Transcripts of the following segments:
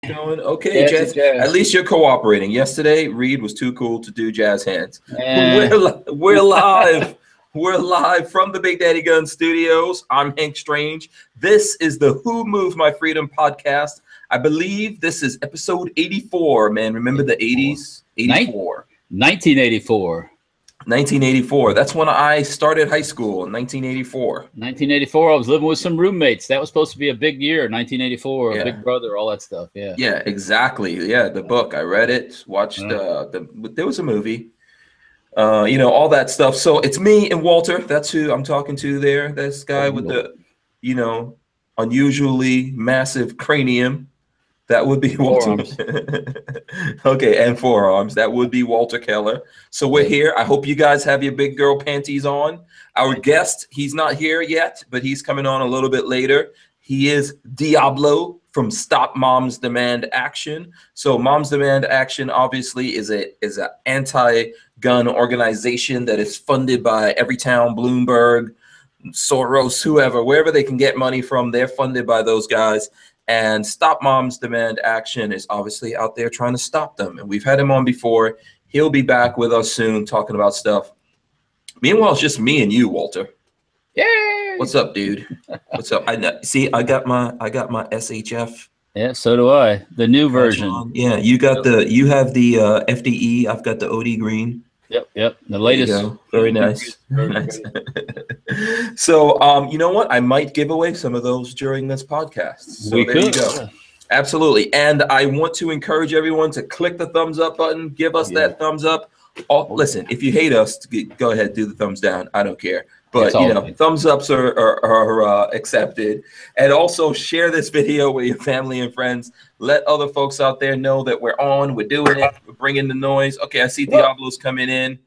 going? Okay, jazz. At least you're cooperating. Yesterday, Reed was too cool to do jazz hands. We're live. We're live from the Big Daddy Gun Studios. I'm Hank Strange. This is the Who Moved My Freedom podcast. I believe this is episode 84, man. Remember the 80s? 84. 1984. 1984. That's when I started high school in 1984. 1984. I was living with some roommates. That was supposed to be a big year. 1984. Yeah. Big Brother. All that stuff. Yeah. Yeah. Exactly. Yeah. The book. I read it. Watched. There was a movie. All that stuff. So it's me and Walter. That's who I'm talking to there. This guy with the, unusually massive cranium. That would be Walter. Okay, and forearms. That would be Walter Keller. So we're here. I hope you guys have your big girl panties on. Our guest, he's not here yet, but he's coming on a little bit later. He is Diablo from Stop Moms Demand Action. So Moms Demand Action obviously is an anti-gun organization that is funded by Everytown, Bloomberg, Soros, whoever, wherever they can get money from, they're funded by those guys. And Stop Moms Demand Action is obviously out there trying to stop them. And we've had him on before. He'll be back with us soon talking about stuff. Meanwhile, it's just me and you, Walter. Yay! What's up, dude? What's up? I got my SHF. Yeah, so do I. The new version. Yeah, you have the FDE. I've got the OD green. Yep. The latest. Very nice. Very nice. So, you know what? I might give away some of those during this podcast. So there you go. Yeah. Absolutely. And I want to encourage everyone to click the thumbs up button. Give us that thumbs up. Listen, if you hate us, go ahead, do the thumbs down. I don't care. But, thumbs ups are accepted. And also share this video with your family and friends. Let other folks out there know that we're on. We're doing it. We're bringing the noise. Okay, I see Diablo's coming in.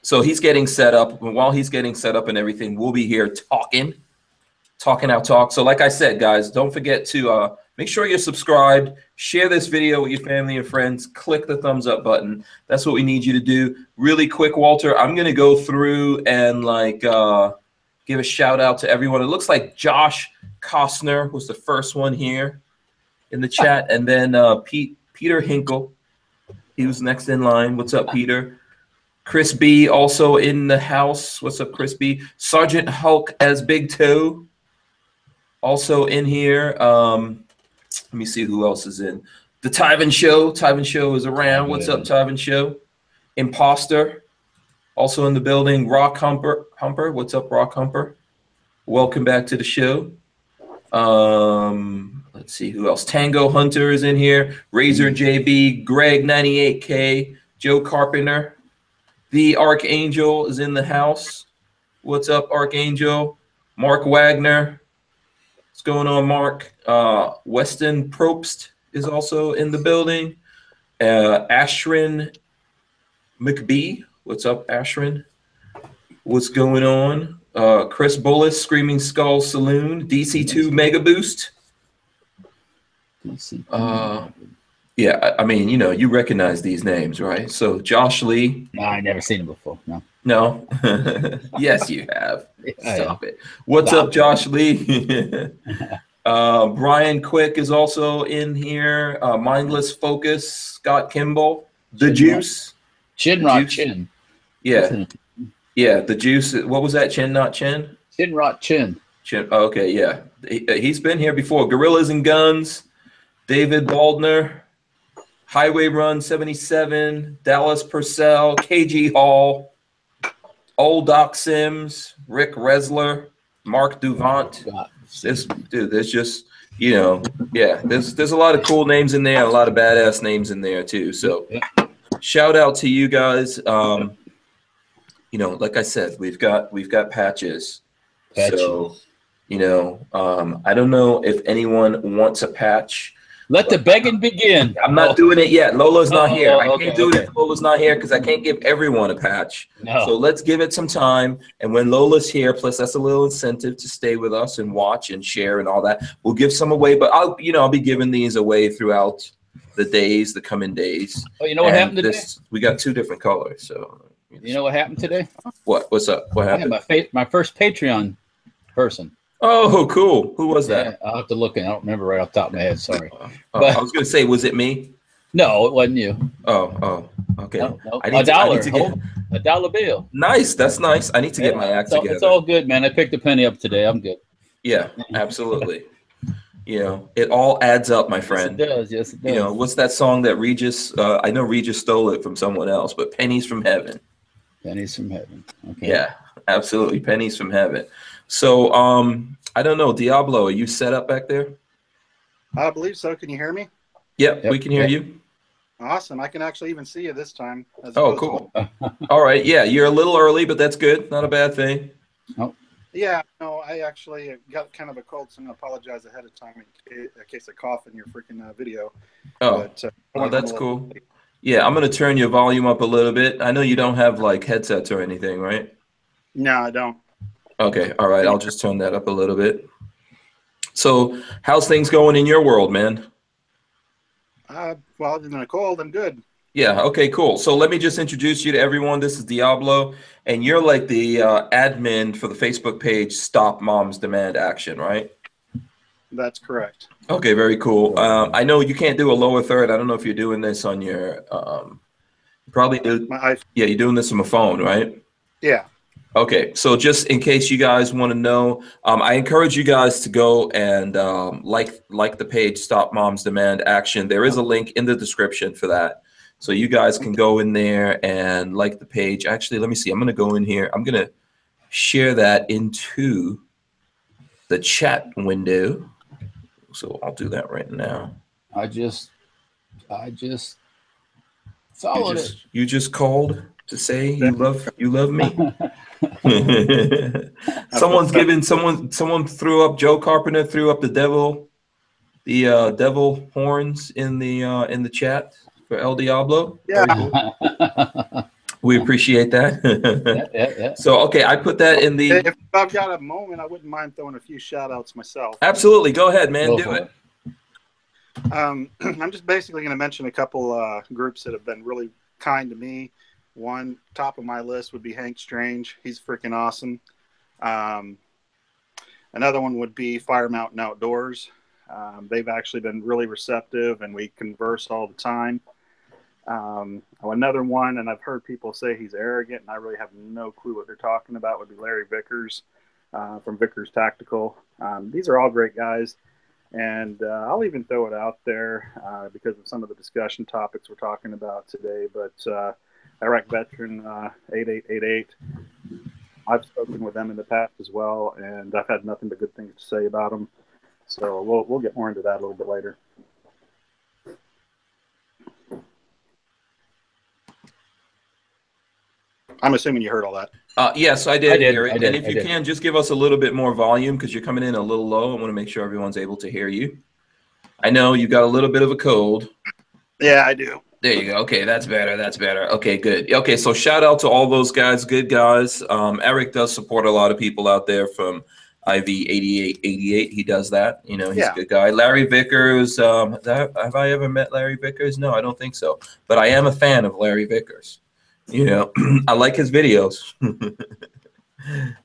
So he's getting set up. And while he's getting set up and everything, we'll be here talking our talk. So like I said, guys, don't forget to make sure you're subscribed. Share this video with your family and friends. Click the thumbs up button. That's what we need you to do. Really quick, Walter, I'm going to go through and give a shout out to everyone. It looks like Josh Costner was the first one here in the chat. And then Peter Hinkle, he was next in line. What's up, Peter? Chris B also in the house. What's up, Chris B? Sergeant Hulk as Big Toe also in here. Let me see who else is in. The Tyven Show. Tyven Show is around. What's up, Tyven Show? Imposter also in the building. Rock Humper. What's up, Rock Humper? Welcome back to the show. Let's see who else. Tango Hunter is in here. Razor JB. Greg 98K. Joe Carpenter. The Archangel is in the house. What's up, Archangel? Mark Wagner. What's going on, Mark? Weston Probst is also in the building. Ashrin McBee. What's up, Ashrin? What's going on? Chris Bullis, Screaming Skull Saloon. DC2 Mega Boost. Yeah, I mean, you recognize these names, right? So Josh Lee. No, I never seen him before. No. Yes, you have. Stop it. What's up, Josh Lee? Brian Quick is also in here. Mindless Focus. Scott Kimball. The Juice. Chin Rot Chin. Yeah. Yeah, the Juice. What was that? Chin Not Chin? Chin Rot Chin. Okay, yeah. He's been here before. Gorillas and Guns. David Baldner. Highway Run 77, Dallas Purcell, KG Hall, Old Doc Sims, Rick Resler, Mark Duvant. There's just, there's a lot of cool names in there, a lot of badass names in there too. So shout out to you guys. Like I said, we've got patches. So, I don't know if anyone wants a patch. Let the begging begin. I'm not doing it yet. Lola's not here. I can't do it if Lola's not here because I can't give everyone a patch. No. So let's give it some time. And when Lola's here, plus that's a little incentive to stay with us and watch and share and all that. We'll give some away, but I'll be giving these away throughout the coming days. Oh, you know what happened today? We got two different colors. So you know what happened today? What's up? What happened? My first Patreon person. Oh, cool. Who was that? Yeah, I'll have to look. I don't remember right off the top of my head. Sorry. But I was going to say, was it me? No, it wasn't you. Oh, okay. No. I $1. I need to get a dollar bill. Nice. That's nice. I need to get my act together. It's all good, man. I picked a penny up today. I'm good. Yeah, absolutely. You know, it all adds up, my friend. Yes, it does. Yes, it does. You know, what's that song that Regis, I know Regis stole it from someone else, but Pennies from Heaven. Pennies from Heaven. Okay. Yeah, absolutely. Pennies from Heaven. So, I don't know, Diablo, are you set up back there? I believe so. Can you hear me? Yep, we can hear you. Awesome. I can actually even see you this time. Oh, cool. All right. Yeah, you're a little early, but that's good. Not a bad thing. Oh. Yeah, no, I actually got kind of a cold, so I'm going to apologize ahead of time in case I cough in your freaking video. Oh, but, that's cool. Yeah, I'm going to turn your volume up a little bit. I know you don't have like headsets or anything, right? No, I don't. Okay. All right. I'll just turn that up a little bit. So how's things going in your world, man? Well, other than a cold, I'm good. Yeah. Okay, cool. So let me just introduce you to everyone. This is Diablo, and you're like the admin for the Facebook page Stop Moms Demand Action, right? That's correct. Okay, very cool. I know you can't do a lower third. I don't know if you're doing this on your probably do. Yeah, you're doing this from a phone, right? Yeah. Okay, so just in case you guys want to know, I encourage you guys to go and like the page Stop Moms Demand Action. There is a link in the description for that. So you guys can go in there and like the page. Actually, let me see. I'm going to go in here. I'm going to share that into the chat window. So I'll do that right now. I just followed it. You just called to say you love me. Someone threw up. Joe Carpenter threw up the devil horns in the chat for El Diablo. Yeah. Cool. We appreciate that. Yeah. So, okay, I put that in the... If I've got a moment, I wouldn't mind throwing a few shout-outs myself. Absolutely. Go ahead, man. Do it. I'm just basically going to mention a couple groups that have been really kind to me. One, top of my list would be Hank Strange. He's freaking awesome. Another one would be Fire Mountain Outdoors. They've actually been really receptive, and we converse all the time. Another one, and I've heard people say he's arrogant, and I really have no clue what they're talking about, would be Larry Vickers from Vickers Tactical. These are all great guys, and I'll even throw it out there because of some of the discussion topics we're talking about today. But Iraq Veteran 8888, I've spoken with them in the past as well, and I've had nothing but good things to say about them. So we'll get more into that a little bit later. I'm assuming you heard all that. Yes, I did hear it. And if you can, just give us a little bit more volume because you're coming in a little low. I want to make sure everyone's able to hear you. I know you got a little bit of a cold. Yeah, I do. There you go. Okay, that's better. That's better. Okay, good. Okay, so shout out to all those guys, good guys. Eric does support a lot of people out there from IV 8888. He does that. You know, he's a good guy. Larry Vickers. Have I ever met Larry Vickers? No, I don't think so. But I am a fan of Larry Vickers. You know, I like his videos.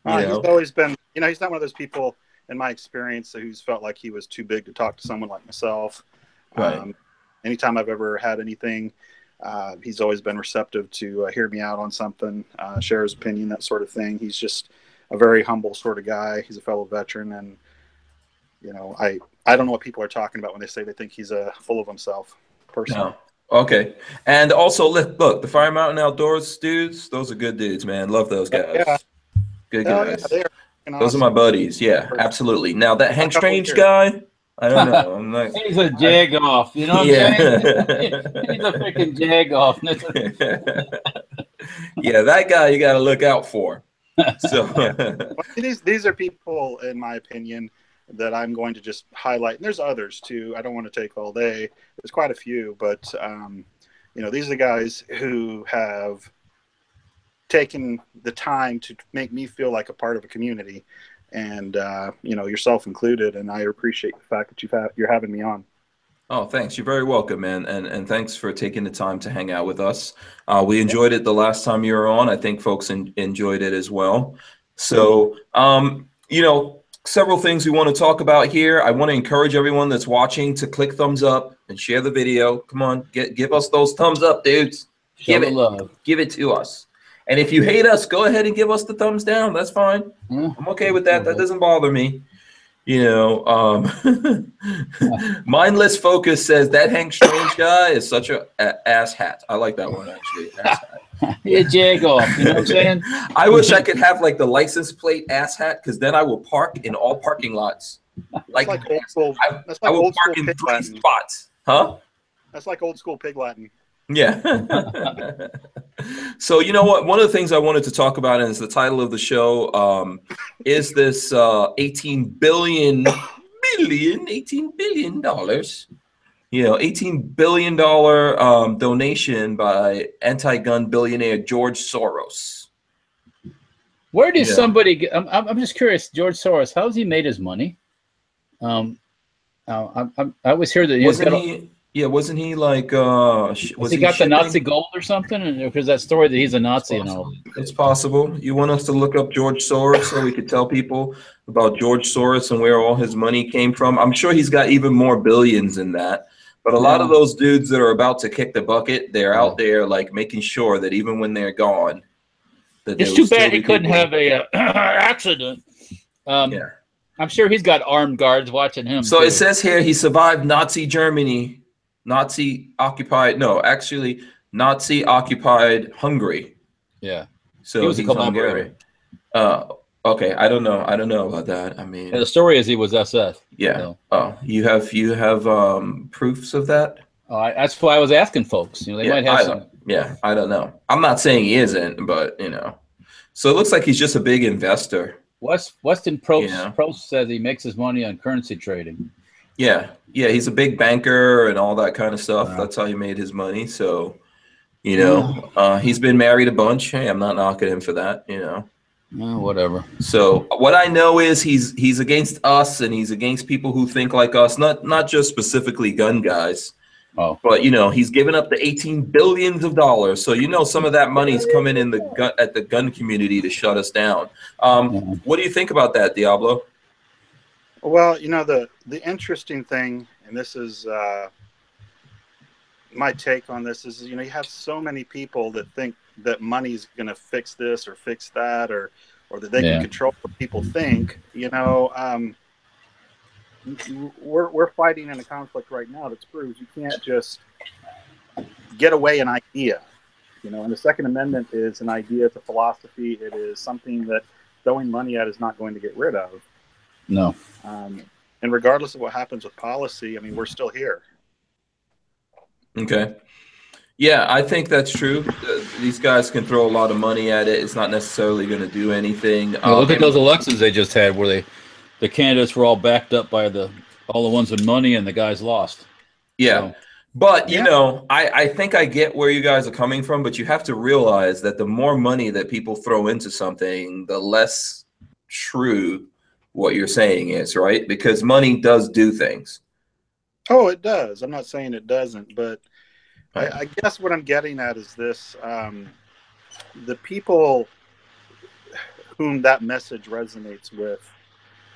He's always been, he's not one of those people, in my experience, who's felt like he was too big to talk to someone like myself. Right. Anytime I've ever had anything, he's always been receptive to hear me out on something, share his opinion, that sort of thing. He's just a very humble sort of guy. He's a fellow veteran, and I don't know what people are talking about when they say they think he's full of himself. Personally. No. Okay. And also, look, the Fire Mountain Outdoors dudes, those are good dudes, man. Love those guys. Yeah. Good guys. Yeah, those are my buddies. Yeah, absolutely. Now, that Hank Strange guy, I don't know. I'm like, he's a jag-off. You know what I'm saying? He's a freaking jag-off. Yeah, that guy you got to look out for. So these are people, in my opinion, that I'm going to just highlight. And there's others too. I don't want to take all day. There's quite a few, but these are the guys who have taken the time to make me feel like a part of a community, and yourself included. And I appreciate the fact that you're having me on. Oh, thanks. You're very welcome, man. And thanks for taking the time to hang out with us. We enjoyed it the last time you were on. I think folks enjoyed it as well. So, several things we want to talk about here. I want to encourage everyone that's watching to click thumbs up and share the video. Come on, give us those thumbs up, dudes. Give it to us. And if you hate us, go ahead and give us the thumbs down. That's fine. I'm okay with that. That doesn't bother me. You know, Mindless Focus says that Hank Strange guy is such a ass hat. I like that one, actually. Ass hat. Yeah, jag off. You know what I'm saying? I wish I could have like the license plate ass hat, because then I will park in all parking lots. Like old school. That's like I will old park school in pig 3 Latin. spots. Huh? That's like old school pig Latin. Yeah. So you know what? One of the things I wanted to talk about, and it's the title of the show, is this $18 billion, you know, $18 billion donation by anti-gun billionaire George Soros. Where did somebody get, I'm just curious, George Soros, how has he made his money? I always hear that wasn't he like was he got the Nazi gold or something? And because that story that he's a Nazi and all. It's possible. You want us to look up George Soros so we could tell people about George Soros and where all his money came from? I'm sure he's got even more billions than that. But a lot of those dudes that are about to kick the bucket, they're out there like making sure that even when they're gone, that it's too bad he couldn't have a accident. I'm sure he's got armed guards watching him. So it says here he survived Nazi Germany, Nazi occupied Hungary. Yeah. So he was a Hungarian. Okay, I don't know about that. I mean, the story is he was SS. Yeah. So. Oh, you have proofs of that? That's why I was asking folks. You know, they might have some. Yeah, I don't know. I'm not saying he isn't, but you know. So it looks like he's just a big investor. Weston Probst says he makes his money on currency trading. Yeah, he's a big banker and all that kind of stuff. Wow. That's how he made his money. So, you know, he's been married a bunch. Hey, I'm not knocking him for that. You know. Whatever. So what I know is he's against us, and he's against people who think like us, not just specifically gun guys. Oh. But you know, he's given up the $18 billion. So you know, some of that money's coming in at the gun community to shut us down. What do you think about that, Diablo? Well, you know, the interesting thing, and this is my take on this, is, you know, you have so many people that think that money's going to fix this or fix that, or that they can control what people think. You know, we're fighting in a conflict right now that proves you can't just get away an idea. You know, and the Second Amendment is an idea, it's a philosophy, it is something that throwing money at is not going to get rid of. No. And regardless of what happens with policy, I mean, we're still here. Okay. Yeah, I think that's true. These guys can throw a lot of money at it. It's not necessarily going to do anything. Look at those elections they just had, where the candidates were all backed up by all the ones with money, and the guys lost. Yeah, so, but you know, I think I get where you guys are coming from, but you have to realize that the more money that people throw into something, the less true what you're saying is, right? Because money does do things. Oh, it does. I'm not saying it doesn't, but I guess what I'm getting at is this: the people whom that message resonates with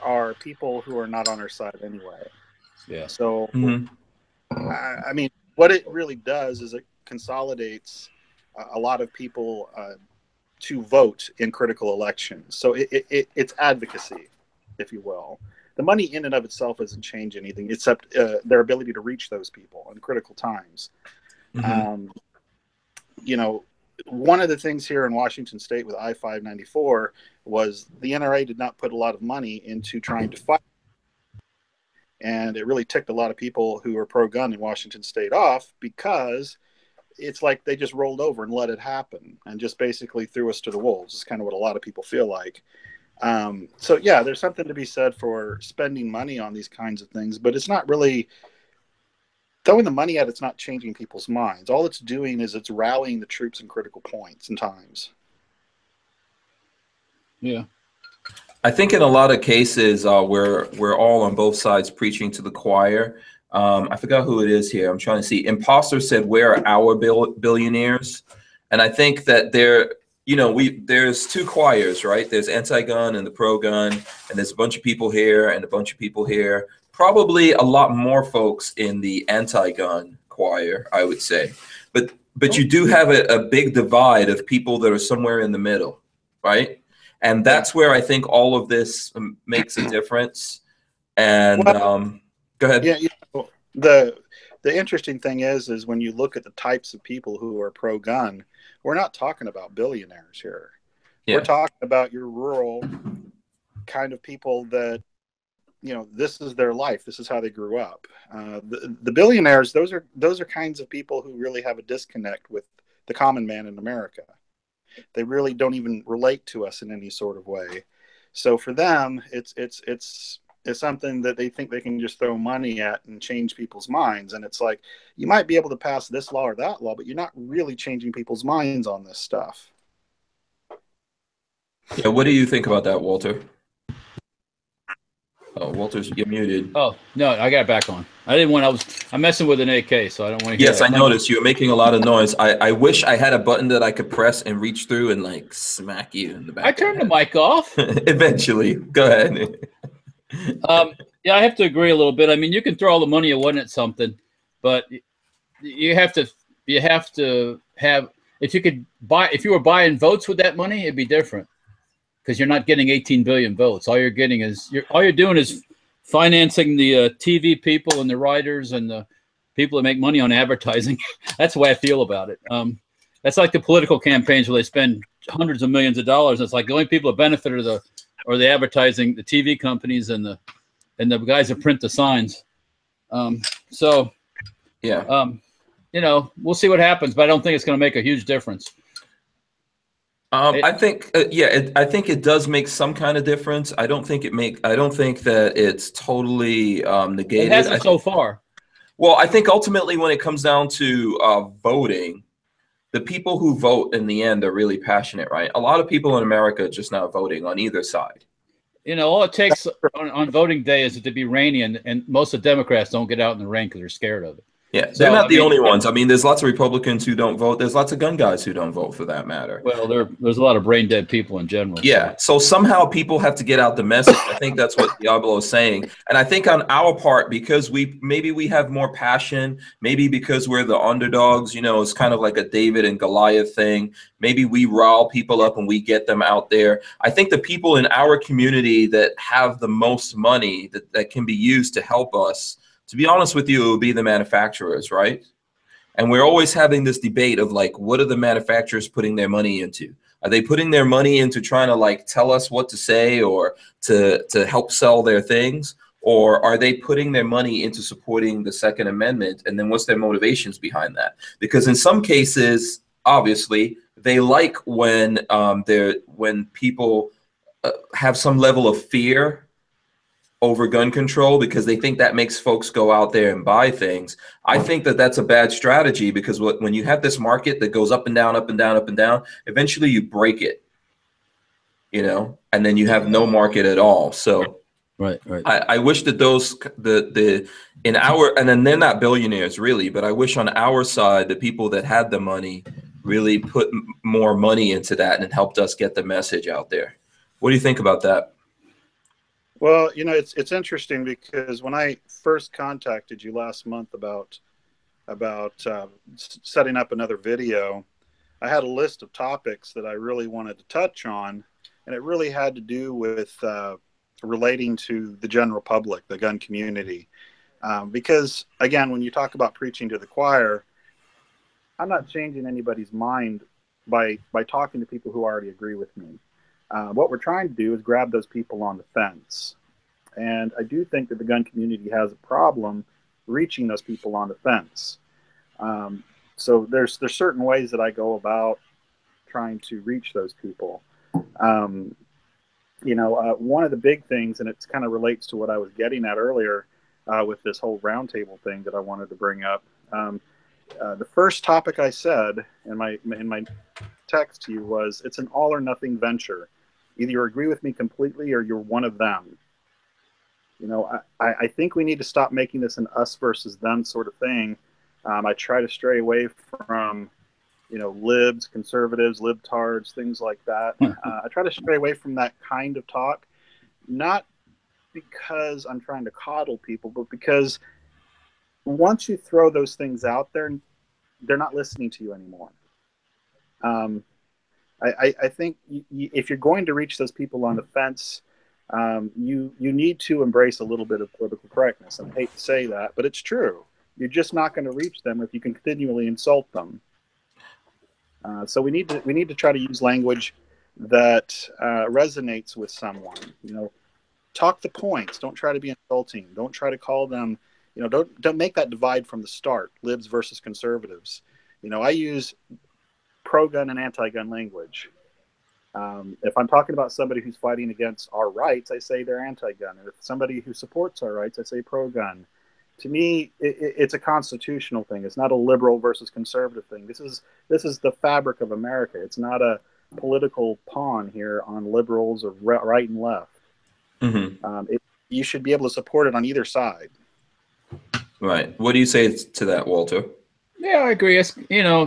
are people who are not on our side anyway. Yeah. So, I mean, what it really does is it consolidates a lot of people to vote in critical elections. So it's advocacy, if you will. The money in and of itself doesn't change anything except their ability to reach those people in critical times. You know, one of the things here in Washington State with I-594 was the NRA did not put a lot of money into trying to fight. And it really ticked a lot of people who were pro-gun in Washington State off, because it's like they just rolled over and let it happen and just basically threw us to the wolves. It's kind of what a lot of people feel like. So, yeah, there's something to be said for spending money on these kinds of things, but it's not really throwing the money at it's not changing people's minds. All it's doing is it's rallying the troops in critical points and times. Yeah. I think in a lot of cases we're all on both sides preaching to the choir. I forgot who it is here. I'm trying to see. Imposter said, "Where are our billionaires?" And I think that you know, there's two choirs, right? There's anti-gun and the pro-gun, and there's a bunch of people here and a bunch of people here. Probably a lot more folks in the anti-gun choir, I would say. But you do have a big divide of people that are somewhere in the middle, right? And that's where I think all of this makes a difference. And go ahead. Yeah, you know, the interesting thing is when you look at the types of people who are pro-gun, we're not talking about billionaires here. Yeah. We're talking about your rural kind of people that, you know, this is their life. This is how they grew up. The billionaires, those are kinds of people who really have a disconnect with the common man in America. They really don't even relate to us in any sort of way. So for them, it's something that they think they can just throw money at and change people's minds. And it's like, you might be able to pass this law or that law, but you're not really changing people's minds on this stuff. Yeah, what do you think about that, Walter? Oh, Walter's, you're muted. Oh, no, I got it back on. I didn't want, I'm messing with an AK, so I don't want to hear Yes, I noticed you were making a lot of noise. I wish I had a button that I could press and reach through and like smack you in the back. I turned the mic off. Eventually. Go ahead. Yeah, I have to agree a little bit. I mean, you can throw all the money you want at something, but you have to have, if you were buying votes with that money, it'd be different. Because you're not getting 18 billion votes. All you're getting is all you're doing is financing the TV people and the writers and the people that make money on advertising. That's the way I feel about it. That's like the political campaigns where they spend hundreds of millions of dollars. It's like the only people that benefit are the advertising, the TV companies and the guys that print the signs. So yeah, you know, we'll see what happens, but I don't think it's going to make a huge difference. I think, I think it does make some kind of difference. I don't think that it's totally negated. It hasn't so far. Well, I think ultimately when it comes down to voting, the people who vote in the end are really passionate, right? A lot of people in America are just not voting on either side. You know, all it takes on voting day is it to be rainy, and most of the Democrats don't get out in the rain because they're scared of it. Yeah, they're not the only ones. I mean, there's lots of Republicans who don't vote. There's lots of gun guys who don't vote, for that matter. Well, there's a lot of brain dead people in general. Yeah, so somehow people have to get out the message. I think that's what Diablo is saying. And I think on our part, because maybe we have more passion, maybe because we're the underdogs, you know, it's kind of like a David and Goliath thing. Maybe we rile people up and we get them out there. I think the people in our community that have the most money that can be used to help us, to be honest with you, it would be the manufacturers, right? And we're always having this debate of like, what are the manufacturers putting their money into? Are they putting their money into trying to like tell us what to say or to help sell their things? Or are they putting their money into supporting the Second Amendment? And then what's their motivations behind that? Because in some cases, obviously, they like when people have some level of fear over gun control because they think that makes folks go out there and buy things. I think that that's a bad strategy because when you have this market that goes up and down, up and down, up and down, eventually you break it, you know, and then you have no market at all. So right. I wish that and then they're not billionaires really, but I wish on our side, the people that had the money really put more money into that and helped us get the message out there. What do you think about that? Well, you know, it's interesting because when I first contacted you last month about setting up another video, I had a list of topics that I really wanted to touch on, and it really had to do with relating to the general public, the gun community. Because, again, when you talk about preaching to the choir, I'm not changing anybody's mind by talking to people who already agree with me. What we're trying to do is grab those people on the fence. And I do think that the gun community has a problem reaching those people on the fence. So there's certain ways that I go about trying to reach those people. You know, one of the big things, and it kind of relates to what I was getting at earlier with this whole roundtable thing that I wanted to bring up. The first topic I said in my text to you was, it's an all or nothing venture. Either you agree with me completely or you're one of them. You know, I think we need to stop making this an us versus them sort of thing. I try to stray away from libs, conservatives, libtards, things like that. I try to stray away from that kind of talk, not because I'm trying to coddle people, but because once you throw those things out there, they're not listening to you anymore. I think if you're going to reach those people on the fence, you need to embrace a little bit of political correctness. And I hate to say that, but it's true. You're just not going to reach them if you continually insult them. So we need to try to use language that resonates with someone. Talk the points. Don't try to be insulting. Don't try to call them. Don't make that divide from the start. Libs versus conservatives. I use pro-gun and anti-gun language. If I'm talking about somebody who's fighting against our rights, I say they're anti-gun. Or if somebody who supports our rights, I say pro-gun. To me, it's a constitutional thing. It's not a liberal versus conservative thing. This is the fabric of America. It's not a political pawn here on liberals or right and left. Mm-hmm. You should be able to support it on either side. Right. What do you say to that, Walter? Yeah, I agree.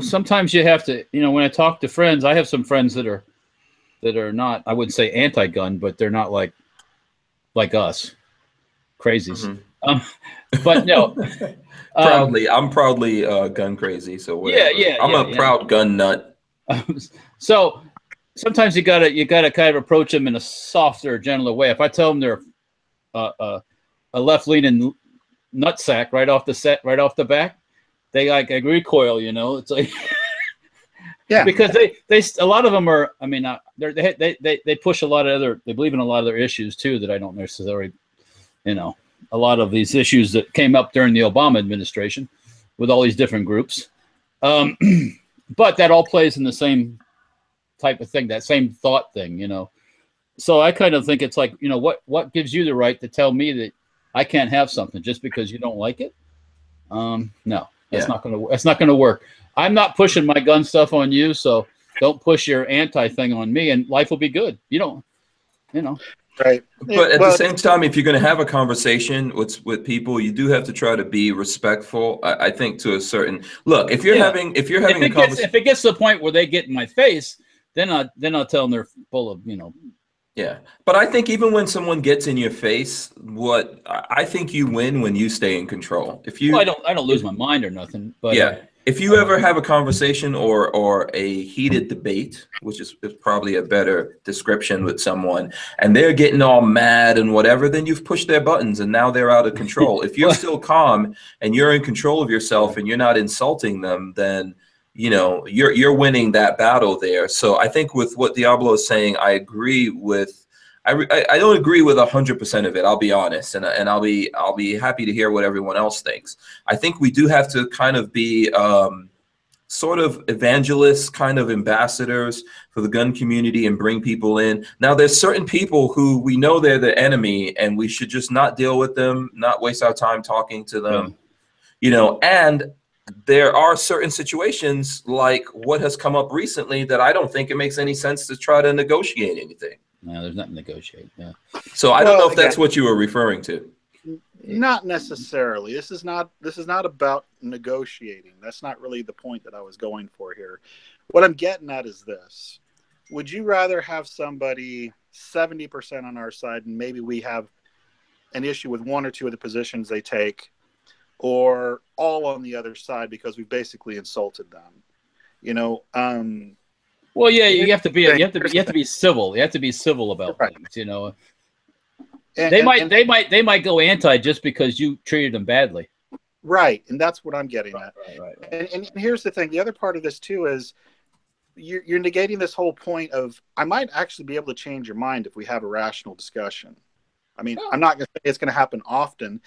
Sometimes you have to. When I talk to friends, I have some friends that are not. I wouldn't say anti-gun, but they're not like us, crazies. Mm-hmm. But no, I'm proudly gun crazy. So whatever. I'm a proud gun nut. So sometimes you gotta kind of approach them in a softer, gentler way. If I tell them they're a left-leaning nutsack right off the back, they like recoil. It's like because they a lot of them are. I mean, they push a lot of they believe in a lot of other issues too that I don't necessarily, a lot of these issues that came up during the Obama administration with all these different groups. But that all plays in the same type of thing, that same thought thing, So I kind of think it's like, what gives you the right to tell me that I can't have something just because you don't like it? No, that's not going to work. I'm not pushing my gun stuff on you, so don't push your anti thing on me, and life will be good. Right. But at the same time, if you're going to have a conversation with people, you do have to try to be respectful. I think to a certain look. If it gets to the point where they get in my face, then I'll tell them they're full of Yeah, but I think even when someone gets in your face, I think you win when you stay in control. I don't lose my mind or nothing. But if you ever have a conversation or a heated debate, which is probably a better description with someone, and they're getting all mad and whatever, then you've pushed their buttons and now they're out of control. If you're still calm and you're in control of yourself and you're not insulting them, then you're winning that battle there. So I think with what Diablo is saying, I agree with. I don't agree with 100% of it. I'll be honest, and I'll be happy to hear what everyone else thinks. I think we do have to kind of be sort of evangelists, kind of ambassadors for the gun community and bring people in. Now, there's certain people who we know they're the enemy, and we should just not deal with them, not waste our time talking to them, and there are certain situations like what has come up recently that I don't think it makes any sense to try to negotiate anything. No, there's nothing to negotiate. Yeah. So I don't know if that's what you were referring to. Not necessarily. This is not about negotiating. That's not really the point that I was going for here. What I'm getting at is this. Would you rather have somebody 70% on our side and maybe we have an issue with one or two of the positions they take, or all on the other side because we basically insulted them? Well, yeah, you have to be civil. You have to be civil about things, They might go anti just because you treated them badly. Right, and that's what I'm getting at. Right. And here's the thing: the other part of this too is you're negating this whole point of I might actually be able to change your mind if we have a rational discussion. I mean, I'm not going to say it's going to happen often.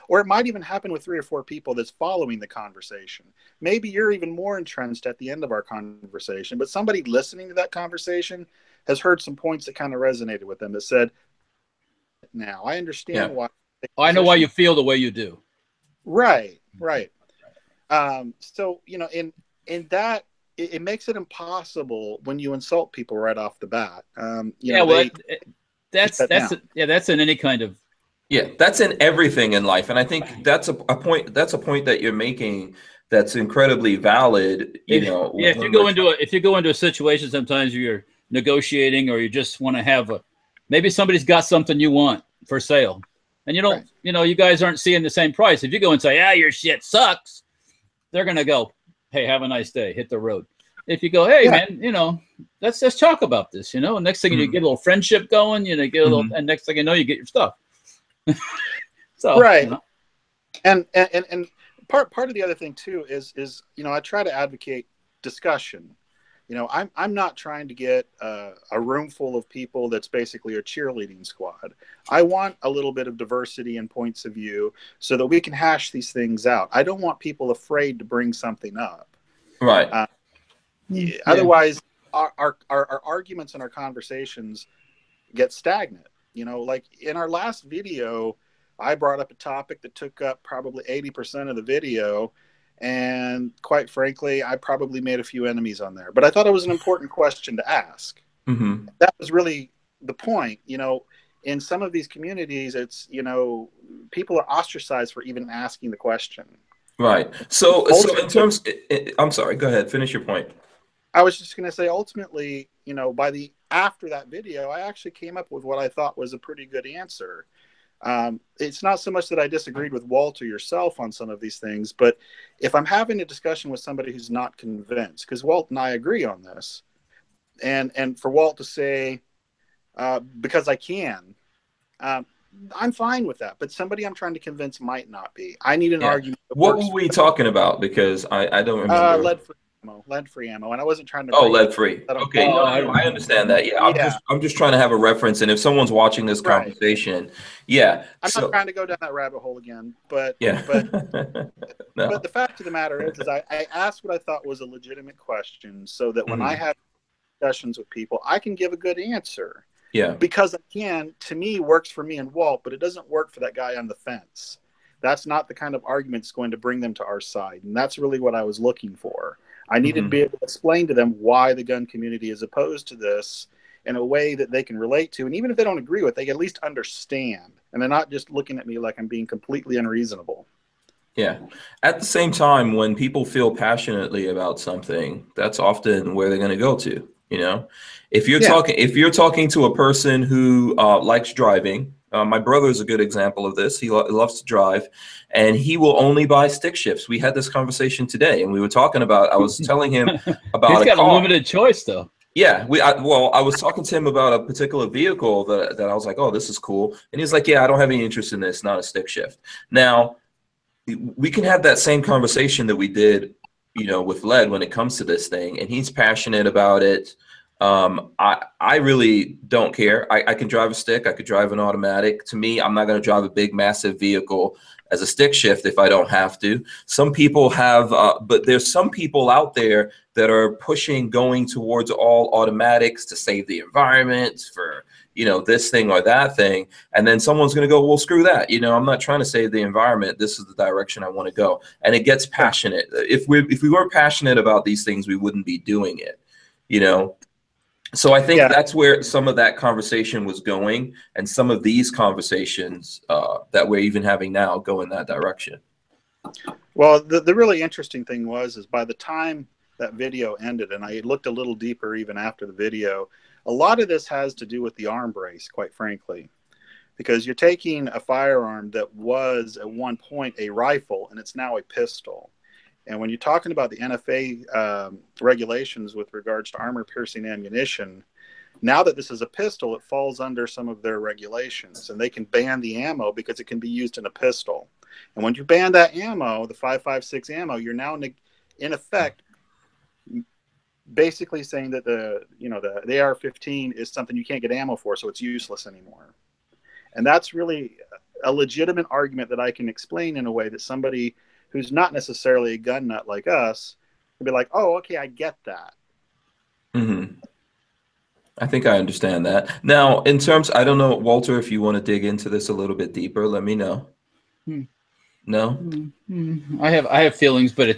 Or it might even happen with 3 or 4 people that's following the conversation. Maybe you're even more entrenched at the end of our conversation, but somebody listening to that conversation has heard some points that kind of resonated with them that said, now I understand why. I know why you feel the way you do. Right. So, in that, it makes it impossible when you insult people right off the bat. That's in any kind of. Yeah, that's in everything in life, and I think that's a point that you're making that's incredibly valid. You know, yeah. If you go into a situation, sometimes you're negotiating, or you just want to have maybe somebody's got something you want for sale, and you don't, you guys aren't seeing the same price. If you go and say, "Yeah, your shit sucks," they're gonna go, "Hey, have a nice day, hit the road." If you go, "Hey, man, let's talk about this," and next thing you get a little friendship going, get a little, and next thing you know, you get your stuff. So right, and part of the other thing too is I try to advocate discussion. I'm not trying to get a room full of people that's basically a cheerleading squad. I want a little bit of diversity and points of view so that we can hash these things out. I don't want people afraid to bring something up. Right. Otherwise, our arguments and our conversations get stagnant. Like in our last video, I brought up a topic that took up probably 80% of the video. And quite frankly, I probably made a few enemies on there. But I thought it was an important question to ask. That was really the point. In some of these communities, it's, people are ostracized for even asking the question. Right. So in terms, I'm sorry, go ahead, finish your point. I was just going to say, ultimately, after that video, I actually came up with what I thought was a pretty good answer. It's not so much that I disagreed with Walt or yourself on some of these things, but if I'm having a discussion with somebody who's not convinced, because Walt and I agree on this, and for Walt to say, because I can, I'm fine with that. But somebody I'm trying to convince might not be. I need an argument. What were we talking about? Because I don't remember. Lead-free ammo, and I wasn't trying to. Oh, lead-free. Okay, I understand that. Yeah, I'm just trying to have a reference, and if someone's watching this conversation, I'm not trying to go down that rabbit hole again. But but the fact of the matter is I asked what I thought was a legitimate question, so that when I have discussions with people, I can give a good answer. Yeah, because I can. To me, works for me and Walt, but it doesn't work for that guy on the fence. That's not the kind of argument that's going to bring them to our side, and that's really what I was looking for. I needed to be able to explain to them why the gun community is opposed to this in a way that they can relate to. And even if they don't agree with it, they can at least understand. And they're not just looking at me like I'm being completely unreasonable. Yeah. At the same time, when people feel passionately about something, that's often where they're going to go to. If you're talking to a person who likes driving, my brother is a good example of this. He loves to drive, and he will only buy stick shifts. We had this conversation today, and we were talking about. I was telling him about. He's got a limited choice, though. Yeah, I was talking to him about a particular vehicle that I was like, oh, this is cool, and he's like, yeah, I don't have any interest in this, not a stick shift. Now, we can have that same conversation that we did, with lead when it comes to this thing, and he's passionate about it. I really don't care. I can drive a stick. I could drive an automatic. To me, I'm not going to drive a big, massive vehicle as a stick shift if I don't have to. Some people have, but there's some people out there that are pushing going towards all automatics to save the environment for, this thing or that thing. And then someone's going to go, well, screw that. I'm not trying to save the environment. This is the direction I want to go. And it gets passionate. If we weren't passionate about these things, we wouldn't be doing it, So I think that's where some of that conversation was going, and some of these conversations that we're even having now go in that direction. Well, the really interesting thing is by the time that video ended, and I looked a little deeper even after the video, a lot of this has to do with the arm brace, quite frankly, because you're taking a firearm that was at one point a rifle, and it's now a pistol. And when you're talking about the NFA regulations with regards to armor-piercing ammunition, now that this is a pistol, it falls under some of their regulations, and they can ban the ammo because it can be used in a pistol. And when you ban that ammo, the 5.56 ammo, you're now in effect basically saying that the AR-15 is something you can't get ammo for, so it's useless anymore. And that's really a legitimate argument that I can explain in a way that somebody who's not necessarily a gun nut like us can be like, oh, okay, I get that. I think I understand that. Now, in terms, I don't know, Walter, if you want to dig into this a little bit deeper, let me know. No? I have feelings, but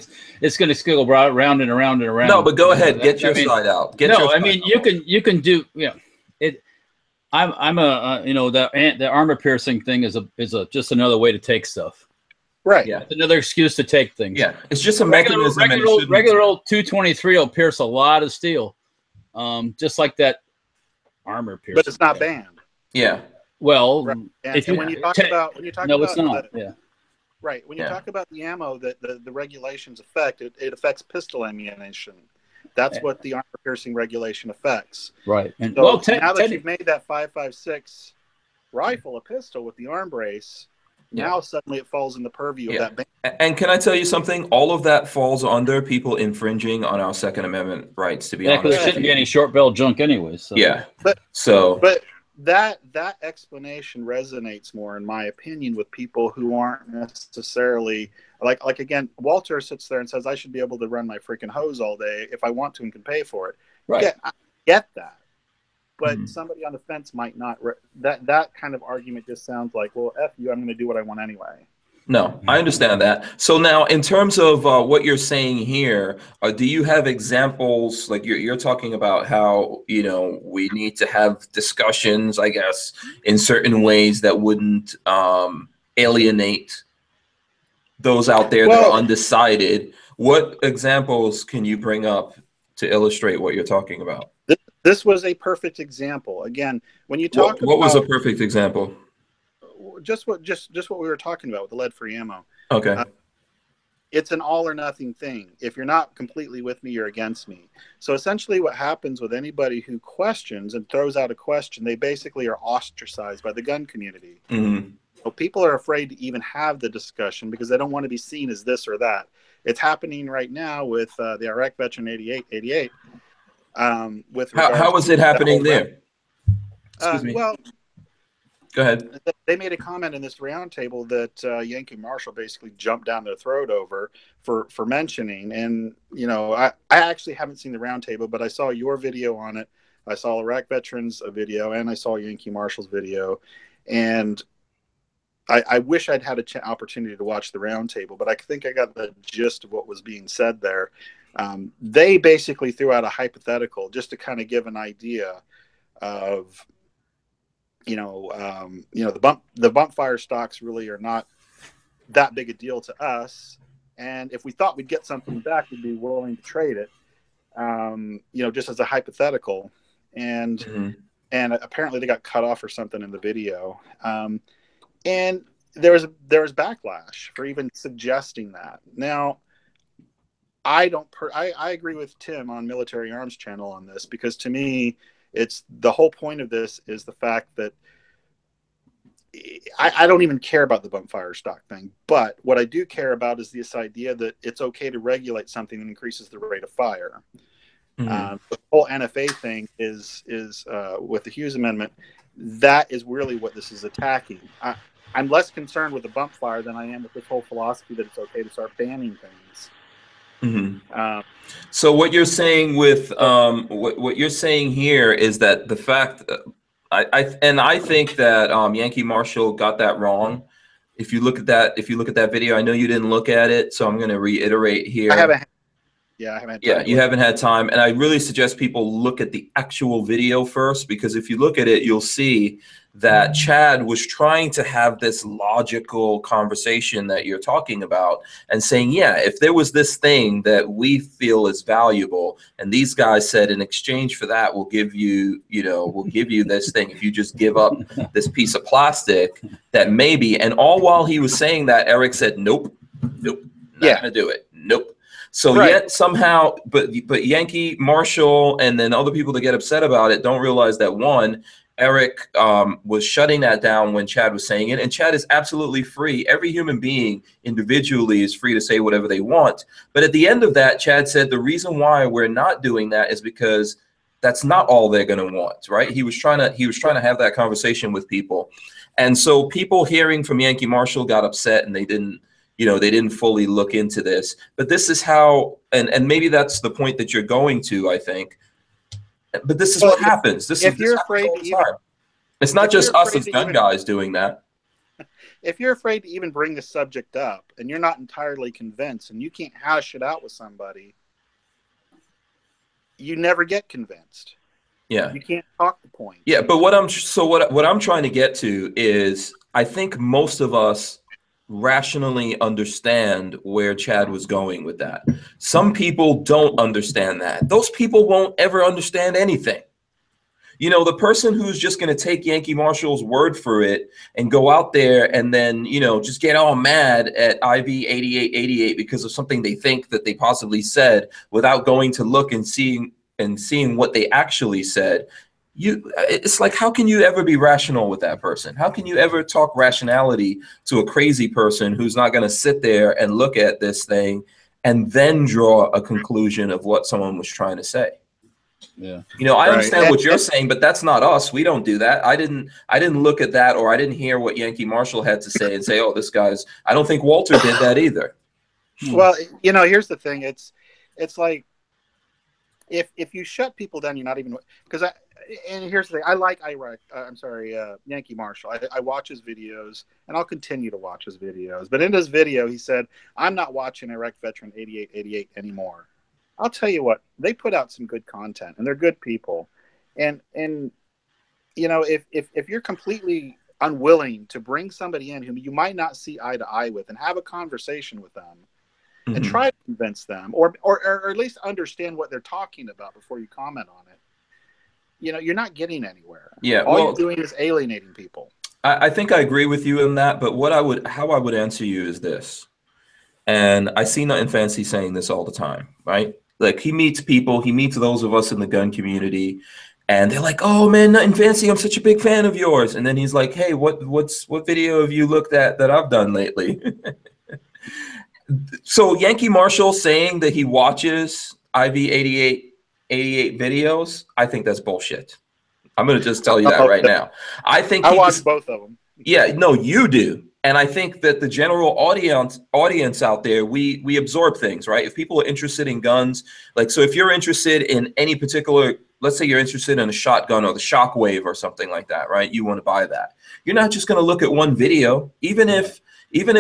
it's going to go round and around and around. No, but go ahead, get your side out. You can do, it. I'm the armor piercing thing is just another way to take stuff. Right. Yeah. It's another excuse to take things. Yeah. It's just a mechanism. Regular old 223 will pierce a lot of steel. Just like that armor piercing. But it's not banned. Yeah. Well, right. And when you talk about it's not. Yeah. Right. When you talk about the ammo that the regulations affect, it affects pistol ammunition. That's what the armor piercing regulation affects. Right. And so now that you've made that 5.56 rifle a pistol with the arm brace, now suddenly it falls in the purview of that ban. And can I tell you something? All of that falls under people infringing on our Second Amendment rights, to be honest. Because there shouldn't be any short barrel junk anyway. So. Yeah. But that explanation resonates more, in my opinion, with people who aren't necessarily like again, Walter sits there and says I should be able to run my freaking hose all day if I want to and can pay for it. Right. Yeah, I get that. But somebody on the fence might not. That kind of argument just sounds like, well, F you, I'm going to do what I want anyway. No, I understand that. So now, in terms of what you're saying here, do you have examples? Like you're talking about how we need to have discussions, I guess, in certain ways that wouldn't alienate those out there that are undecided. What examples can you bring up to illustrate what you're talking about? This was a perfect example. Again, when you talk what was a perfect example? Just what we were talking about with the lead-free ammo. Okay. It's an all or nothing thing. If you're not completely with me, you're against me. So essentially what happens with anybody who questions and throws out a question, they basically are ostracized by the gun community. Mm-hmm. So people are afraid to even have the discussion because they don't want to be seen as this or that. It's happening right now with the Iraq veteran 88. With how is it happening there? Excuse me. Well, go ahead. They made a comment in this roundtable that Yankee Marshall basically jumped down their throat over for mentioning. And I actually haven't seen the roundtable, but I saw your video on it. I saw Iraq veterans video, and I saw Yankee Marshall's video. And I wish I'd had an opportunity to watch the roundtable, but I think I got the gist of what was being said there. They basically threw out a hypothetical just to kind of give an idea of, the bump fire stocks really are not that big a deal to us. And if we thought we'd get something back, we'd be willing to trade it, just as a hypothetical. And apparently they got cut off or something in the video. And there was backlash for even suggesting that. Now, I agree with Tim on Military Arms Channel on this, because to me, it's the whole point of this is the fact that I don't even care about the bump fire stock thing. But what I do care about is this idea that it's okay to regulate something that increases the rate of fire. The whole NFA thing is with the Hughes Amendment. That is really what this is attacking. I'm less concerned with the bump fire than I am with this whole philosophy that it's okay to start banning things. So what you're saying with what you're saying here is that the fact I think that Yankee Marshall got that wrong. If you look at that video, I know you didn't look at it, so I'm going to reiterate here. I haven't had time. You haven't had time, and I really suggest people look at the actual video first, because if you look at it, you'll see that Chad was trying to have this logical conversation that you're talking about and saying, yeah, if there was this thing that we feel is valuable, and these guys said in exchange for that, we'll give you this thing if you just give up this piece of plastic, that maybe, and all while he was saying that, Eric said, nope, not gonna do it. Nope. So yet somehow, but Yankee Marshall and then other people that get upset about it don't realize that, one, Eric was shutting that down when Chad was saying it, and Chad is absolutely free. Every human being individually is free to say whatever they want. But at the end of that, Chad said the reason why we're not doing that is because that's not all they're going to want, right? He was trying to have that conversation with people, and so people hearing from Yankee Marshall got upset, and they didn't fully look into this. But this is how, and maybe that's the point that you're going to, I think. But this is what happens. If you're afraid to even, it's not just us as gun guys doing that. If you're afraid to even bring the subject up and you're not entirely convinced and you can't hash it out with somebody, you never get convinced. Yeah. You can't talk the point. Yeah, but what I'm trying to get to is, I think most of us rationally understand where Chad was going with that. Some people don't understand that. Those people won't ever understand anything. You know, the person who's just going to take Yankee Marshall's word for it and go out there and then, you know, just get all mad at IV 8888 because of something they think that they possibly said without going to look and seeing what they actually said. It's like, how can you ever be rational with that person? How can you ever talk rationality to a crazy person who's not going to sit there and look at this thing and then draw a conclusion of what someone was trying to say? Yeah. You know, I understand what you're saying, but that's not us. We don't do that. I didn't look at that, or I didn't hear what Yankee Marshall had to say and say, oh, this guy's, I don't think Walter did that either. Well, you know, here's the thing. It's like, if you shut people down, you're not even, because and here's the thing. I like Yankee Marshall. I watch his videos, and I'll continue to watch his videos. But in his video, he said, I'm not watching Iraq Veteran 8888 anymore. I'll tell you what, they put out some good content, and they're good people. And you know, if you're completely unwilling to bring somebody in whom you might not see eye to eye with and have a conversation with them, and try to convince them, or at least understand what they're talking about before you comment on it, you know, you're not getting anywhere. Yeah, all you're doing is alienating people. I think I agree with you in that, but how I would answer you is this, and I see Nothing Fancy saying this all the time, right? Like, he meets people, he meets those of us in the gun community, and they're like, "Oh man, Nothing Fancy, I'm such a big fan of yours." And then he's like, "Hey, what video have you looked at that I've done lately?" So Yankee Marshall saying that he watches IV 8888 videos, I think that's bullshit. I'm going to just tell you that right now. I think I watch both of them. Yeah, no, you do. And I think that the general audience out there, we absorb things, right? If people are interested in guns, like, so if you're interested in any particular, let's say you're interested in a shotgun or the Shockwave or something like that, right? You want to buy that. You're not just going to look at one video, even if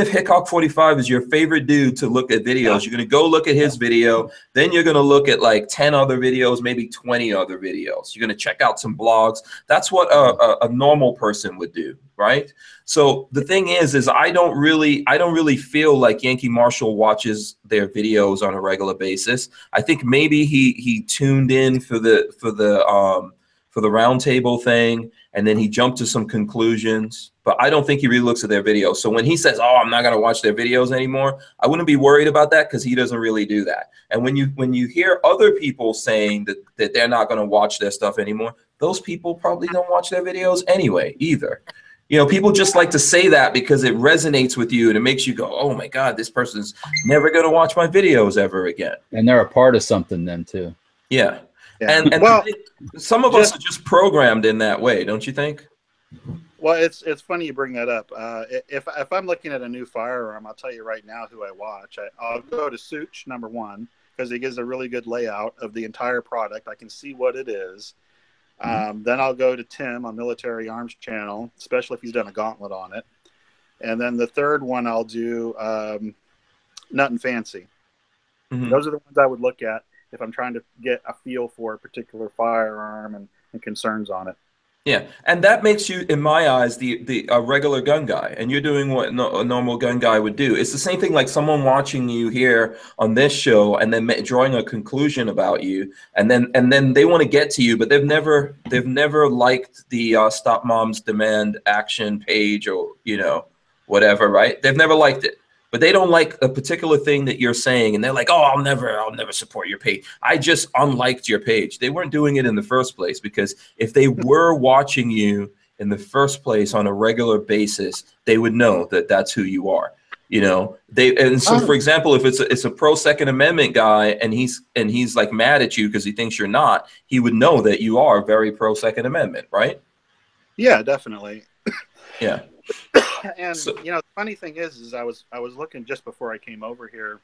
Hickok 45 is your favorite dude to look at videos, you're going to go look at his video. Then you're going to look at like 10 other videos, maybe 20 other videos. You're going to check out some blogs. That's what a normal person would do, right? So the thing is I don't really feel like Yankee Marshall watches their videos on a regular basis. I think maybe he tuned in for the roundtable thing, and then he jumped to some conclusions, but I don't think he really looks at their videos. So when he says, "Oh, I'm not going to watch their videos anymore," I wouldn't be worried about that, because he doesn't really do that. And when you hear other people saying that they're not going to watch their stuff anymore, those people probably don't watch their videos anyway either. You know, people just like to say that because it resonates with you and it makes you go, "Oh my God, this person's never going to watch my videos ever again." And they're a part of something then too. Yeah. Yeah. And well, some of us are just programmed in that way, don't you think? Well, it's funny you bring that up. If I'm looking at a new firearm, I'll tell you right now who I watch. I'll go to Such, number one, because he gives a really good layout of the entire product. I can see what it is. Then I'll go to Tim on Military Arms Channel, especially if he's done a gauntlet on it. And then the third one I'll do Nothing Fancy. Those are the ones I would look at if I'm trying to get a feel for a particular firearm and concerns on it. Yeah, and that makes you, in my eyes, a regular gun guy, and you're doing what a normal gun guy would do. It's the same thing like someone watching you here on this show and then drawing a conclusion about you, and then they want to get to you, but they've never liked the Stop Moms Demand Action page, or whatever, right? They've never liked it. But they don't like a particular thing that you're saying, and they're like, "Oh, I'll never support your page. I just unliked your page." They weren't doing it in the first place, because if they were watching you in the first place on a regular basis, they would know that that's who you are. So for example, if it's a pro Second Amendment guy and he's like mad at you because he thinks you're not, he would know that you are very pro Second Amendment, right? Yeah, definitely. Yeah. And the funny thing is I was looking just before I came over here.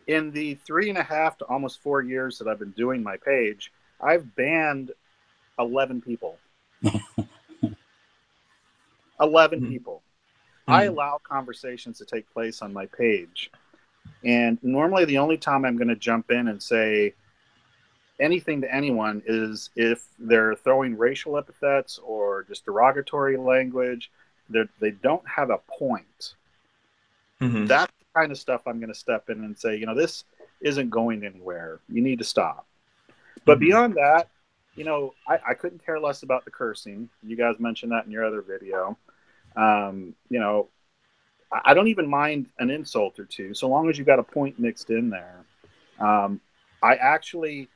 In the 3.5 to almost 4 years that I've been doing my page, I've banned 11 people. 11 people. I allow conversations to take place on my page, and normally the only time I'm going to jump in and say anything to anyone is if they're throwing racial epithets or just derogatory language. they don't have a point, that's the kind of stuff I'm going to step in and say, you know, this isn't going anywhere. You need to stop. But beyond that, you know, I couldn't care less about the cursing. You guys mentioned that in your other video. You know, I don't even mind an insult or two, so long as you got a point mixed in there. I actually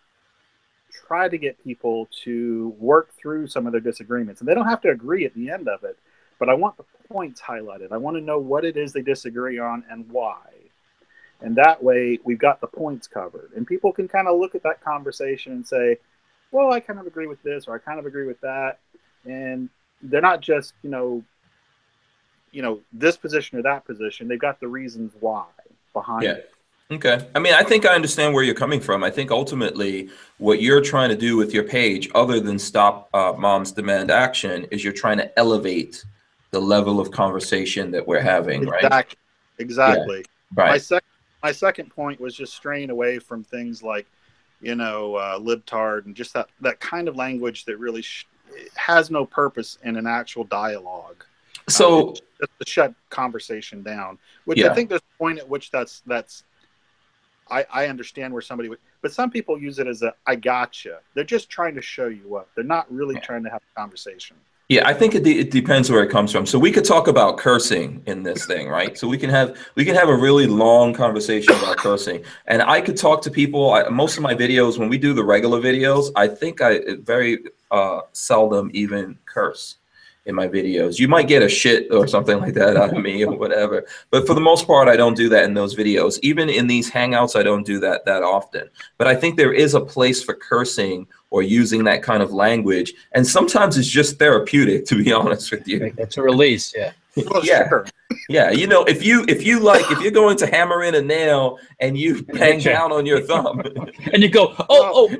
try to get people to work through some of their disagreements, and they don't have to agree at the end of it, but I want the points highlighted. I want to know what it is they disagree on and why. And that way we've got the points covered, and people can kind of look at that conversation and say, well, I kind of agree with this, or I kind of agree with that. And they're not just, you know, this position or that position. They've got the reasons why behind it. Okay. I mean, I think I understand where you're coming from. I think ultimately what you're trying to do with your page, other than stop moms demand action, is you're trying to elevate the level of conversation that we're having, right? Exactly. Yeah. Right. My second point was just straying away from things like, you know, libtard and just that kind of language that really has no purpose in an actual dialogue. So just to shut conversation down, which I think there's a point at which that's I understand where somebody would, but some people use it as a I gotcha. They're just trying to show you up. They're not really trying to have a conversation. Yeah, I think it depends where it comes from. So we could talk about cursing in this thing, right? So we can have a really long conversation about cursing, and I could talk to people. Most of my videos, when we do the regular videos, I think I very seldom even curse in my videos. You might get a shit or something like that out of me or whatever, but for the most part, I don't do that in those videos. Even in these hangouts, I don't do that often. But I think there is a place for cursing or using that kind of language, and sometimes it's just therapeutic, to be honest with you. It's a release, yeah. Well, sure. Yeah, you know, if you're going to hammer in a nail and you bang down on your thumb, and you go,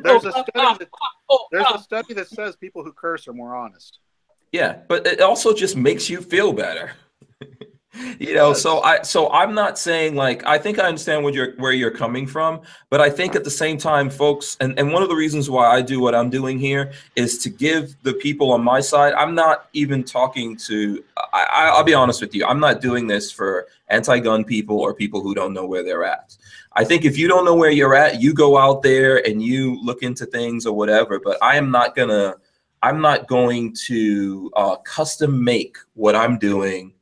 there's a study that says people who curse are more honest. Yeah, but it also just makes you feel better. You know, so I'm not saying, like, I think I understand where you're coming from, but I think at the same time, folks, and one of the reasons why I do what I'm doing here is to give the people on my side. I'm not even talking to, I'll be honest with you, I'm not doing this for anti-gun people or people who don't know where they're at. I think if you don't know where you're at, you go out there and you look into things or whatever, but I'm not going to custom make what I'm doing,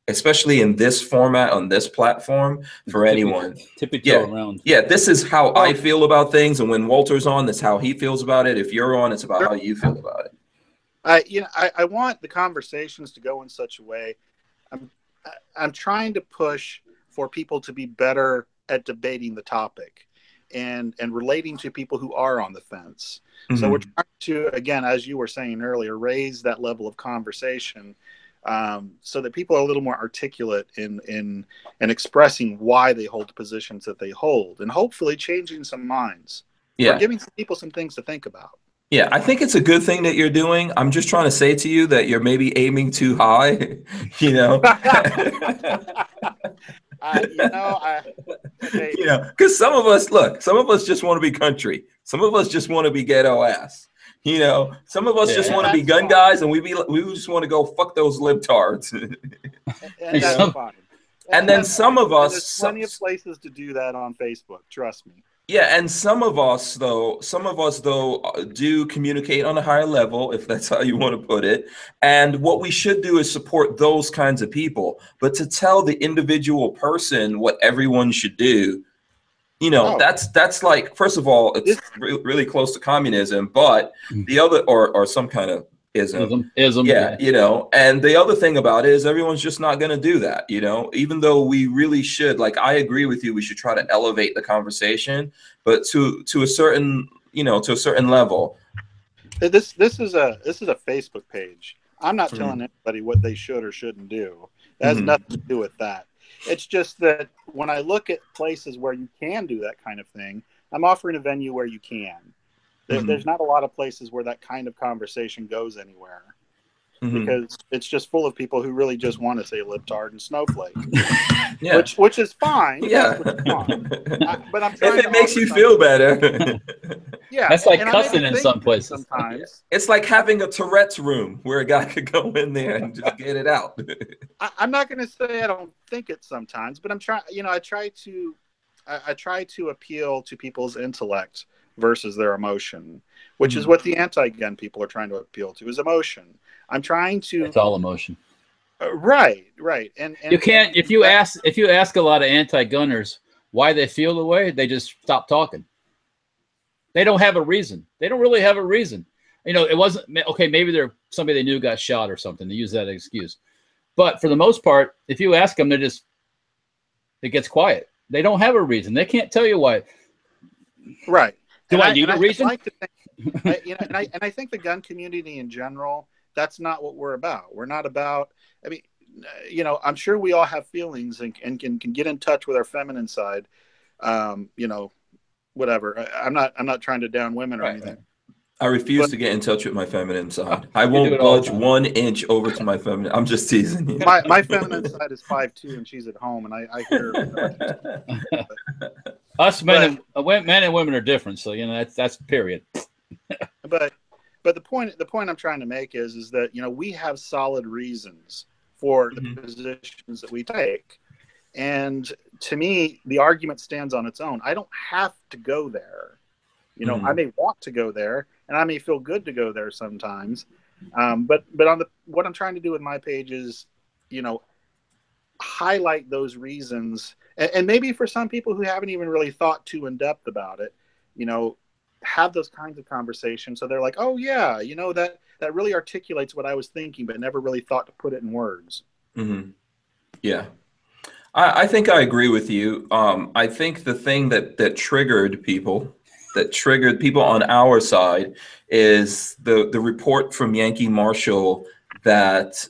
especially in this format on this platform, for anyone. Around. Yeah, this is how I feel about things, and when Walter's on, that's how he feels about it. If you're on, it's about how you feel about it. I want the conversations to go in such a way. I'm trying to push for people to be better at debating the topic and relating to people who are on the fence. So we're trying to, again, as you were saying earlier, raise that level of conversation so that people are a little more articulate in expressing why they hold the positions that they hold, and hopefully changing some minds. Yeah. Or giving some people some things to think about. Yeah, I think it's a good thing that you're doing. I'm just trying to say to you that you're maybe aiming too high, you know. Because some of us just want to be country. Some of us just want to be ghetto ass. You know, some of us just want to be gun guys, and we just want to go fuck those libtards. And that's fine. And then some of us, there's plenty of places to do that on Facebook. Trust me. Yeah, and some of us though do communicate on a higher level, if that's how you want to put it. And what we should do is support those kinds of people. But to tell the individual person what everyone should do, you know, that's like, first of all, it's really close to communism, but the other, or some kind of ism. Yeah, you know, and the other thing about it is everyone's just not going to do that, you know, even though we really should. Like, I agree with you, we should try to elevate the conversation, but to a certain, you know, to a certain level. This is a Facebook page. I'm not telling anybody what they should or shouldn't do. It has nothing to do with that. It's just that when I look at places where you can do that kind of thing, I'm offering a venue where you can. There's not a lot of places where that kind of conversation goes anywhere. because it's just full of people who really just want to say libtard and snowflake, Yeah. which is fine. Yeah. But I'm trying if it makes you feel better. Yeah, that's like cussing in some places. Sometimes it's like having a Tourette's room where a guy could go in there and just get it out. I'm not going to say I don't think it sometimes, but I'm trying. I try to appeal to people's intellect versus their emotion, which is what the anti-gun people are trying to appeal to, is emotion. I'm trying to. It's all emotion. Right. And you can't. If you ask a lot of anti-gunners why they feel the way, they just stop talking. They don't have a reason. They don't really have a reason. It wasn't okay. Maybe somebody they knew got shot or something. They use that excuse. But for the most part, if you ask them, it gets quiet. They don't have a reason. They can't tell you why. Right. Do I need a reason? I think the gun community in general, that's not what we're about. We're not about, I'm sure we all have feelings and can get in touch with our feminine side. Whatever. I'm not trying to down women or anything. I refuse to get in touch with my feminine side. I won't budge 1 inch over to my feminine. I'm just teasing you. My feminine side is 5'2", and she's at home, and I hear her. Us men and women are different, so that's period. But the point I'm trying to make is that we have solid reasons for the positions that we take, and to me the argument stands on its own. I don't have to go there. I may want to go there, and I may feel good to go there sometimes. But what I'm trying to do with my page is, highlight those reasons, and maybe for some people who haven't even really thought too in depth about it, have those kinds of conversations. So they're like, oh yeah, that really articulates what I was thinking, but never really thought to put it in words. Yeah. I think I agree with you. I think the thing that triggered people on our side is the report from Yankee Marshall that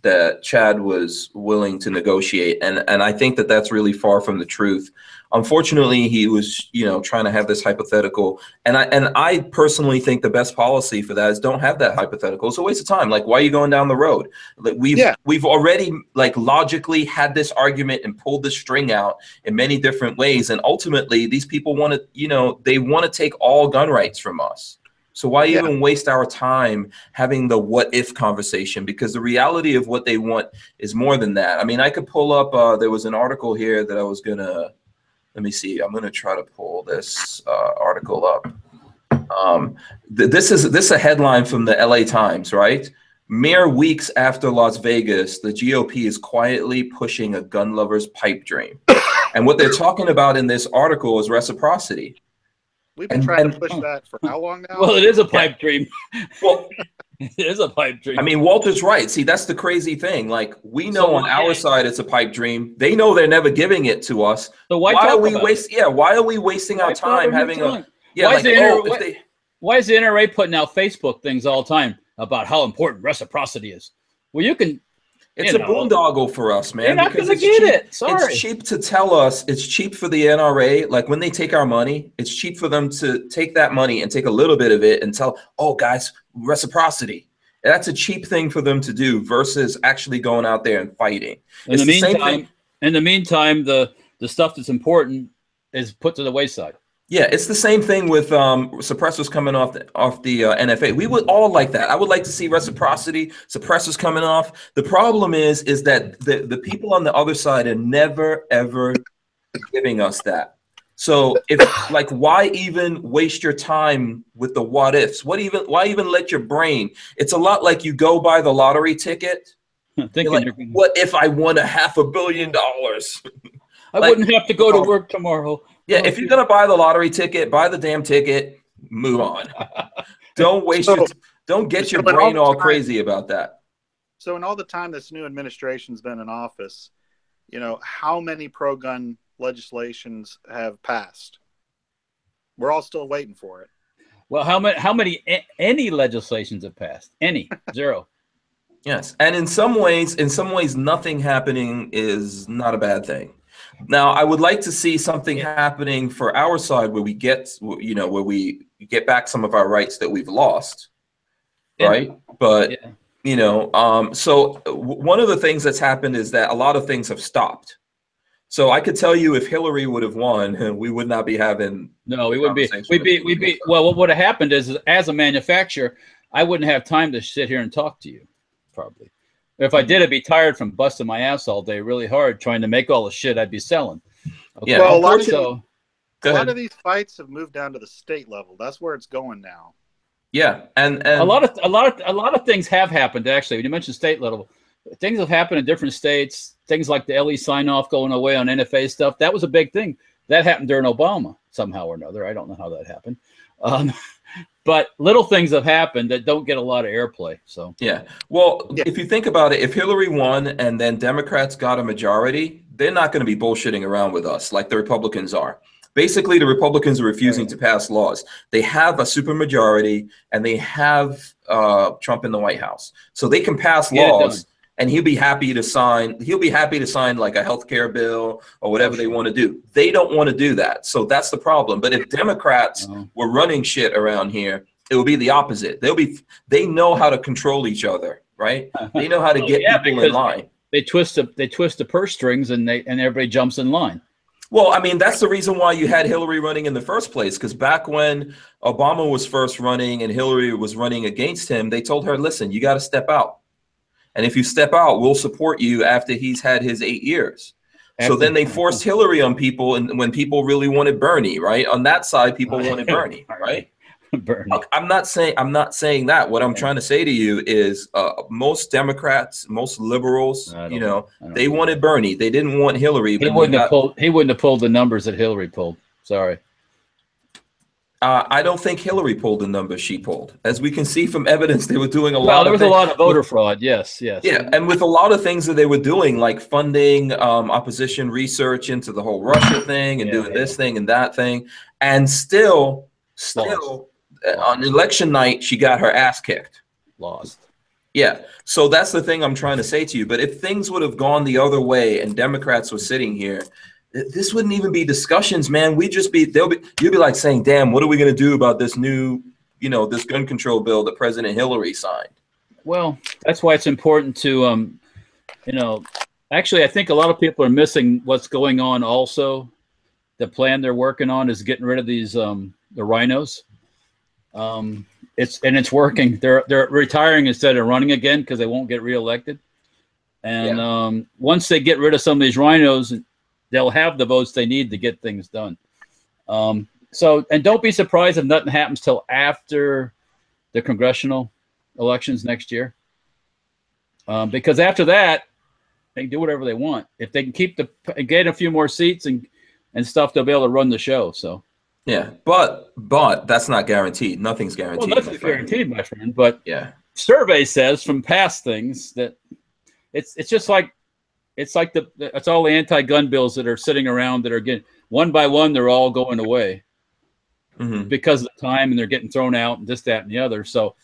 that Chad was willing to negotiate, and I think that's really far from the truth. Unfortunately, he was trying to have this hypothetical, and I personally think the best policy for that is don't have that hypothetical. It's a waste of time. Like, why are you going down the road? Like, we've already logically had this argument and pulled the string out in many different ways, and ultimately these people want to they want to take all gun rights from us. So why even waste our time having the what if conversation? Because the reality of what they want is more than that. I mean, I could pull up, there was an article here that I was going to, let me see. I'm going to try to pull this article up. This is a headline from the LA Times, right? Mere weeks after Las Vegas, the GOP is quietly pushing a gun lover's pipe dream. And what they're talking about in this article is reciprocity. We've been trying to push that for how long now? Well, it is a pipe dream. Well, it is a pipe dream. I mean, Walter's right. See, that's the crazy thing. Like, we know on our side it's a pipe dream. They know they're never giving it to us. So why are we wasting our time having a why is the NRA putting out Facebook things all the time about how important reciprocity is? Well, you can. It's a boondoggle for us, man. You're not going to get it. Sorry. It's cheap to tell us. It's cheap for the NRA. Like, when they take our money, it's cheap for them to take that money and take a little bit of it and tell, oh, guys, reciprocity. That's a cheap thing for them to do versus actually going out there and fighting. In the meantime, the stuff that's important is put to the wayside. Yeah, it's the same thing with suppressors coming off the NFA. We would all like that. I would like to see reciprocity, suppressors coming off. The problem is that the people on the other side are never, ever giving us that. So why even waste your time with the what ifs? Why even let your brain? It's a lot like you go buy the lottery ticket. What if I won $500 million? I wouldn't have to go to work tomorrow. Yeah, if you're gonna buy the lottery ticket, buy the damn ticket. Move on. Don't waste don't get your brain all crazy about that. So in all the time this new administration's been in office, how many pro-gun legislations have passed? We're all still waiting for it. Well, how many any legislations have passed? Any? Zero. Yes, and in some ways, nothing happening is not a bad thing. Now, I would like to see something happening for our side where we get, where we get back some of our rights that we've lost, right? But You know, so one of the things that's happened is that a lot of things have stopped. So I could tell you if Hillary would have won, we would not be having. No, we wouldn't be. We'd be. Well, what would have happened is, as a manufacturer, I wouldn't have time to sit here and talk to you, probably. If I did, I'd be tired from busting my ass all day, really hard, trying to make all the shit I'd be selling. Okay? Yeah. Well, a lot of these fights have moved down to the state level. That's where it's going now. Yeah, and a lot of things have happened, actually. When you mentioned state level, things have happened in different states. Things like the LE sign-off going away on NFA stuff. That was a big thing. That happened during Obama somehow or another. I don't know how that happened. But little things have happened that don't get a lot of airplay. So yeah. Well, if you think about it, if Hillary won and then Democrats got a majority, they're not going to be bullshitting around with us like the Republicans are. Basically, the Republicans are refusing to pass laws. They have a supermajority, and they have Trump in the White House, so they can pass laws. And he'll be happy to sign. He'll be happy to sign like a healthcare bill or whatever they want to do. They don't want to do that, so that's the problem. But if Democrats were running shit around here, it would be the opposite. They know how to control each other, right? They know how to get people in line. They twist the purse strings, and everybody jumps in line. Well, I mean, that's the reason why you had Hillary running in the first place, because back when Obama was first running and Hillary was running against him, they told her, listen, you got to step out. And if you step out, we'll support you after he's had his 8 years. So then they forced Hillary on people, and when people really wanted Bernie, right? On that side, people wanted Bernie, right? Bernie. I'm not saying that. What I'm trying to say to you is most Democrats, most liberals, they wanted Bernie. They didn't want Hillary. He wouldn't have pulled the numbers that Hillary pulled. Sorry. I don't think Hillary pulled the numbers she pulled. As we can see from evidence, they were doing a lot. There was a lot of voter fraud. Yes. Yeah, and with a lot of things that they were doing, like funding opposition research into the whole Russia thing and doing this thing and that thing, and still on election night, she got her ass kicked. Lost. Yeah. So that's the thing I'm trying to say to you. But if things would have gone the other way and Democrats were sitting here, this wouldn't even be discussions, man. You'd be like saying, damn, what are we going to do about this new, this gun control bill that President Hillary signed? Well, that's why it's important to, actually, I think a lot of people are missing what's going on also. The plan they're working on is getting rid of these, the rhinos. It's working. They're retiring instead of running again because they won't get reelected. And once they get rid of some of these rhinos, they'll have the votes they need to get things done. And don't be surprised if nothing happens till after the congressional elections next year. Because after that, they can do whatever they want. If they can get a few more seats and stuff, they'll be able to run the show. So. Yeah, but that's not guaranteed. Nothing's guaranteed. Well, nothing's guaranteed, my friend. But yeah, survey says from past things that it's just like it's all the anti-gun bills that are sitting around that are getting one by one. They're all going away because of the time, and they're getting thrown out and this, that, and the other. So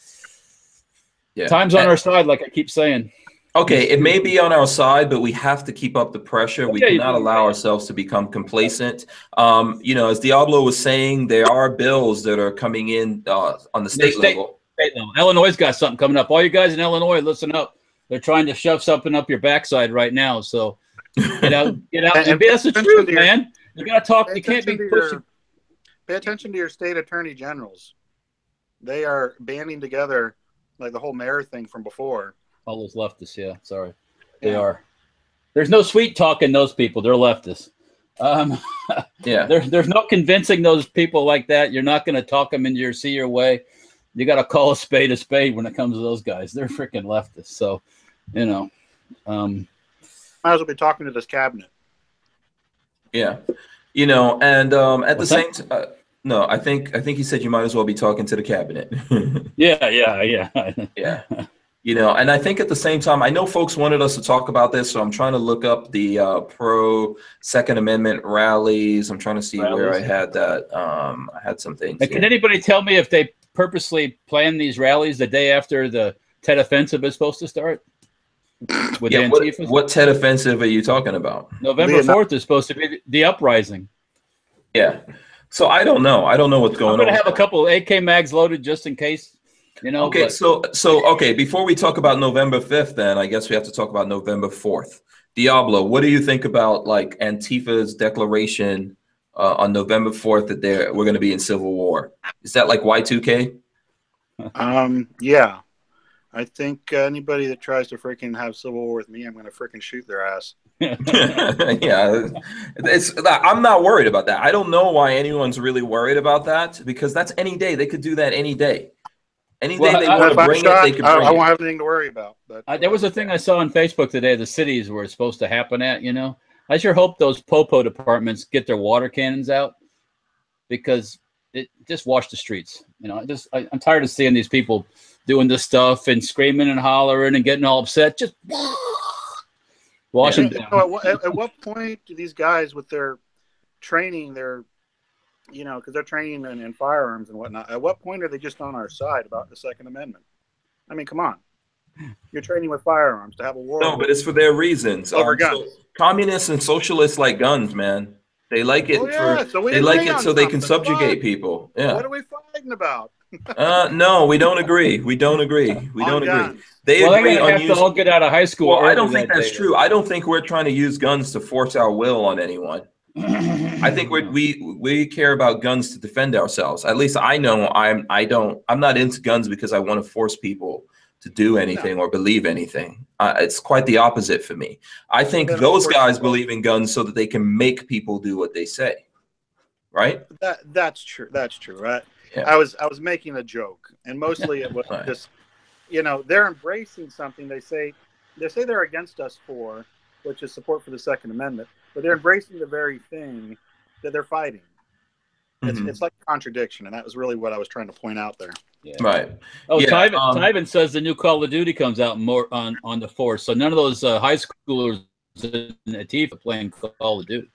time's on our side, like I keep saying. Okay, it may be on our side, but we have to keep up the pressure. We cannot allow ourselves to become complacent. As Diablo was saying, there are bills that are coming in on the state level. Illinois got something coming up. All you guys in Illinois, listen up. They're trying to shove something up your backside right now. So get out. That's the truth, man. You got to talk. You can't be pushing. Pay attention to your state attorney generals. They are banding together like the whole mayor thing from before. All those leftists, sorry. They are. There's no sweet talking those people. They're leftists. There's no convincing those people like that. You're not going to talk them into your way. You got to call a spade when it comes to those guys. They're freaking leftists. So, might as well be talking to this cabinet. Yeah, and at the same time, no, I think he said you might as well be talking to the cabinet. Yeah. And I think at the same time, I know folks wanted us to talk about this, so I'm trying to look up the pro Second Amendment rallies. I'm trying to see where I had that. I had some things. Can anybody tell me if they purposely planned these rallies the day after the Tet Offensive is supposed to start? What Tet Offensive are you talking about? November 4th is supposed to be the uprising. Yeah. So I don't know. I don't know what's going on. I'm going to have a couple AK mags loaded just in case. You know. Okay, But, so okay, before we talk about November 5th, then I guess we have to talk about November 4th. Diablo, what do you think about like Antifa's declaration on November 4th that we're going to be in civil war? Is that like Y2K? Yeah. I think anybody that tries to freaking have civil war with me, I'm going to freaking shoot their ass. Yeah, I'm not worried about that. I don't know why anyone's really worried about that, because that's any day. They could do that any day. Any day they want to bring it, they can bring it. I won't have anything to worry about. But there was a thing I saw on Facebook today, the cities where it's supposed to happen at, you know. I sure hope those popo departments get their water cannons out, because it just washed the streets. You know, I'm tired of seeing these people doing this stuff and screaming and hollering and getting all upset. Just wash them down. At what point do these guys with their training, because they're training in firearms and whatnot, at what point are they just on our side about the Second Amendment? I mean, come on. You're training with firearms to have a war. No, but it's for their reasons. Over guns. So communists and socialists like guns, man. They like it so they can subjugate people. Yeah. What are we fighting about? No, we don't agree. We don't agree. We don't agree. They agree on have to all get out of high school. Well, I don't think that's true. I don't think we're trying to use guns to force our will on anyone. I think we care about guns to defend ourselves. At least I know I'm not into guns because I want to force people to do anything or believe anything. It's quite the opposite for me. I think those guys believe in guns so that they can make people do what they say. Right? That's true. That's true. Right. Yeah. I was making a joke, and mostly it was just, they're embracing something they say they're against us for, which is support for the Second Amendment, but they're embracing the very thing that they're fighting. It's like a contradiction, and that was really what I was trying to point out there. Yeah. Right. Oh, yeah, Tyven says the new Call of Duty comes out more on the 4th, so none of those high schoolers in Antifa playing Call of Duty.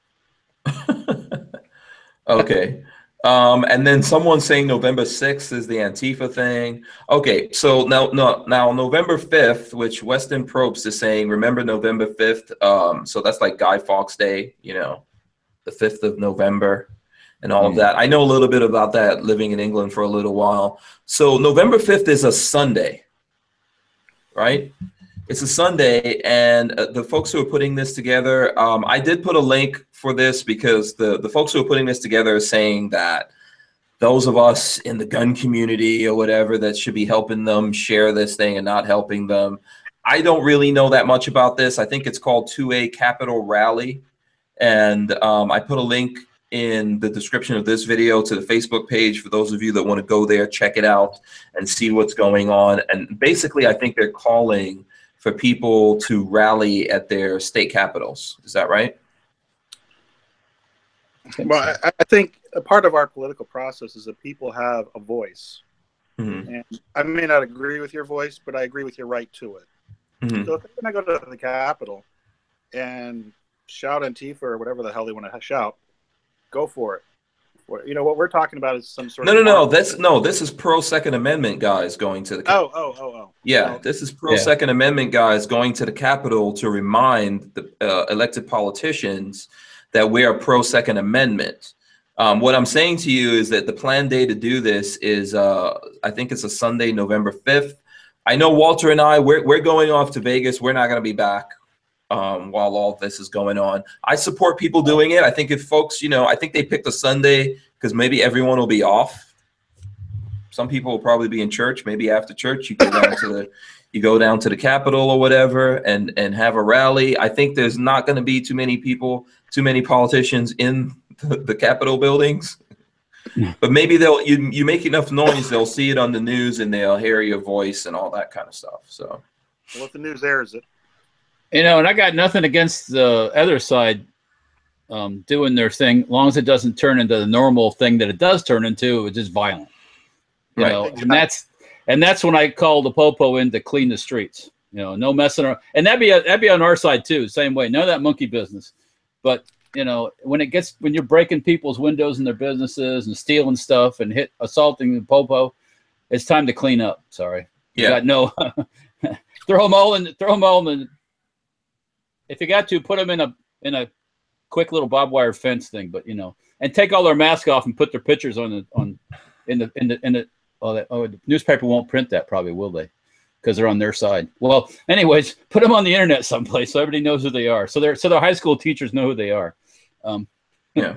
Okay. And then someone saying November 6th is the Antifa thing. Okay, so now November 5th, which Weston Probst is saying, remember November 5th. So that's like Guy Fawkes Day, the 5th of November and all of that. I know a little bit about that, living in England for a little while. So November 5th is a Sunday, right? It's a Sunday, and the folks who are putting this together, I did put a link for this because the folks who are putting this together are saying that those of us in the gun community or whatever that should be helping them share this thing and not helping them. I don't really know that much about this. I think it's called 2A Capitol Rally, and I put a link in the description of this video to the Facebook page for those of you that want to go there, check it out, and see what's going on. And basically, I think they're calling for people to rally at their state capitals. Is that right? Well, I think a part of our political process is that people have a voice. And I may not agree with your voice, but I agree with your right to it. So if they're going to go to the Capitol and shout Antifa or whatever the hell they want to shout, go for it. What we're talking about is some sort of this is pro Second Amendment guys going to the Capitol. Yeah, this is pro Second Amendment guys going to the Capitol to remind the elected politicians that we are pro Second Amendment. What I'm saying to you is that the planned day to do this is I think it's a Sunday, November 5th. I know Walter and I we're going off to Vegas. We're not going to be back while all this is going on. I support people doing it. I think if folks, I think they picked a Sunday because maybe everyone will be off. Some people will probably be in church. Maybe after church, you go down to the Capitol or whatever and have a rally. I think there's not going to be too many politicians in the Capitol buildings. But maybe you make enough noise, they'll see it on the news and they'll hear your voice and all that kind of stuff. So, well, if the news airs it. And I got nothing against the other side doing their thing, as long as it doesn't turn into the normal thing that it does turn into, it's just violent. You know, and that's when I call the popo in to clean the streets. No messing around. And that'd be on our side too, same way. None of that monkey business. But when you're breaking people's windows in their businesses and stealing stuff and assaulting the popo, it's time to clean up. Sorry. You got no throw them all in. If you got to, put them in a quick little barbed wire fence thing, but and take all their masks off and put their pictures on the the newspaper won't print that, probably, will they? Because they're on their side. Well, anyways, put them on the internet someplace so everybody knows who they are. So their high school teachers know who they are. Yeah.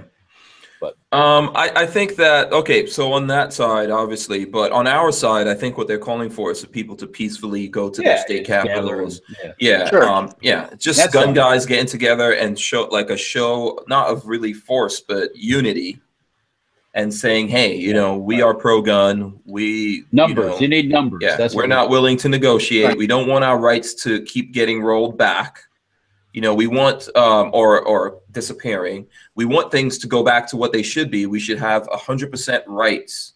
But I think that, okay, so on that side, obviously, but on our side, I think what they're calling for is for people to peacefully go to their state capitals. Just That's gun fine. guys getting together and show like a show, not of really force, but unity, and saying, hey, you know, we are pro-gun. Numbers. You need numbers. Yeah, That's we're not willing to negotiate. Right. We don't want our rights to keep getting rolled back. You know, we want or disappearing. We want things to go back to what they should be. We should have 100% rights,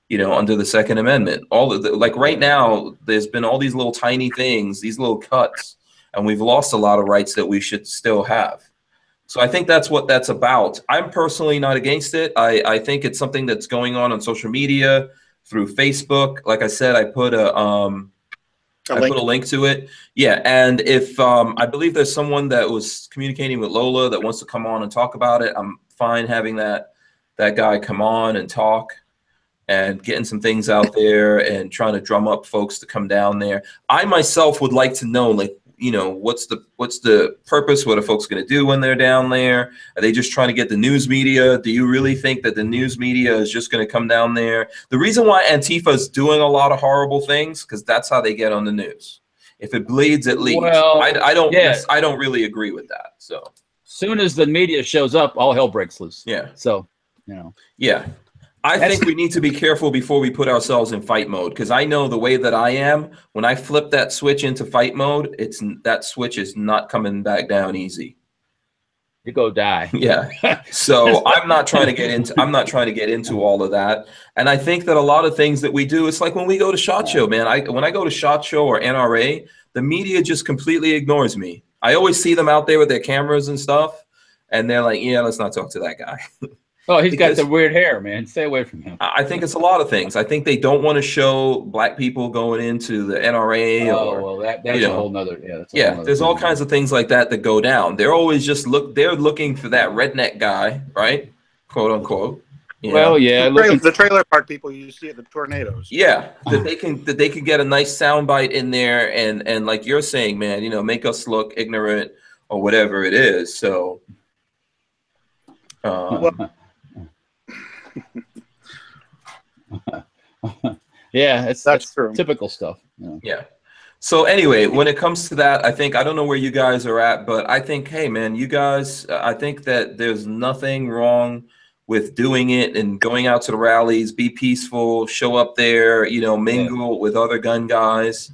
you know, under the Second Amendment. All of the, like right now, there's been all these little tiny things, these little cuts, and we've lost a lot of rights that we should still have. So I think that's what that's about. I'm personally not against it. I think it's something that's going on social media, through Facebook. Like I said, I put a link to it. Yeah, and if I believe there's someone that was communicating with Lola that wants to come on and talk about it, I'm fine having that guy come on and talk and getting some things out there and trying to drum up folks to come down there. I myself would like to know, like, you know, what's the purpose? What are folks going to do when they're down there? Are they just trying to get the news media? Do you really think that the news media is just going to come down there? The reason why Antifa is doing a lot of horrible things, because that's how they get on the news. If it bleeds, it leads. Well, I don't really agree with that. So soon as the media shows up, all hell breaks loose. Yeah. So, you know. Yeah. I think we need to be careful before we put ourselves in fight mode, because I know the way that I am, when I flip that switch into fight mode, that switch is not coming back down easy. You go die. Yeah. So I'm not trying to get into all of that. And I think that a lot of things that we do, it's like when we go to SHOT Show, man. When I go to SHOT Show or NRA, the media just completely ignores me. I always see them out there with their cameras and stuff, and they're like, yeah, let's not talk to that guy. Oh, he's got the weird hair, man. Stay away from him. I think it's a lot of things. I think they don't want to show black people going into the NRA. That's a whole nother. There's all kinds of things like that go down. They're always they're looking for that redneck guy, right? Quote unquote. The trailer park people you see at the tornadoes. Yeah, that they can get a nice soundbite in there and like you're saying, man, you know, make us look ignorant or whatever it is. So. Yeah, that's true. Typical stuff. Yeah. So anyway, when it comes to that, I don't know where you guys are at, but I think, hey, man, you guys, I think that there's nothing wrong with doing it and going out to the rallies, be peaceful, show up there, you know, mingle with other gun guys,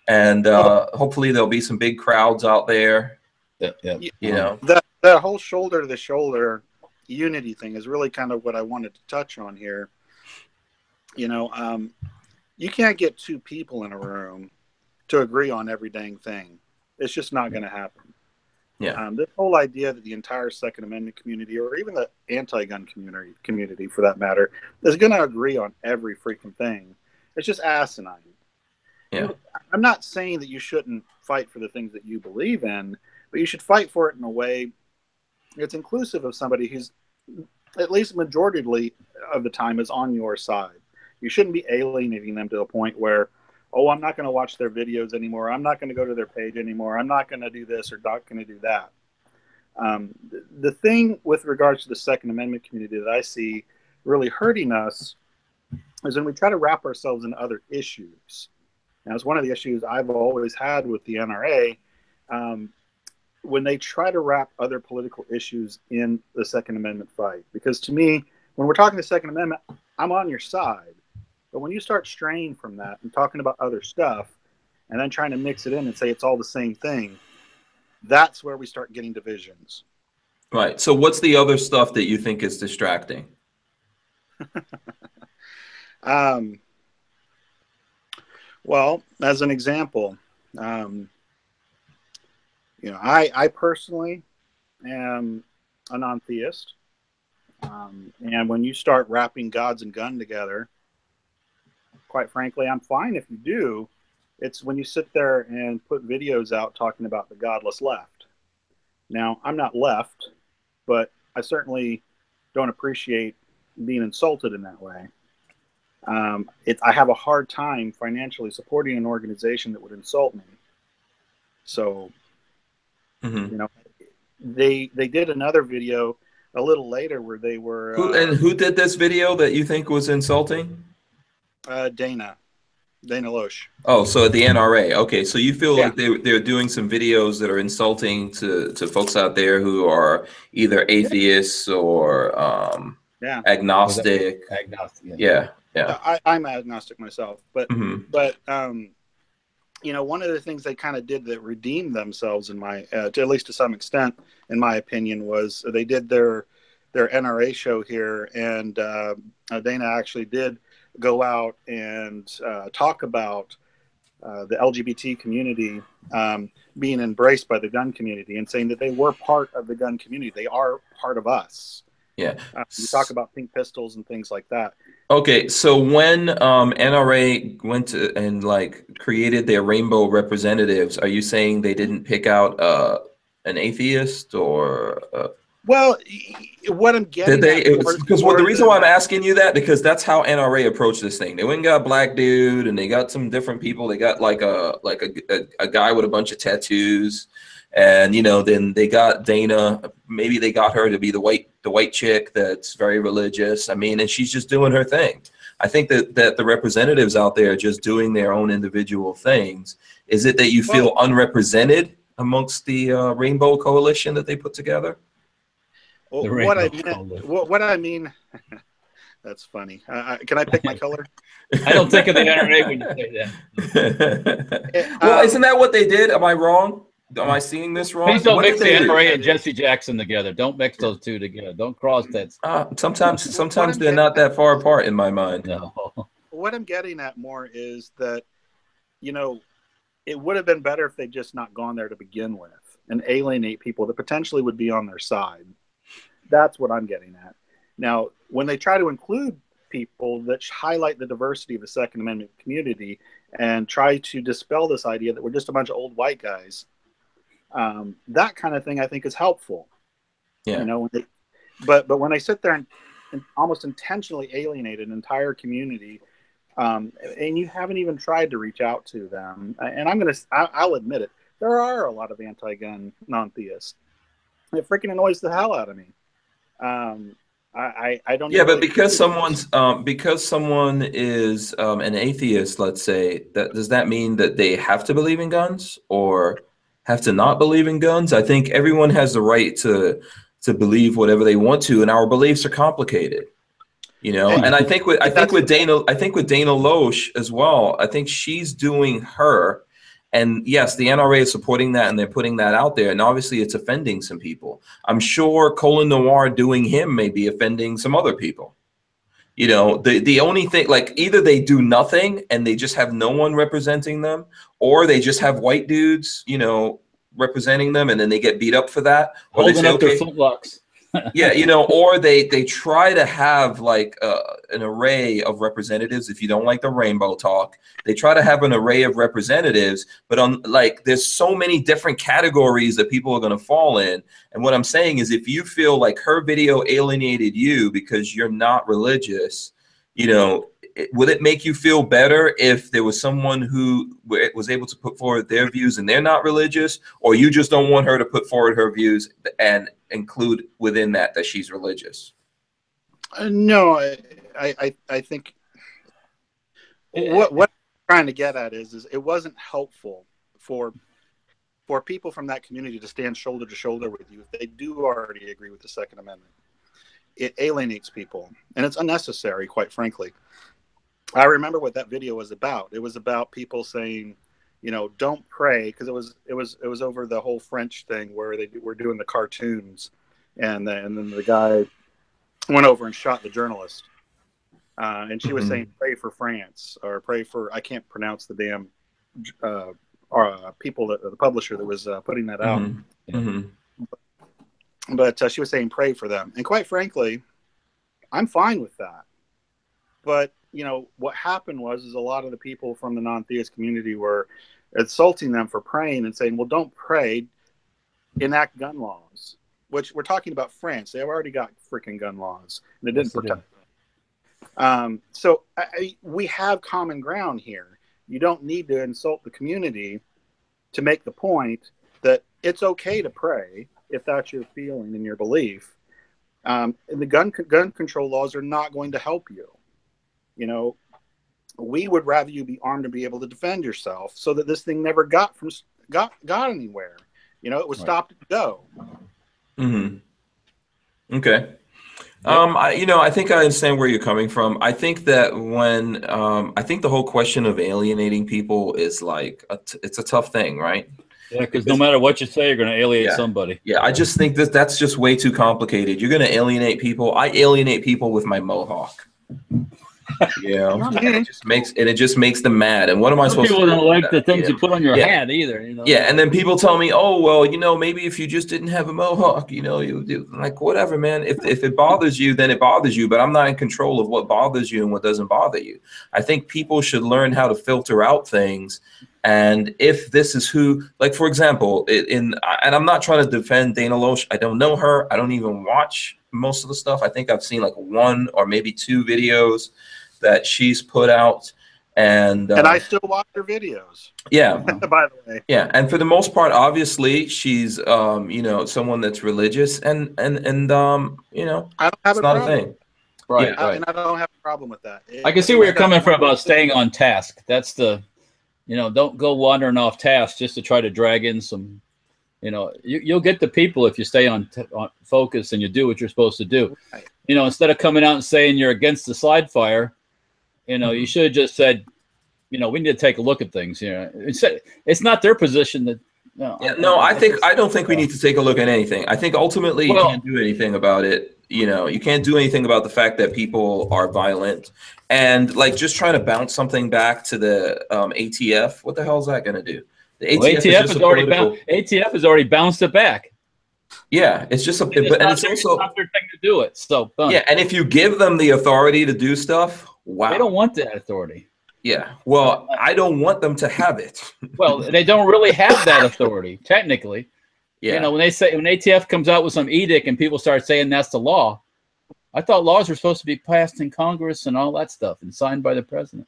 and hopefully there'll be some big crowds out there. You know, that whole shoulder to shoulder unity thing is really kind of what I wanted to touch on here. You know, you can't get two people in a room to agree on every dang thing. It's just not going to happen. Yeah. This whole idea that the entire Second Amendment community, or even the anti-gun community for that matter, is going to agree on every freaking thing, it's just asinine. Yeah. I'm not saying that you shouldn't fight for the things that you believe in, but you should fight for it in a way that's inclusive of somebody who's, at least majority of the time, is on your side. You shouldn't be alienating them to a point where, oh, I'm not going to watch their videos anymore. I'm not going to go to their page anymore. I'm not going to do this or not going to do that. The thing with regards to the Second Amendment community that I see really hurting us is when we try to wrap ourselves in other issues. Now, it's one of the issues I've always had with the NRA. When they try to wrap other political issues in the Second Amendment fight. Because to me, when we're talking the Second Amendment, I'm on your side. But when you start straying from that and talking about other stuff and then trying to mix it in and say it's all the same thing, that's where we start getting divisions. Right. So what's the other stuff that you think is distracting? Well, as an example, you know, I personally am a non-theist. And when you start wrapping gods and gun together, quite frankly, I'm fine if you do. It's when you sit there and put videos out talking about the godless left. Now, I'm not left, but I certainly don't appreciate being insulted in that way. I have a hard time financially supporting an organization that would insult me. So, you know, they did another video a little later where they were who did this video that you think was insulting? Dana Loesch. Oh, so the NRA. Okay, so you feel like they're doing some videos that are insulting to folks out there who are either atheists or agnostic. Yeah. I'm agnostic myself, but you know, one of the things they kind of did that redeemed themselves, in my at least to some extent, in my opinion, was they did their NRA show here, and Dana actually did go out and talk about the LGBT community being embraced by the gun community, and saying that they were part of the gun community. They are part of us. Yeah. You talk about pink pistols and things like that. Okay, so when NRA went to and like created their rainbow representatives, are you saying they didn't pick out an atheist or? Well, what I'm getting because the reason why I'm asking you that, because that's how NRA approached this thing. They went and got a black dude, and they got some different people. They got like a guy with a bunch of tattoos, and you know, then they got Dana. Maybe they got her to be the white chick that's very religious. I mean, and she's just doing her thing. I think that the representatives out there are just doing their own individual things. Is it that you feel unrepresented amongst the Rainbow Coalition that they put together? What I mean, that's funny. Can I pick my color? I don't think of the NRA when you say that. Well, isn't that what they did? Am I wrong? Am I seeing this wrong? Please don't mix the NRA and Jesse Jackson together. Don't mix those two together. Don't cross that. Sometimes they're not that far apart in my mind. No. What I'm getting at more is that, you know, it would have been better if they'd just not gone there to begin with and alienate people that potentially would be on their side. That's what I'm getting at. Now, when they try to include people that highlight the diversity of the Second Amendment community and try to dispel this idea that we're just a bunch of old white guys, that kind of thing I think is helpful. Yeah. You know, but when they sit there and almost intentionally alienate an entire community, and you haven't even tried to reach out to them, and I'll admit it, there are a lot of anti-gun non-theists. It freaking annoys the hell out of me. I don't. Yeah, but because someone is an atheist, let's say, does that mean that they have to believe in guns or have to not believe in guns? I think everyone has the right to believe whatever they want to, and our beliefs are complicated. You know, and I think with Dana Loesch as well. I think she's doing her. And yes, the NRA is supporting that, and they're putting that out there. And obviously, it's offending some people. I'm sure Colin Noir doing him may be offending some other people. You know, the only thing, like, either they do nothing and they just have no one representing them, or they just have white dudes, you know, representing them, and then they get beat up for that. Or holding up their footlocks. Yeah, you know, or they try to have like an array of representatives. If you don't like the rainbow talk, they try to have an array of representatives, but there's so many different categories that people are going to fall in. And what I'm saying is, if you feel like her video alienated you because you're not religious, you know, would it make you feel better if there was someone who was able to put forward their views and they're not religious, or you just don't want her to put forward her views and include within that she's religious? No, I think what I'm trying to get at is it wasn't helpful for people from that community to stand shoulder to shoulder with you if they do already agree with the Second Amendment. It alienates people, and it's unnecessary, quite frankly. I remember what that video was about. It was about people saying, you know, don't pray, because it was over the whole French thing where they were doing the cartoons, and then the guy went over and shot the journalist, and she was saying pray for France, or pray for, I can't pronounce the damn people, the publisher that was putting that out. But she was saying pray for them, and quite frankly, I'm fine with that. But you know, what happened was a lot of the people from the non-theist community were insulting them for praying and saying, well, don't pray, enact gun laws, which we're talking about France. They've already got freaking gun laws, and it didn't protect So we have common ground here. You don't need to insult the community to make the point that it's okay to pray if that's your feeling and your belief. And the gun control laws are not going to help you. You know, we would rather you be armed to be able to defend yourself, so that this thing never got anywhere. You know, it was stopped at go. Okay. I think I understand where you're coming from. I think that when I think the whole question of alienating people is like it's a tough thing, right? Yeah, because no matter what you say, you're going to alienate somebody. Yeah, I just think that's just way too complicated. You're going to alienate people. I alienate people with my mohawk. Yeah, and it just makes them mad. And what am I supposed to do? People don't like the things you put on your hat either. You know? Yeah, and then people tell me, oh well, maybe if you just didn't have a mohawk, you do like whatever, man. If it bothers you, then it bothers you. But I'm not in control of what bothers you and what doesn't bother you. I think people should learn how to filter out things. And if this is who, like for example, and I'm not trying to defend Dana Loesch. I don't know her. I don't even watch most of the stuff. I think I've seen like 1 or maybe 2 videos that she's put out, and I still watch her videos. Yeah, by the way. Yeah, and for the most part, obviously, she's someone that's religious, and I don't have it's not a thing. Right, right. And I don't have a problem with that. I can see where you're coming from about staying on task. That's the, don't go wandering off task just to try to drag in some. You'll get the people if you stay on focus and you do what you're supposed to do. Right. Instead of coming out and saying you're against the slide fire, you should have just said, we need to take a look at things. It's not their position that. I don't think we need to take a look at anything. I think ultimately you can't do anything about it. You can't do anything about the fact that people are violent, and like just trying to bounce something back to the ATF. What the hell is that going to do? The ATF has already bounced it back. Yeah, it's just and it's also not their thing to do it. So yeah, and if you give them the authority to do stuff, wow, they don't want that authority. Yeah, well, I don't want them to have it. Well, they don't really have that authority technically. Yeah, when ATF comes out with some edict and people start saying that's the law, I thought laws were supposed to be passed in Congress and all that stuff and signed by the president.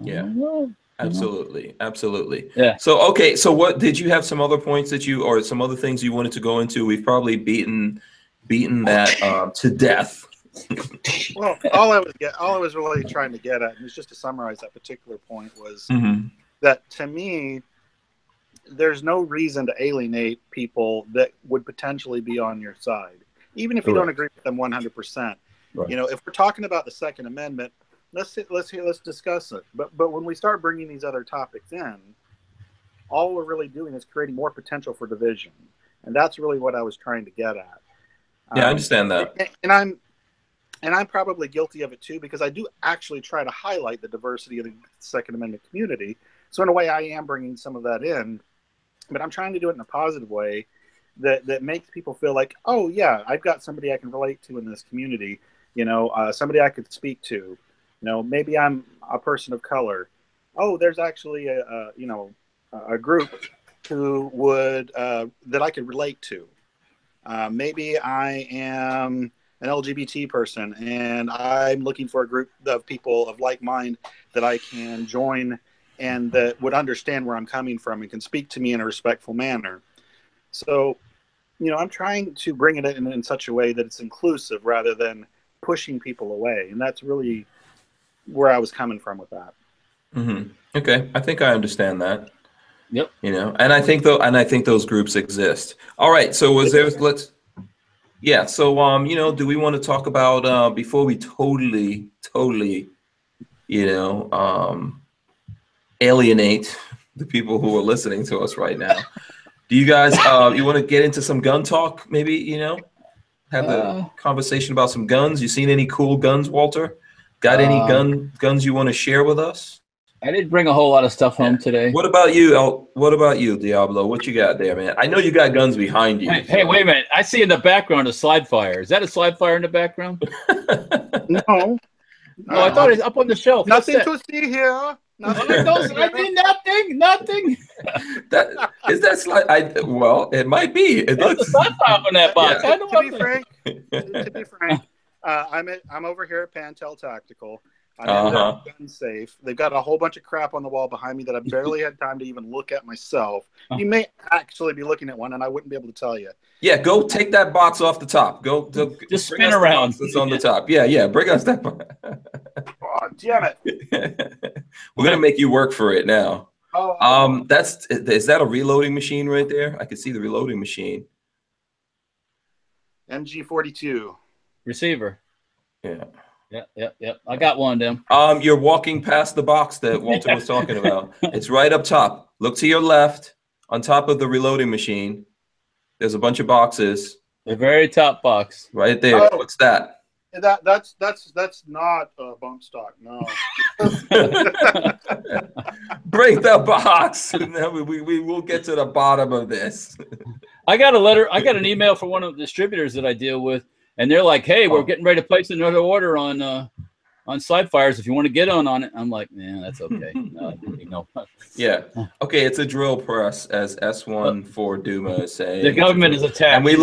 Yeah. Absolutely. Yeah. So, okay. So what did you have some other points or some other things you wanted to go into? We've probably beaten that to death. Well, all I was really trying to get at, and just to summarize that particular point, was that to me, there's no reason to alienate people that would potentially be on your side, even if you don't agree with them 100%. Right. If we're talking about the Second Amendment, let's discuss it. But when we start bringing these other topics in, all we're really doing is creating more potential for division, and that's really what I was trying to get at. Yeah, I understand that, and I'm probably guilty of it too, because I do actually try to highlight the diversity of the Second Amendment community. So in a way, I am bringing some of that in, but I'm trying to do it in a positive way that makes people feel like, oh yeah, I've got somebody I can relate to in this community. Somebody I could speak to. Maybe I'm a person of color. Oh, there's actually a group who would that I could relate to. Maybe I am an LGBT person and I'm looking for a group of people of like mind that I can join and that would understand where I'm coming from and can speak to me in a respectful manner. So, I'm trying to bring it in such a way that it's inclusive rather than pushing people away. And that's really where I was coming from with that. Okay, I think I understand that. Yep. And I think those groups exist. All right. So do we want to talk about before we totally alienate the people who are listening to us right now? Do you guys you want to get into some gun talk? Maybe have a conversation about some guns. You seen any cool guns, Walter? Got any guns you want to share with us? I didn't bring a whole lot of stuff home today. What about you? What about you, Diablo? What you got there, man? I know you got guns behind you. Hey, wait a minute. I see in the background a slide fire. Is that a slide fire in the background? No. No, I thought it's up on the shelf. Nothing to see here. Nothing. I did nothing. That slide? Well, it might be. It looks a slide fire on that box. Yeah. To be frank, I'm over here at Pantel Tactical. I'm in the gun safe. They've got a whole bunch of crap on the wall behind me that I barely had time to even look at myself. You may actually be looking at one, and I wouldn't be able to tell you. Yeah, go take that box off the top. Just spin around. It's on the top. Yeah. Bring us that. Oh, damn it! We're gonna make you work for it now. Is that a reloading machine right there? I can see the reloading machine. MG42 receiver. Yeah. Yep. I got one of them. You're walking past the box that Walter was talking about. It's right up top. Look to your left, on top of the reloading machine. There's a bunch of boxes. The very top box. Right there. Oh, what's that? That's not a bump stock. No. Break the box. We will get to the bottom of this. I got an email from one of the distributors that I deal with. And they're like, "Hey, we're getting ready to place another order on Slide Fires. If you want to get on it." I'm like, "Man, that's okay." No. Yeah. Okay, it's a drill press, as S1 for Duma is saying. The government is attacked. And we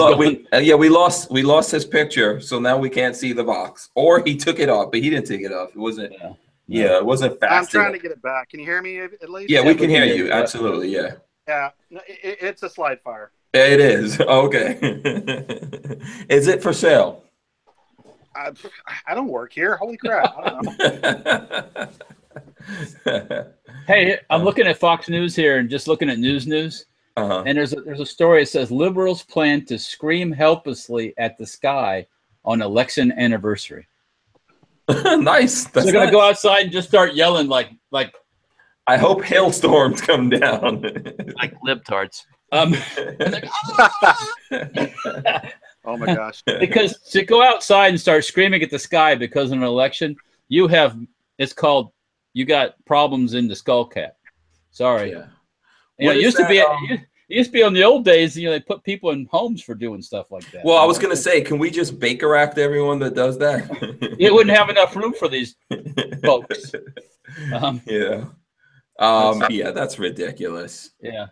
lost his picture, so now we can't see the box. Or he took it off, but he didn't take it off. It wasn't. Yeah, it wasn't fast. I'm trying to get it back. Can you hear me at least? Yeah, we can hear you. Absolutely. Yeah. Yeah. It's a Slide Fire. It is. Okay. Is it for sale? I don't work here. Holy crap. I don't know. Hey, I'm looking at Fox News here and just looking at news. And there's a story that says liberals plan to scream helplessly at the sky on election anniversary. Nice. So they're going to go outside and just start yelling like I hope hailstorms come down. Like libtards. Oh my gosh. Because to go outside and start screaming at the sky because of an election, you got problems in the skull cap. Sorry. Yeah. It used to be on the old days, they put people in homes for doing stuff like that. Well, I was going to say, can we just Baker Act everyone that does that? It wouldn't have enough room for these folks. Yeah, that's ridiculous. Yeah.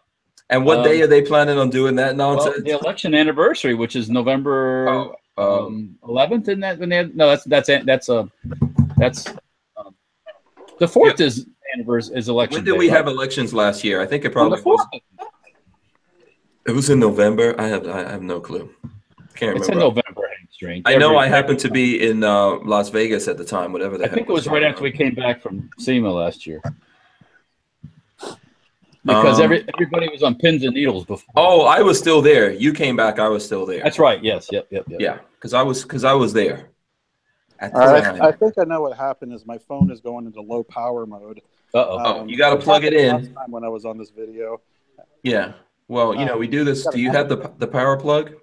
And what day are they planning on doing that nonsense? Well, the election anniversary, which is November 11th, isn't that when they had, no, that's the 4th is anniversary is election. When did we have elections last year? I think it probably was. It was in November. I have no clue. Can't remember. It's in November. Strange. I know I happened to be in Las Vegas at the time. Whatever the heck. I think it was right after we came back from SEMA last year. Because everybody was on pins and needles before. Oh, I was still there. You came back. I was still there. That's right. Yes. Yep. Yeah, because I was there. I think I know what happened. Is my phone is going into low power mode. You got to plug it in. Last time when I was on this video. Yeah. Well, we do this. Do you have the power plug?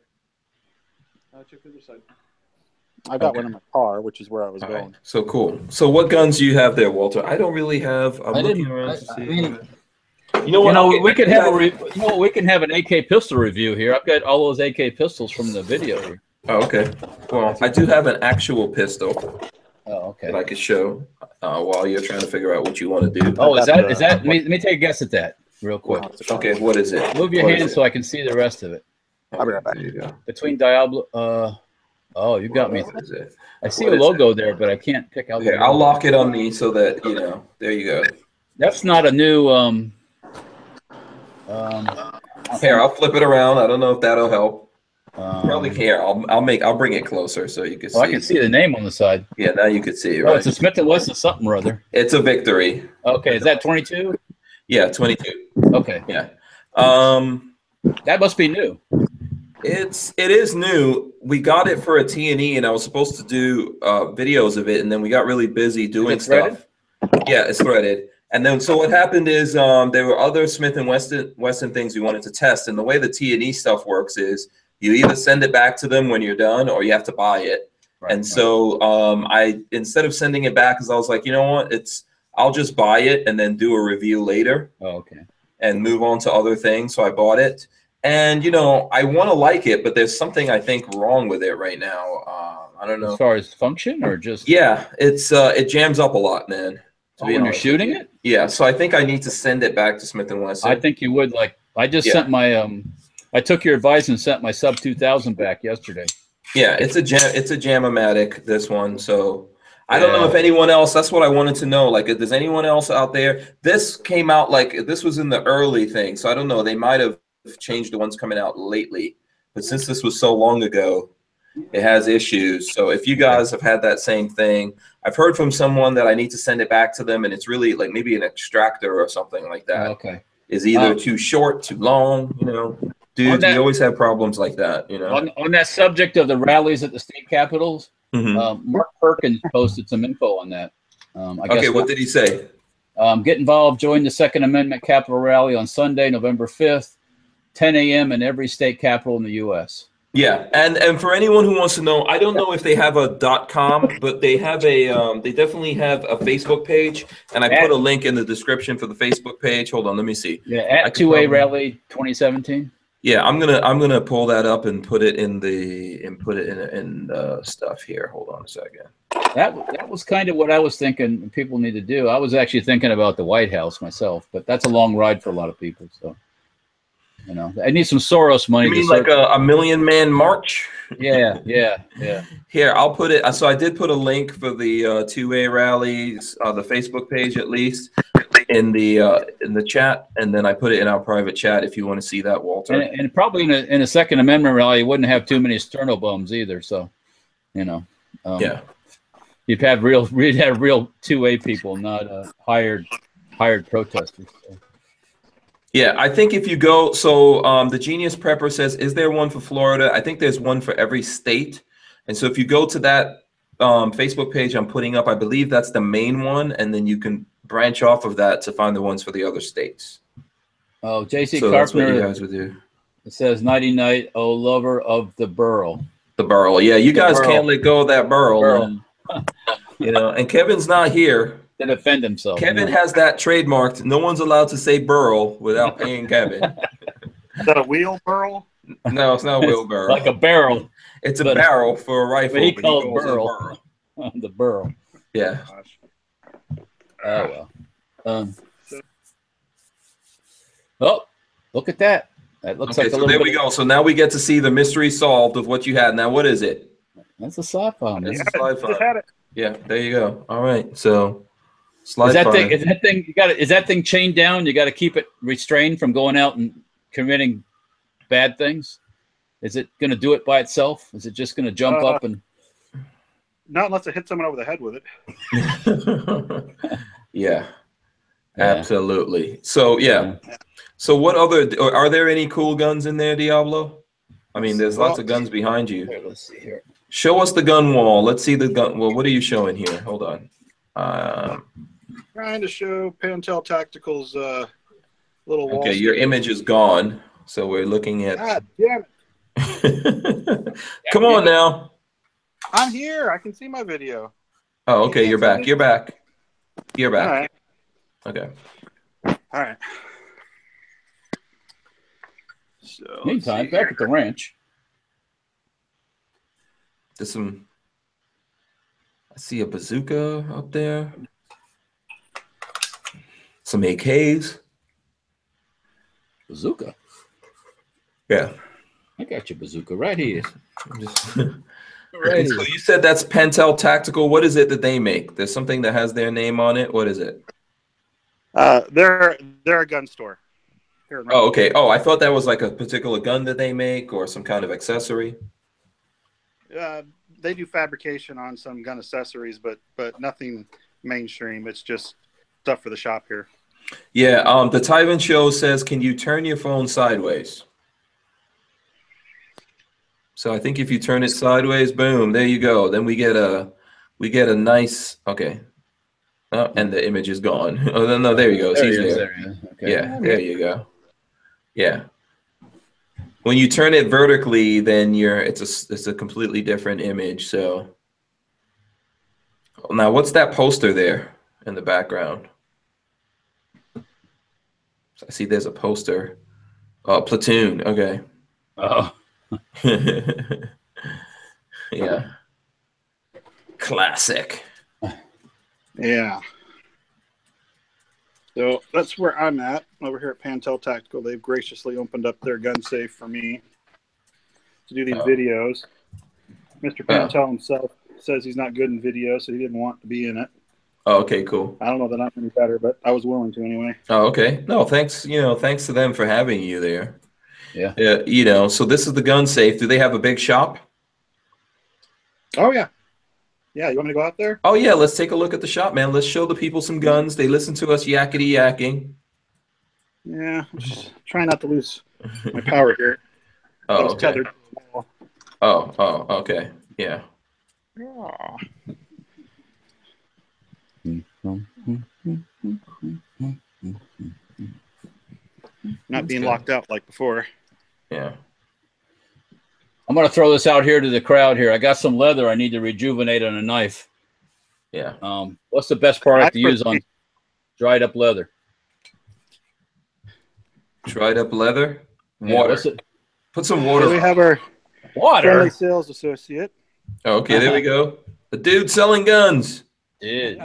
Check the other side. I got one in my car, which is where I was going. Right. So cool. So what guns do you have there, Walter? I don't really have. I'm looking around to see. We can have an AK pistol review here. I've got all those AK pistols from the video here. Oh, okay. Well, I do have an actual pistol. Oh, okay. That I could show while you're trying to figure out what you want to do. Oh, is that? Let me take a guess at that real quick. Okay, what is it? Move your hand so I can see the rest of it. I'll be right back. There you go. Between Diablo. You got me. What is it? I see a logo there, but I can't pick out. Okay, I'll lock it on me so that There you go. That's not a new. Here, I'll flip it around. I don't know if that'll help. Probably here. I'll bring it closer so you can see. I can see the name on the side. Yeah, now you can see. Right? Oh, it's a Smith & Wesson something or other. It's a Victory. Okay, is that 22? Yeah, 22. Okay. Yeah. That must be new. It is new. We got it for a T&E, and I was supposed to do videos of it, and then we got really busy doing stuff. Yeah, it's threaded. And then, so what happened is there were other Smith & Wesson things we wanted to test, and the way the T&E stuff works is you either send it back to them when you're done, or you have to buy it. Right, and so I, instead of sending it back, because I was like, you know what, I'll just buy it and then do a review later. Oh, okay. And move on to other things. So I bought it, and I want to like it, but there's something I think wrong with it right now. I don't know. As far as function or just? Yeah, it jams up a lot, man. When you're shooting it? Yeah, so I think I need to send it back to Smith & Wesson. I think you would. I just sent my I took your advice and sent my sub 2000 back yesterday. Yeah, it's a jam-o-matic, this one. So I don't know if anyone else, that's what I wanted to know. Like, does anyone else out there? This came out like, this was in the early thing. So I don't know. They might have changed the ones coming out lately. But since this was so long ago, it has issues. So if you guys have had that same thing, I've heard from someone that I need to send it back to them. And it's really like maybe an extractor or something like that. Okay. Is either too short, too long, you know. Dude, we always have problems like that, you know. On that subject of the rallies at the state capitals, Mark Perkins posted some info on that. Okay, what did he say? Get involved, join the Second Amendment Capitol rally on Sunday, November 5th, 10 a.m. in every state capital in the U.S. Yeah, and for anyone who wants to know, I don't know if they have a .com, but they have a they definitely have a Facebook page, and I put a link in the description for the Facebook page. Hold on, let me see. Yeah, at 2A Rally 2017. Yeah, I'm gonna pull that up and put it in the stuff here. Hold on a second. That was kind of what I was thinking people need to do. I was actually thinking about the White House myself, but that's a long ride for a lot of people. So, you know, I need some Soros money. You mean like a million-man march? Yeah. Here, I'll put it. So I did put a link for the 2A rallies, the Facebook page at least, in the chat, and then I put it in our private chat if you want to see that, Walter. And probably in a Second Amendment rally, you wouldn't have too many sterno bums either. So, you know, yeah, you'd have real 2A people, not hired protesters. So. Yeah, I think if you go, so the Genius Prepper says, is there one for Florida? I think there's one for every state. And so if you go to that Facebook page I'm putting up, I believe that's the main one. And then you can branch off of that to find the ones for the other states. Oh, J.C. So Carpenter. that's what you guys would do. It says, Nighty night, oh lover of the burl. The burl. Yeah, you guys can't let go of that burl. You know, and Kevin's not here. To defend himself. Kevin has that trademarked. No one's allowed to say burl without paying Kevin. Is that a wheel burl? No, it's not a wheelbarrow. Like a barrel. It's a barrel for a rifle. But he calls it burl. The burl. Yeah. Oh, well. Oh, look at that. That looks like a little there we go. So now we get to see the mystery solved of what you had. Now, what is it? That's a slide phone. That's a slide phone. Yeah, there you go. All right. So is that thing chained down? You got to keep it restrained from going out and committing bad things. Is it going to do it by itself? Is it just going to jump up and? Not unless it hits someone over the head with it. Yeah, absolutely. So so what other are there any cool guns in there, Diablo? I mean, there's lots of guns behind you. Here, let's see here. Show us the gun wall. Let's see the gun. Well, what are you showing here? Hold on. Trying to show Pantel Tactical's little wall. Okay, your image is gone, so we're looking at. God damn it! Come on now. I'm here. I can see my video. Oh, okay. You're back. You're back. You're back. All right. Okay. All right. So meantime, back at the ranch. There's some. I see a bazooka up there. Some AKs. Bazooka. Yeah. I got your bazooka right here. So you said that's Pentel Tactical. What is it that they make? There's something that has their name on it. What is it? They're a gun store. Here in Oh, okay. Oh, I thought that was like a particular gun that they make or some kind of accessory. They do fabrication on some gun accessories, but nothing mainstream. It's just stuff for the shop here. Yeah. The Tyven Show says, can you turn your phone sideways? So I think if you turn it sideways, boom, there you go. Then we get a nice, okay. Oh, and the image is gone. Oh, no, there you go. He's there. Okay. Yeah, there you go. Yeah. When you turn it vertically, then it's a completely different image. So now what's that poster there in the background? So I see there's a poster. Platoon. Okay. Oh. Yeah. Classic. Yeah. So that's where I'm at over here at Pantel Tactical. They've graciously opened up their gun safe for me to do these videos. Mr. Pantel himself says he's not good in video, so he didn't want to be in it. Oh, okay, cool. I don't know that I'm any better, but I was willing to anyway. Oh, okay. No, thanks. Thanks to them for having you there. Yeah. So this is the gun safe. Do they have a big shop? Oh yeah. Yeah, you want me to go out there? Oh yeah, let's take a look at the shop, man. Let's show the people some guns. They listen to us yakety yakking. Yeah, I'm just trying not to lose my power here. Oh, okay. Tethered to the wall. Oh, okay. Yeah. Oh. Not being locked out like before. Yeah. I'm going to throw this out here to the crowd here. I got some leather I need to rejuvenate on a knife. Yeah. What's the best product to use on dried up leather? Dried up leather? Water. Yeah, Put some water. We have our friendly sales associate. Okay, there we go. The dude selling guns. Dude.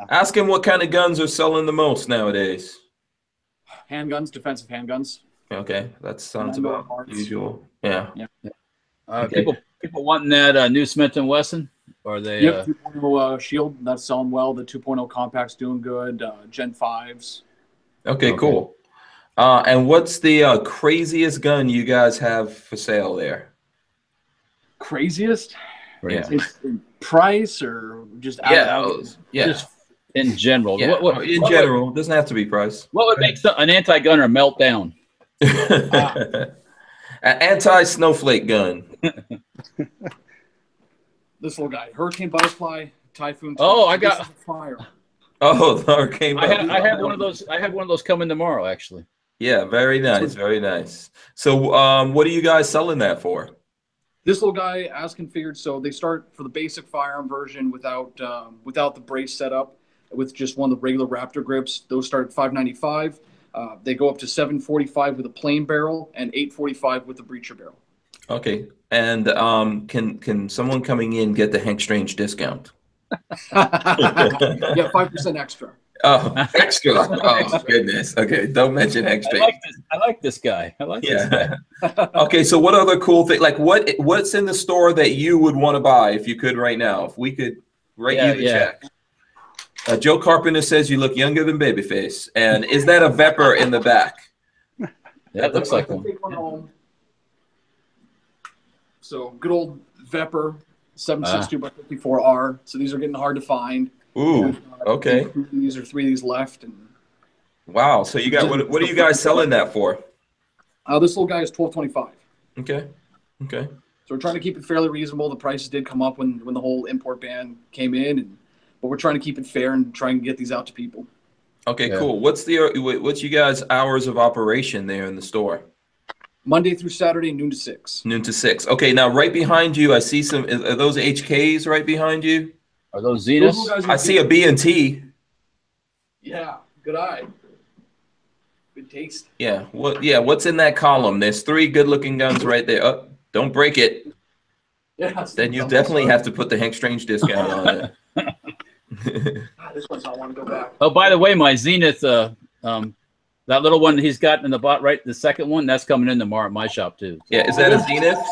Ask him what kind of guns are selling the most nowadays. Handguns, defensive handguns. Okay, that sounds about usual. Yeah. Okay. People wanting that new Smith & Wesson? Or they? Yep, 2.0 Shield. That's selling well. The 2.0 Compact's doing good. Gen 5s. Okay, cool. And what's the craziest gun you guys have for sale there? Craziest? Yeah. It's price or just just in general. Yeah. In general, it doesn't have to be price. What would make an anti-gunner melt down? An anti-snowflake gun. This little guy, Hurricane Butterfly, Typhoon. Oh, I got fire. Oh, the Hurricane Butterfly. I have one of those. I have one of those coming tomorrow, actually. Yeah, very nice, very nice. So, what are you guys selling that for? This little guy, as configured, so they start for the basic firearm version without the brace setup, with just one of the regular Raptor grips. Those start at $595. They go up to $745 with a plain barrel and $845 with the breacher barrel. Okay, and can someone coming in get the Hank Strange discount? Yeah, 5% extra. Oh, extra! Oh goodness. Okay, don't mention Hank Strange. I like this guy. I like this guy. Okay, so what other cool thing? Like what's in the store that you would want to buy if you could right now? If we could write you the check. Joe Carpenter says you look younger than Babyface. And is that a Vepper in the back? That looks like one. So good old Vepper 762 by 54R. So these are getting hard to find. Ooh, okay. These are 3 of these left. And wow. So you got what are you guys selling that for? This little guy is $1225. Okay. Okay. So we're trying to keep it fairly reasonable. The prices did come up when the whole import ban came in, but we're trying to keep it fair and try and get these out to people. Okay, cool. What's you guys' hours of operation there in the store? Monday through Saturday, noon to 6. Noon to 6. Okay, now right behind you, I see some. Are those HKs right behind you? Are those Zeniths? I see a B&T. Yeah, good eye. Good taste. Yeah. What's in that column? There's 3 good-looking guns right there. Oh, don't break it. Yeah. Then you definitely have to put the Hank Strange discount on it. This one's not want to go back. Oh, by the way, my Zenith, that little one he's got in the bot, right? The second one, that's coming in tomorrow at my shop too. Yeah, is that a Zenith?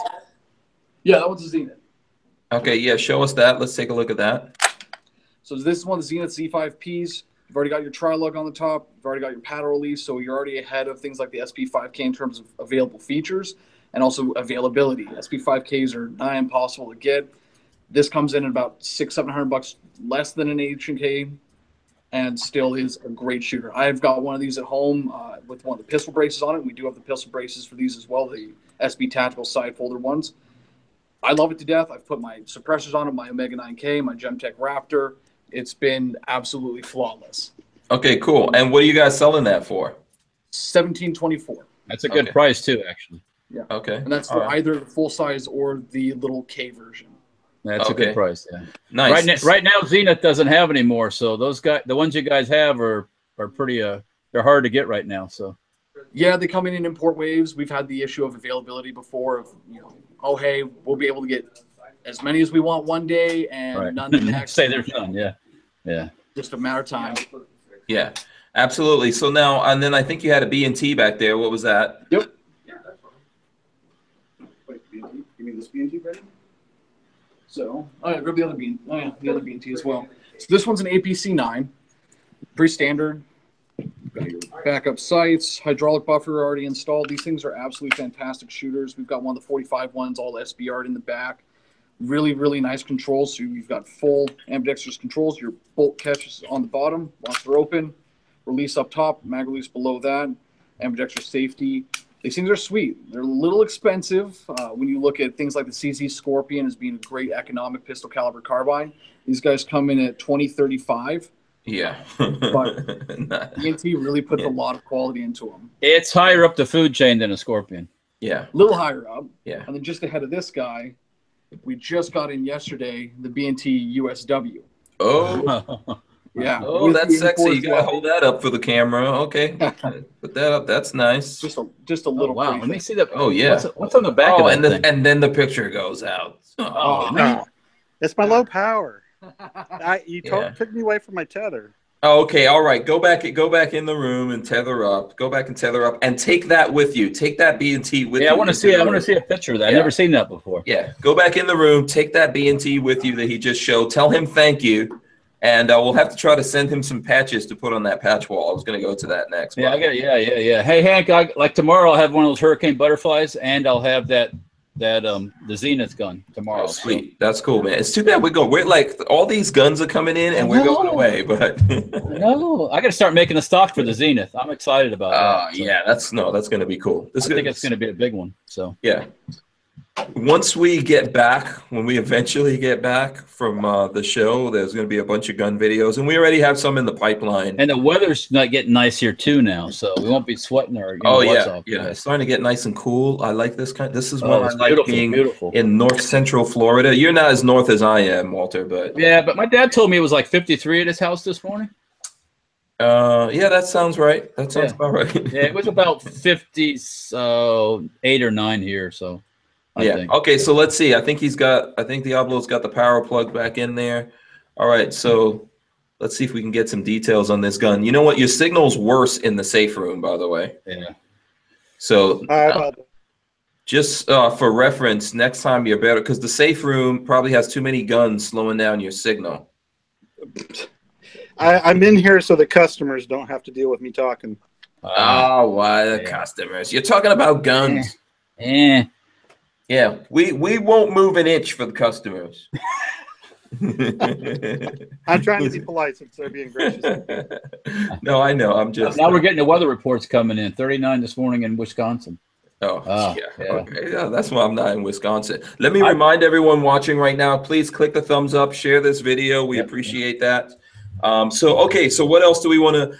Yeah, that one's a Zenith. Okay, yeah, show us that. Let's take a look at that. So this is one of the Zenith Z5Ps. You've already got your tri-lug on the top. You've already got your paddle release, so you're already ahead of things like the SP5K in terms of available features and also availability. SP5Ks are nigh impossible to get. This comes in at about $600-700 less than an H&K, and still is a great shooter. I've got one of these at home with one of the pistol braces on it. We do have the pistol braces for these as well, the SB Tactical side folder ones. I love it to death. I've put my suppressors on it, my Omega 9K, my Gemtech Raptor. It's been absolutely flawless. Okay, cool. And what are you guys selling that for? $1724. That's a good price too, actually. Yeah. Okay. And that's for either the full size or the little K version. That's a good price. Yeah. Nice. Right now, Zenith doesn't have any more, so those guys, the ones you guys have, are pretty. They're hard to get right now. So. Yeah, they come in import waves. We've had the issue of availability before. Of oh hey, we'll be able to get as many as we want one day and none the next. Say there's none. Yeah. Yeah. Just a matter of time. Yeah, absolutely. So now, and then I think you had a B&T back there. What was that? Yep. Yeah, that's fine. Wait, B&T? You mean this B&T version? So, oh yeah, grab the other bean. Oh yeah, the other B&T as well. So this one's an APC 9, pretty standard. Got your backup sights, hydraulic buffer already installed. These things are absolutely fantastic shooters. We've got one of the 45 ones, all SBR'd in the back. Really, really nice controls. So you've got full ambidextrous controls. Your bolt catches on the bottom once they're open. Release up top, mag release below that. Ambidextrous safety. These things are sweet. They're a little expensive when you look at things like the CZ Scorpion as being a great economic pistol caliber carbine. These guys come in at $20-$35. Yeah. But B&T really puts a lot of quality into them. It's higher up the food chain than a Scorpion. Yeah. A little higher up. Yeah. And then just ahead of this guy, we just got in yesterday the B&T USW. Oh. Yeah. Oh, that's sexy. You gotta hold that up for the camera. Okay. Put that up. That's nice. Just a little. Oh, wow. Let me see that. Oh yeah. What's on the back of that thing? And then the picture goes out. Oh no. It's my low power. Took me away from my tether. Oh, okay, all right. Go back in the room and tether up. Go back and tether up, and take that with you. Take that B&T with you. Yeah, I want to see. I want to see a picture of that. I've never seen that before. Yeah, go back in the room. Take that B&T with you that he just showed. Tell him thank you, and we'll have to try to send him some patches to put on that patch wall. I was going to go to that next. Yeah, I got. Yeah. Hey, Hank, like tomorrow, I'll have one of those hurricane butterflies, and I'll have the Zenith gun tomorrow. Oh, sweet. So. That's cool, man. It's too bad we're like all these guns are coming in and we're going away, but no, I got to start making a stock for the Zenith. I'm excited about that. So. Yeah, that's going to be cool. I think it's going to be a big one. So yeah. Once we get back, when we eventually get back from the show, there's going to be a bunch of gun videos, and we already have some in the pipeline. And the weather's not getting nice here too now, so we won't be sweating our. Yeah. It's starting to get nice and cool. I like this kind. This is one I like being in north central Florida. You're not as north as I am, Walter, but yeah. But my dad told me it was like 53 at his house this morning. Yeah, that sounds right. That sounds about right. Yeah, it was about 58 or 9 here, so. I think. Okay, so let's see. I think Diablo's got the power plug back in there. All right, so let's see if we can get some details on this gun. You know what? Your signal's worse in the safe room, by the way. Yeah. So just for reference, next time you're better, because the safe room probably has too many guns slowing down your signal. I'm in here so the customers don't have to deal with me talking. Why the customers? You're talking about guns. Yeah, we won't move an inch for the customers. I'm trying to be polite since they're being gracious. No, I know. I'm just. Now we're getting the weather reports coming in. 39 this morning in Wisconsin. Yeah. Okay. Yeah, that's why I'm not in Wisconsin. Let me remind everyone watching right now, please click the thumbs up, share this video. We appreciate that. So what else do we want to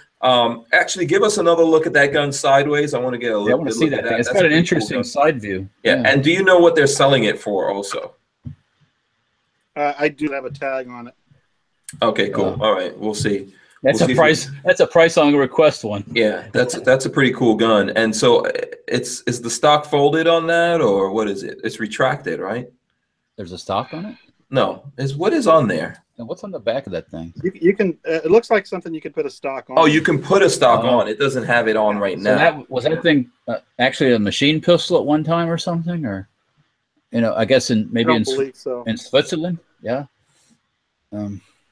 actually give us another look at that gun sideways? I want to get a look. I want to see that thing. It's got an interesting side view. Yeah. And do you know what they're selling it for also? I do have a tag on it. Okay, cool. All right, we'll see. That's a price. That's a price on request one. Yeah, that's a pretty cool gun. And so is the stock folded on that, or what is it? It's retracted, right? There's a stock on it? No. What is on there? And what's on the back of that thing? You can. It looks like something you could put a stock on. Oh, you can put a stock on. It doesn't have it on right now. Was that thing actually a machine pistol at one time or something, or I guess in Switzerland? Yeah.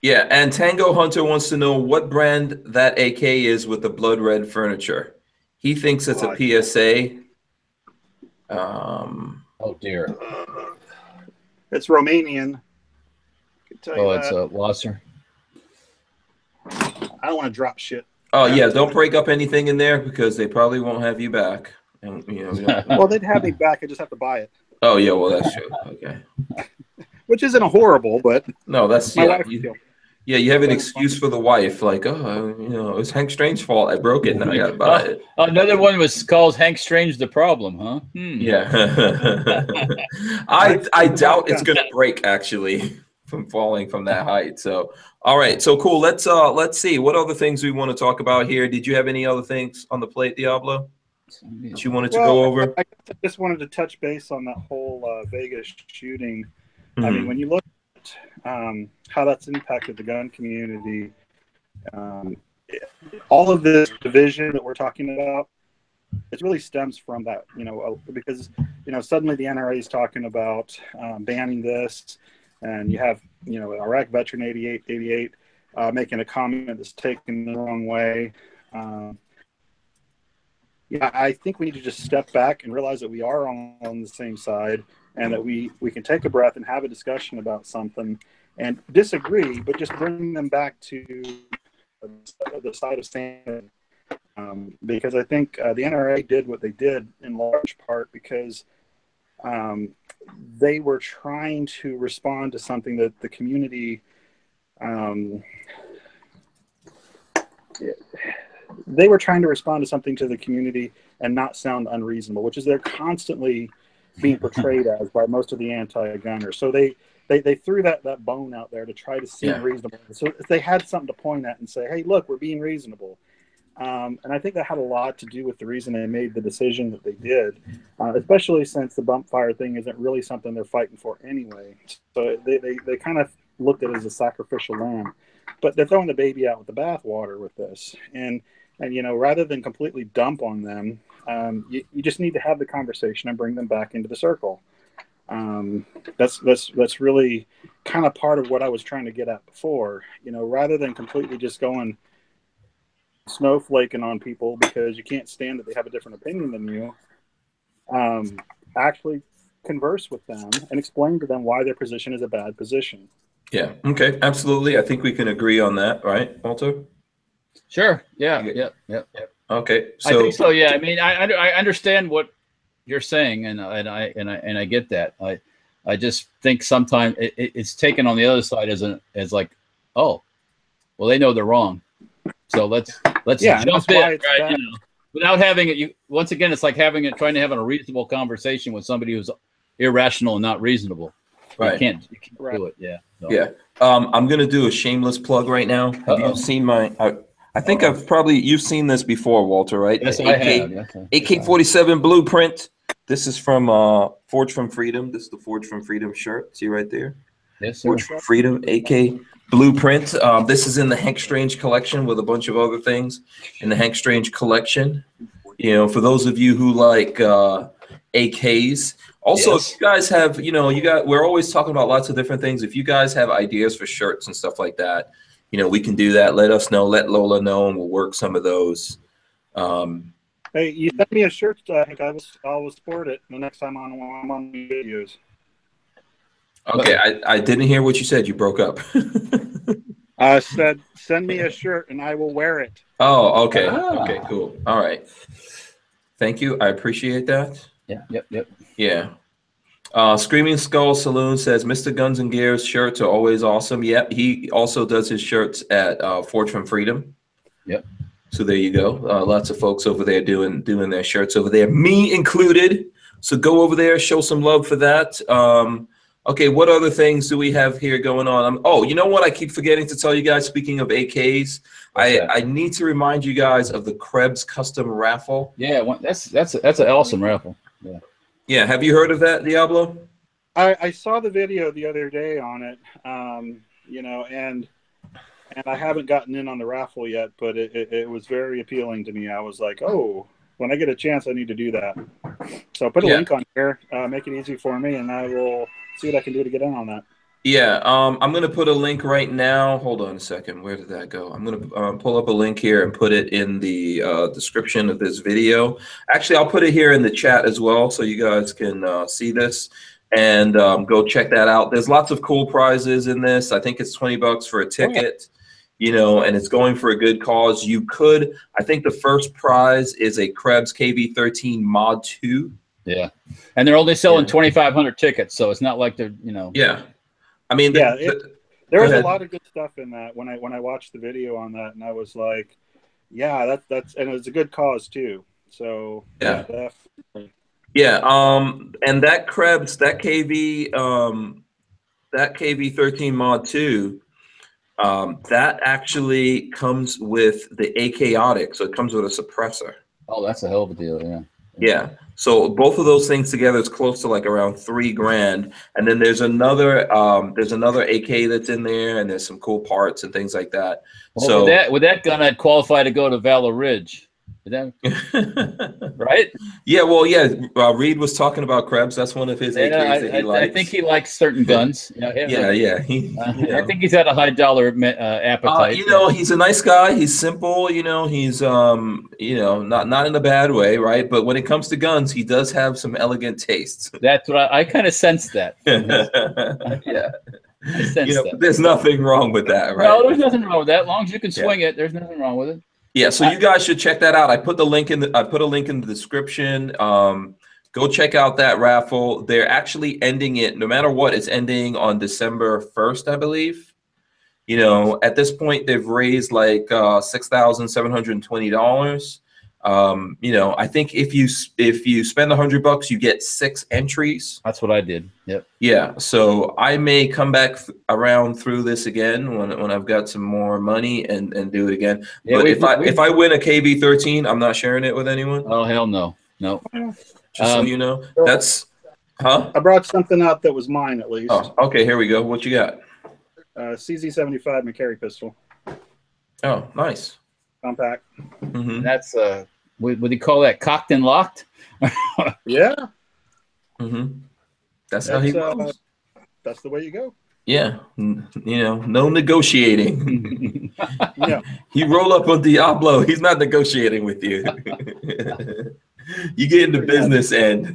Yeah, and Tango Hunter wants to know what brand that AK is with the blood red furniture. He thinks it's a PSA. Oh dear. It's Romanian. It's a Wasser. I don't want to drop shit. Oh yeah, don't break up anything in there because they probably won't have you back. And, well, they'd have me back. I just have to buy it. Oh yeah, well that's true. Okay. Which isn't horrible, but no, that's my wife you have an excuse for the wife, like, it was Hank Strange's fault. I broke it, and I got to buy it. Another one was called Hank Strange the Problem, huh? Yeah. I doubt it's going to break, actually, from falling from that height. So, all right. So, cool. Let's see. What other things we want to talk about here? Did you have any other things on the plate, Diablo, that you wanted to go over? I just wanted to touch base on that whole Vegas shooting. I mean, when you look at how that's impacted the gun community, all of this division that we're talking about, it really stems from that, because, suddenly the NRA is talking about banning this. and you have, you know, Iraq veteran 88 making a comment that's taken the wrong way. Yeah, I think we need to just step back and realize that we are on the same side, and that we can take a breath and have a discussion about something and disagree, but just bring them back to the side of standing. Because I think the NRA did what they did in large part because they were trying to respond to something that the community they were trying to respond to something to the community and not sound unreasonable, which is they're constantly being portrayed as by most of the anti-gunners. So they threw that bone out there to try to seem reasonable. So they had something to point at and say, hey, look, we're being reasonable. And I think that had a lot to do with the reason they made the decision that they did, especially since the bump fire thing isn't really something they're fighting for anyway. So they kind of looked at it as a sacrificial lamb. But they're throwing the baby out with the bathwater with this. And you know, rather than completely dump on them, you just need to have the conversation and bring them back into the circle. That's really kind of part of what I was trying to get at before. You know, rather than completely just going snowflaking on people because you can't stand that they have a different opinion than you, actually converse with them and explain to them why their position is a bad position. Yeah. Okay. Absolutely. I think we can agree on that, right, Walter? Sure. Yeah. Yeah. Okay. So I think so. Yeah. I mean, I understand what you're saying, and I get that. I just think sometimes it's taken on the other side as like, oh, well, they know they're wrong, so let's jump in, right? You know, without having it. Once again, it's like trying to have a reasonable conversation with somebody who's irrational and not reasonable. Right. You can't do it. Yeah. So. Yeah. I'm gonna do a shameless plug right now. Have you seen my? I think you've seen this before, Walter, right? Yes, I have. Yes, AK-47 blueprint. This is from Forge from Freedom. This is the Forge from Freedom shirt. See right there? Yes, sir. Forge from Freedom, AK blueprint. This is in the Hank Strange collection with a bunch of other things in the Hank Strange collection. You know, for those of you who like AKs. Also, if you guys have, we're always talking about lots of different things. If you guys have ideas for shirts and stuff like that, we can do that. Let us know. Let Lola know, and we'll work some of those. Hey, you sent me a shirt. I think I will sport it the next time I'm on the videos. Okay, I didn't hear what you said. You broke up. I said, send me a shirt and I will wear it. Oh, okay. Okay, cool. All right. Thank you. I appreciate that. Yeah. Yep. Yeah. Screaming Skull Saloon says, Mr. Guns and Gears shirts are always awesome. Yep. He also does his shirts at Forge from Freedom. Yep. So there you go. Lots of folks over there doing their shirts over there, me included. So go over there, show some love for that. Okay, what other things do we have here going on? Oh, you know what? I keep forgetting to tell you guys. Speaking of AKs, I need to remind you guys of the Krebs custom raffle. Yeah, that's an awesome raffle. Yeah. Yeah. Have you heard of that, Diablo? I saw the video the other day on it. And I haven't gotten in on the raffle yet, but it was very appealing to me. I was like, oh, when I get a chance, I need to do that. So put a link on here, make it easy for me, and I will see what I can do to get in on that. Yeah, I'm going to put a link right now. Hold on a second. Where did that go? I'm going to pull up a link here and put it in the description of this video. Actually, I'll put it here in the chat as well so you guys can see this. And go check that out. There's lots of cool prizes in this. I think it's $20 for a ticket. And it's going for a good cause. I think the first prize is a Krebs KV13 Mod 2. Yeah. And they're only selling 2,500 tickets, so it's not like they're, Yeah. I mean, there was a lot of good stuff in that when I watched the video on that, and I was like, yeah, that's and it was a good cause too. So yeah. Definitely. Yeah. And that Krebs, that KV13 Mod 2, that actually comes with the AK-otic, so it comes with a suppressor. Oh, that's a hell of a deal, yeah. Yeah. So both of those things together is close to like around $3,000. And then there's another AK that's in there, and there's some cool parts and things like that. Well, so with that gun, I'd qualify to go to Valor Ridge. Right? Yeah, well, yeah. Reed was talking about Krebs. That's one of his AKs that he likes. I think he likes certain guns. Yeah. I think he's had a high dollar appetite. He's a nice guy. He's simple. He's not in a bad way, right? But when it comes to guns, he does have some elegant tastes. That's what I kind of sense that. Yeah. I sense that. There's nothing wrong with that, right? No, there's nothing wrong with that. As long as you can swing it, there's nothing wrong with it. Yeah, so you guys should check that out. I put a link in the description. Go check out that raffle. They're actually ending it, no matter what, it's ending on December 1st, I believe. At this point, they've raised like $6,720. I think if you spend $100, you get 6 entries. That's what I did. Yep. Yeah. So I may come back around through this again when I've got some more money and do it again. Yeah, but if I win a KV13, I'm not sharing it with anyone. Oh hell no, no. Just so you know, that's I brought something up that was mine at least. Oh, okay. Here we go. What you got? CZ75 McCarry pistol. Oh, nice. Compact. Mm-hmm. That's what do you call that? Cocked and locked? Yeah. Mm-hmm. That's how he rolls. That's the way you go. Yeah. No negotiating. Yeah. You roll up on Diablo, he's not negotiating with you. You get into business end.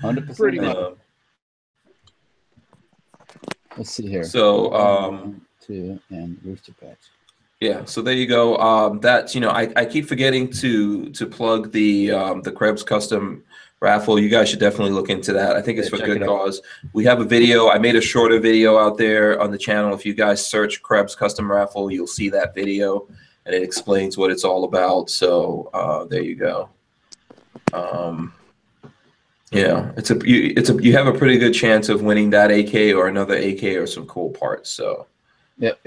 100%. Pretty much. Let's see here. So 1, 2, and rooster patch. Yeah, so there you go. That's I keep forgetting to plug the Krebs custom raffle. You guys should definitely look into that. I think it's for good cause. We have a video. I made a shorter video out there on the channel. If you guys search Krebs custom raffle, you'll see that video, and it explains what it's all about. So there you go. Yeah, you have a pretty good chance of winning that AK or another AK or some cool parts. So yep.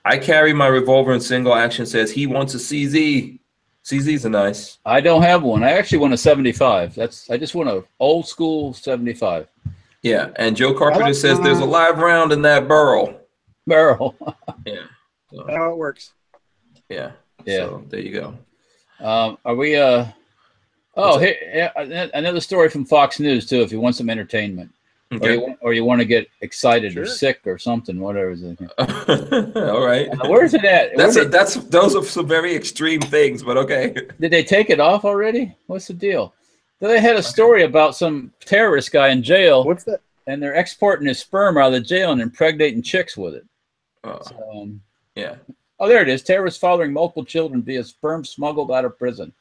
I carry my revolver in single action. Says he wants a CZ. CZs are nice. I don't have one. I actually want a 75. I just want a old school 75. Yeah, and Joe Carpenter says there's a live round in that barrel. Barrel. Yeah. So. How it works. Yeah. So there you go. Are we? Here, another story from Fox News too. If you want some entertainment. Okay. Or you want to get excited or sick or something, whatever. All right. Where's it at? Those are some very extreme things, but okay. Did they take it off already? What's the deal? They had a story about some terrorist guy in jail. What's that? And they're exporting his sperm out of the jail and impregnating chicks with it. Yeah. Oh, there it is. Terrorists fathering multiple children via sperm smuggled out of prison.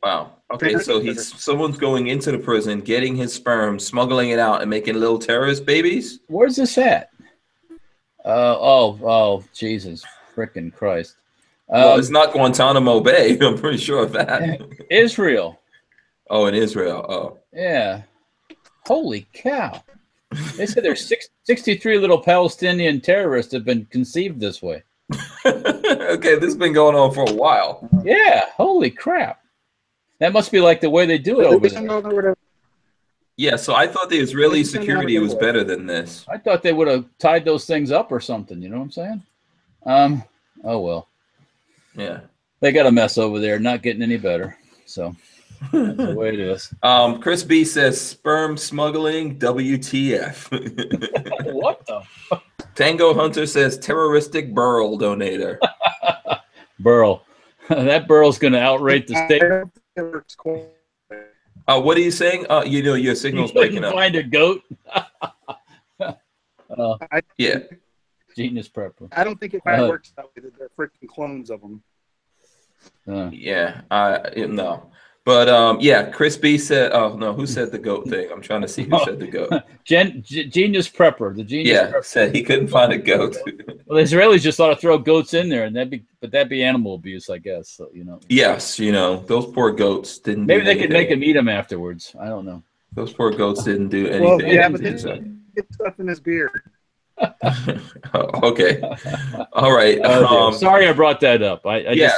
Wow. Okay, so someone's going into the prison, getting his sperm, smuggling it out, and making little terrorist babies? Where's this at? Jesus frickin' Christ. Well, it's not Guantanamo Bay. I'm pretty sure of that. Israel. Oh, in Israel. Oh. Yeah. Holy cow. They said there's 63 little Palestinian terrorists have been conceived this way. Okay, this has been going on for a while. Yeah, holy crap. That must be like the way they do it over there. Yeah, so I thought the Israeli security was better than this. I thought they would have tied those things up or something. You know what I'm saying? Oh, well. Yeah. They got a mess over there, not getting any better. So that's the way it is. Chris B says sperm smuggling, WTF. What the? Tango Hunter says terroristic burl donator. Burl. That burl's going to outrate the state. What are you saying? Your signal's breaking up. Find a goat. Yeah. Genius prepper. I don't think it quite works that way. That they're freaking clones of them. Yeah. No. But yeah, Chris B said. Oh no, who said the goat thing? I'm trying to see who said the goat. Genius prepper. The genius. Yeah, prepper. Said he couldn't find a goat. Well, the Israelis just ought to throw goats in there, and that'd be animal abuse, I guess. So, Yes, those poor goats didn't. Maybe they could make them eat them afterwards. I don't know. Those poor goats didn't do anything. Well, yeah, but then get stuff in his beard. Okay. All right. Sorry I brought that up.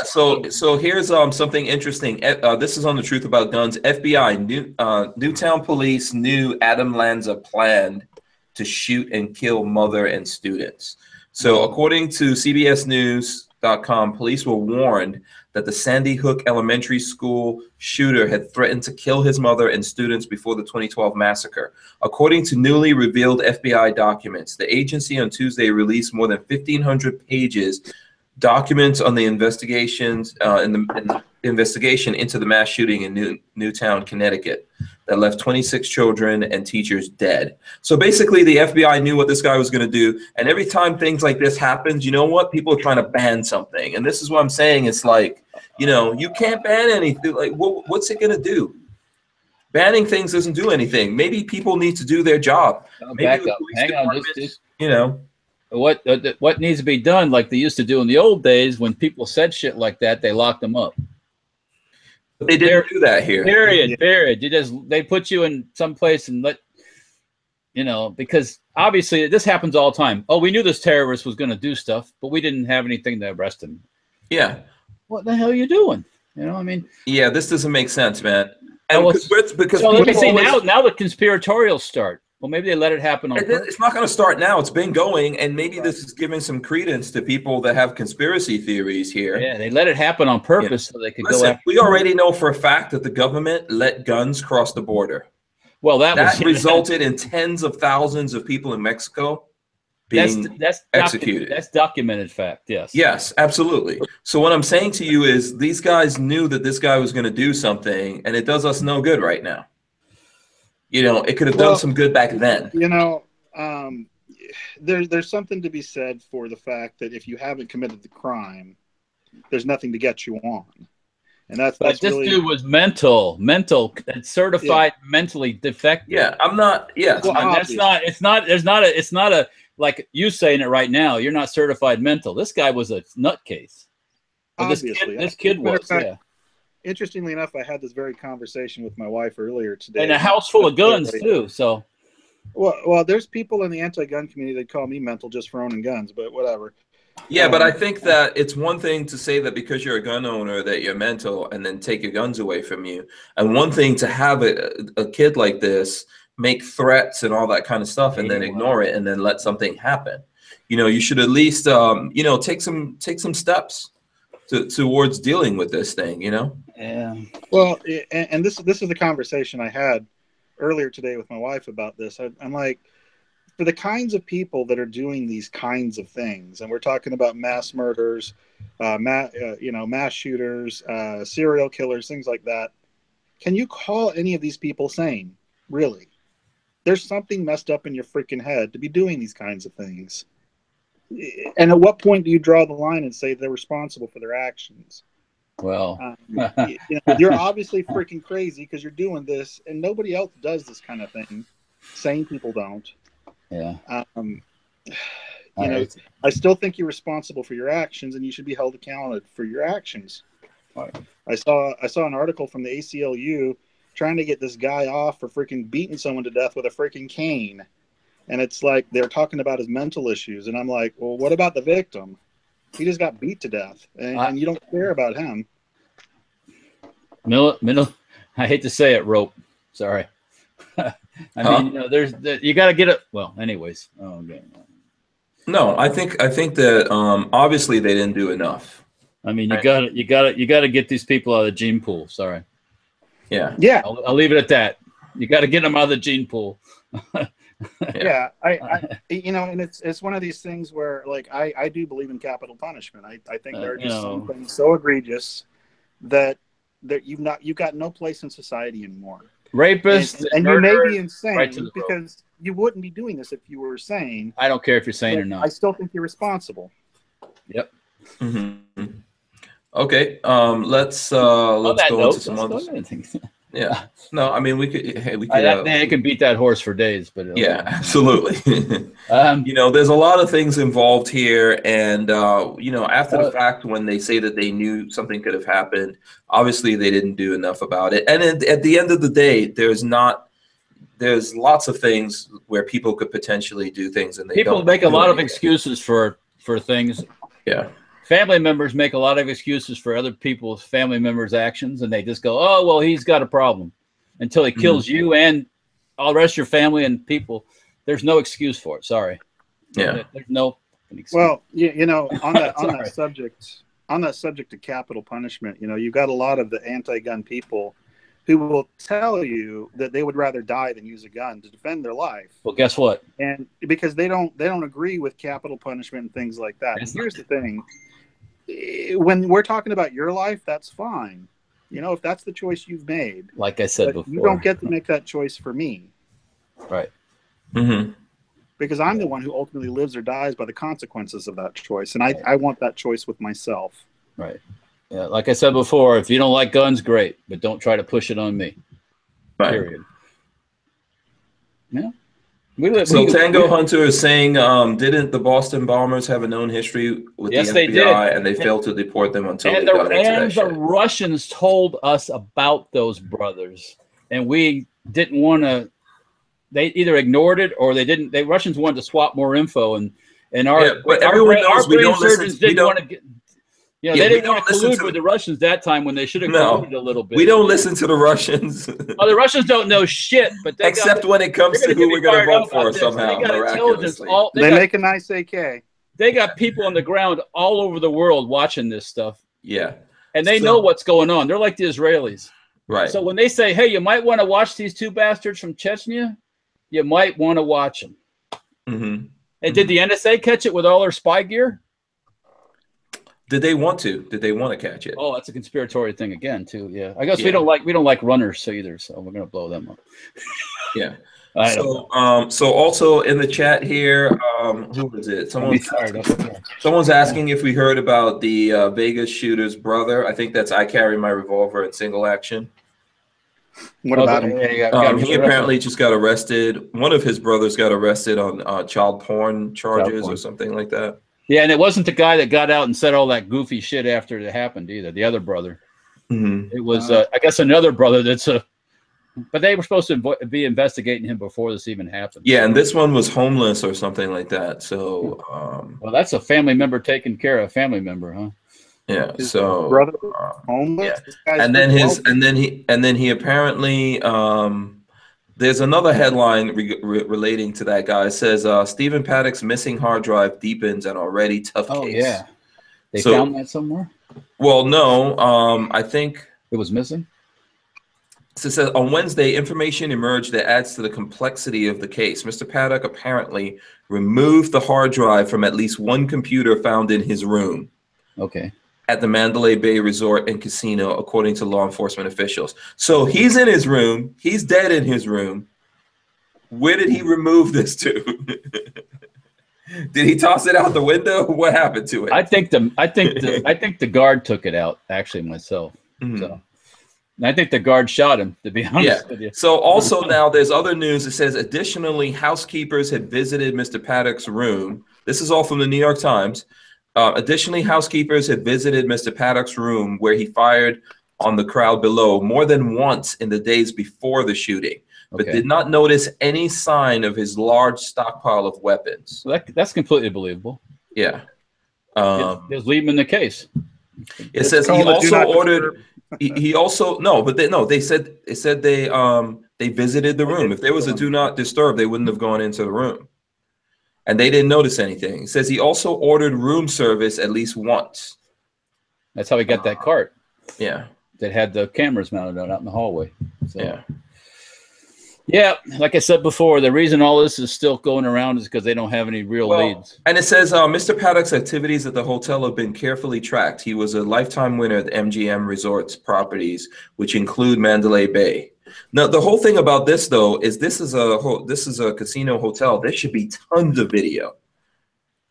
So here's something interesting. This is on the Truth About Guns. FBI, Newtown Police knew Adam Lanza planned to shoot and kill mother and students. So according to CBS News, police were warned that the Sandy Hook Elementary School shooter had threatened to kill his mother and students before the 2012 massacre. According to newly revealed FBI documents, the agency on Tuesday released more than 1,500 pages documents on the investigations in the investigation into the mass shooting in Newtown, Connecticut, that left 26 children and teachers dead. So basically, the FBI knew what this guy was going to do, and every time things like this happens, you know what? People are trying to ban something, and this is what I'm saying. It's like, you know, you can't ban anything. Like, what's it going to do? Banning things doesn't do anything. Maybe people need to do their job. Maybe back up. Hang on, just you know. What needs to be done, like they used to do in the old days, when people said shit like that, they locked them up. But they didn't do that here. Period. They put you in some place and let, you know, because obviously this happens all the time. Oh, we knew this terrorist was going to do stuff, but we didn't have anything to arrest him. Yeah. What the hell are you doing? You know, I mean. Yeah, this doesn't make sense, man. And because so let me say now the conspiratorials start. Well, maybe they let it happen on purpose. It's not going to start now. It's been going, and maybe this is giving some credence to people that have conspiracy theories here. Yeah, they let it happen on purpose so they could go after. We already know for a fact that the government let guns cross the border. Well, that resulted in tens of thousands of people in Mexico being executed. That's documented fact, yes. Yes, absolutely. So what I'm saying to you is these guys knew that this guy was going to do something, and it does us no good right now. You know, it could have done some good back then. You know, there's something to be said for the fact that if you haven't committed the crime, there's nothing to get you on. And that's this really, dude was mental, certified mentally defective. Yeah, I'm not. Yeah, well, that's not. It's not a like you saying it right now. You're not certified mental. This guy was a nutcase. Obviously, this kid was. Yeah. Interestingly enough, I had this very conversation with my wife earlier today. And a house full of guns too. So, well, there's people in the anti-gun community that call me mental just for owning guns, but whatever. Yeah, but I think that it's one thing to say that because you're a gun owner that you're mental and then take your guns away from you, and one thing to have a kid like this make threats and all that kind of stuff and then ignore it and then let something happen. You know, you should at least you know, take some steps towards dealing with this thing, you know? Yeah. Well, and this is the conversation I had earlier today with my wife about this. I'm like, for the kinds of people that are doing these kinds of things, and we're talking about mass murders, mass shooters, serial killers, things like that. Can you call any of these people sane? Really? There's something messed up in your freaking head to be doing these kinds of things. And at what point do you draw the line and say they're responsible for their actions? Well, you're obviously freaking crazy because you're doing this, and nobody else does this kind of thing. Sane people don't. Yeah. I still think you're responsible for your actions, and you should be held accountable for your actions. Right. I saw an article from the ACLU trying to get this guy off for freaking beating someone to death with a freaking cane. And it's like they're talking about his mental issues. And I'm like, well, what about the victim? He just got beat to death. And you don't care about him. I hate to say it, rope. Sorry. I mean, you know, you got to get it. Well, anyways. Oh, okay. No, I think that obviously they didn't do enough. I mean, you got to get these people out of the gene pool. Sorry. Yeah. Yeah. I'll leave it at that. You got to get them out of the gene pool. Yeah, I and it's one of these things where, like, I do believe in capital punishment. I think there are just some things so egregious that you've got no place in society anymore. Rapists and you may be insane because you wouldn't be doing this if you were sane. I don't care if you're sane or not. I still think you're responsible. Yep. Mm-hmm. Okay. Let's go into some other things. Yeah. No, I mean, we could. I can beat that horse for days, but yeah, absolutely. You know, there's a lot of things involved here, and you know, after the fact, when they say that they knew something could have happened, obviously they didn't do enough about it. And at the end of the day, there's lots of things where people could potentially do things, and people make a lot of excuses for things. Yeah. Family members make a lot of excuses for other people's family members' actions, and they just go, "Oh, well, he's got a problem," until he kills you and all the rest of your family and people. There's no excuse for it. Sorry. Yeah. There's no. Well, you know, on that subject of capital punishment, you know, you've got a lot of the anti-gun people who will tell you that they would rather die than use a gun to defend their life. Well, guess what? And because they don't agree with capital punishment and things like that. And here's the thing: when we're talking about your life, that's fine. You know, if that's the choice you've made, like I said before, you don't get to make that choice for me. Right. Mm-hmm. Because I'm the one who ultimately lives or dies by the consequences of that choice. And I want that choice with myself. Right. Yeah, like I said before, if you don't like guns, great, but don't try to push it on me. Right. Period. Yeah. Tango Hunter is saying, didn't the Boston bombers have a known history with the FBI, they did, and they failed to deport them until they got into that shit? And the Russians told us about those brothers, and we didn't want to. They either ignored it or they didn't. The Russians wanted to swap more info, and our brain surgeons didn't want to get. You know, they didn't want to collude with the Russians that time when they should have colluded a little bit. We don't listen to the Russians. Oh, the Russians don't know shit, but except when it comes to who we're going to vote for somehow. They got intelligence. They make a nice AK. They got people on the ground all over the world watching this stuff. Yeah, and they know what's going on. They're like the Israelis, right? So when they say, "Hey, you might want to watch these two bastards from Chechnya," you might want to watch them. Mm-hmm. And did the NSA catch it with all their spy gear? Did they want to? Did they want to catch it? Oh, that's a conspiratorial thing again, too. Yeah, I guess we don't like runners either, so we're gonna blow them up. Yeah. So also in the chat here, who was it? Someone's asking if we heard about the Vegas shooter's brother. I think that's I Carry My Revolver in Single Action. What about him? He apparently just got arrested. One of his brothers got arrested on child porn charges or something like that. Yeah, and it wasn't the guy that got out and said all that goofy shit after it happened either. The other brother. Mm-hmm. It was, I guess, another brother but they were supposed to be investigating him before this even happened. Yeah, and this one was homeless or something like that. So, well, that's a family member taking care of a family member, huh? Yeah. His so brother homeless. Yeah. And then he apparently. There's another headline relating to that guy. It says Stephen Paddock's missing hard drive deepens an already tough case. Oh yeah, they found that somewhere. Well, no, I think it was missing. So it says on Wednesday, information emerged that adds to the complexity of the case. Mr. Paddock apparently removed the hard drive from at least one computer found in his room. Okay. At the Mandalay Bay Resort and Casino, according to law enforcement officials. So he's in his room. He's dead in his room. Where did he remove this to? Did he toss it out the window? What happened to it? I think the guard took it out. Actually, myself. Mm-hmm. So I think the guard shot him. To be honest with you. So also now there's other news. It says additionally, housekeepers had visited Mr. Paddock's room. This is all from the New York Times. Additionally, housekeepers had visited Mr. Paddock's room where he fired on the crowd below more than once in the days before the shooting, but did not notice any sign of his large stockpile of weapons. So that's completely believable. Yeah. Just leave him in the case. It says he also ordered. They said they visited the room. If there was a do not disturb, they wouldn't have gone into the room. And they didn't notice anything. It says he also ordered room service at least once. That's how he got that cart. Yeah. That had the cameras mounted on out in the hallway. So, yeah, like I said before, the reason all this is still going around is because they don't have any real leads. And it says Mr. Paddock's activities at the hotel have been carefully tracked. He was a lifetime winner at MGM Resorts properties, which include Mandalay Bay. Now, the whole thing about this, though, is this is a casino hotel. There should be tons of video.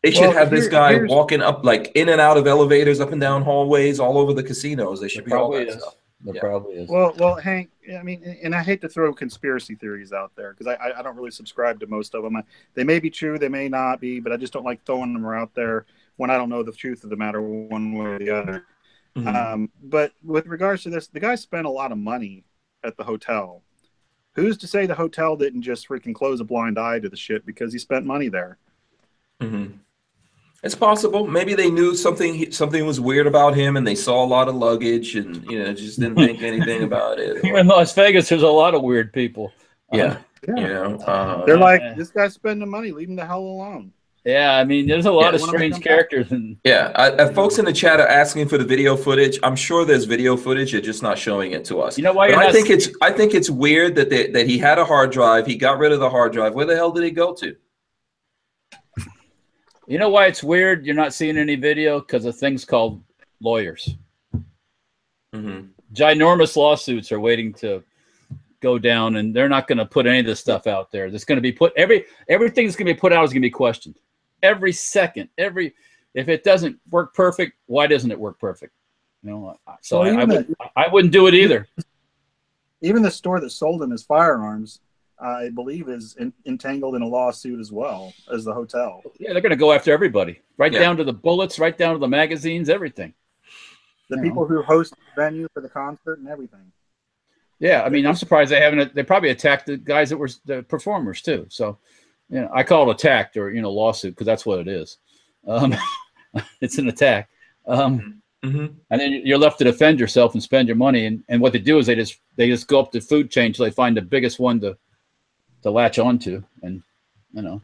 They should have this guy walking up, like in and out of elevators, up and down hallways, all over the casinos. They should be all that stuff. There probably is. Well, Hank, I mean, and I hate to throw conspiracy theories out there because I don't really subscribe to most of them. They may be true, they may not be, but I just don't like throwing them out there when I don't know the truth of the matter one way or the other. Mm-hmm. But with regards to this, the guy spent a lot of money at the hotel. Who's to say the hotel didn't just freaking close a blind eye to the shit because he spent money there? Mm-hmm. It's possible. Maybe they knew something was weird about him, and they saw a lot of luggage, and just didn't think anything about it. Even in Las Vegas, there's a lot of weird people. Yeah, they're like, this guy's spending money. Leave him the hell alone. Yeah, I mean, there's a lot of strange characters. Folks in the chat are asking for the video footage. I'm sure there's video footage. They're just not showing it to us. You know why? I think it's weird that that he had a hard drive. He got rid of the hard drive. Where the hell did he go to? You know why it's weird? You're not seeing any video because of things called lawyers. Ginormous lawsuits are waiting to go down, and they're not going to put any of this stuff out there. There's going to be everything that's going to be put out is going to be questioned. Every second, if it doesn't work perfect, why doesn't it work perfect? You know, so I wouldn't do it either. Even the store that sold him his firearms, I believe, is entangled in a lawsuit as well as the hotel. Yeah, they're going to go after everybody, down to the bullets, right down to the magazines, everything. The people who host the venue for the concert and everything. Yeah, I mean, I'm surprised they haven't. They probably attacked the guys that were the performers too. So, you know, I call it attacked or lawsuit because that's what it is. It's an attack, and then you're left to defend yourself and spend your money. And what they do is they just go up the food chain till they find the biggest one to latch onto. And I don't know,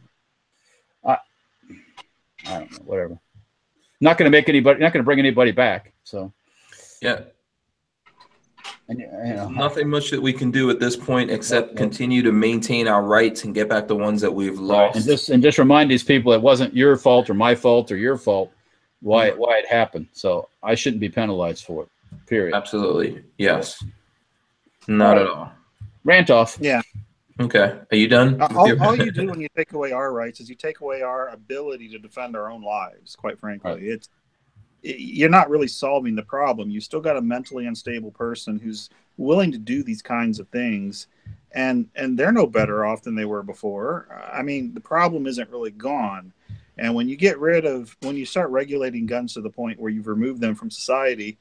whatever. Not going to bring anybody back. So, yeah. And, nothing much that we can do at this point except continue to maintain our rights and get back the ones that we've lost. And just remind these people it wasn't your fault or my fault or your fault why it happened. So I shouldn't be penalized for it. Period. Absolutely. Yes. Not at all. Rant off. Yeah. Okay. Are you done? All you do when you take away our rights is you take away our ability to defend our own lives, quite frankly. Right. You're not really solving the problem. You still got a mentally unstable person who's willing to do these kinds of things, and they're no better off than they were before. I mean, the problem isn't really gone. And when you start regulating guns to the point where you've removed them from society,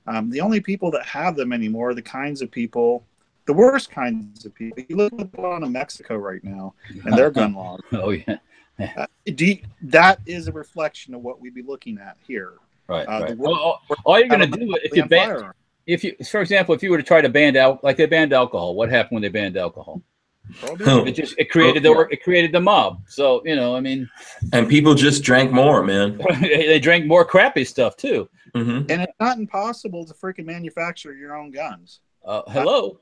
the only people that have them anymore are the kinds of people, the worst kinds of people. You look at the one in Mexico right now and their gun laws. Oh, yeah. That is a reflection of what we'd be looking at here. Right. All you're going to do for example, if you were to try to ban like they banned alcohol, what happened when they banned alcohol? It created the mob. So I mean, and people just drank more, man. They drank more crappy stuff too. And it's not impossible to freaking manufacture your own guns. Hello.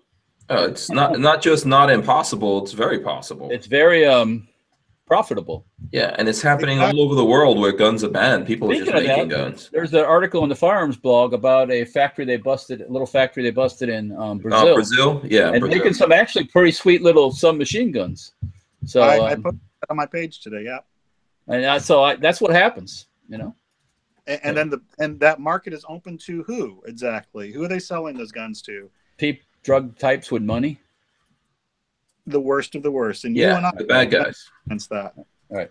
It's not just not impossible. It's very possible. It's very profitable. Yeah, and it's happening all over the world where guns are banned. People are just making guns. There's an article in the firearms blog about a little factory they busted in Brazil. Brazil, yeah, and making some actually pretty sweet little submachine guns. So I put that on my page today. Yeah, and so that's what happens, And then that market is open to who exactly? Who are they selling those guns to? Drug types with money. The worst of the worst, and the bad guys against that. Right.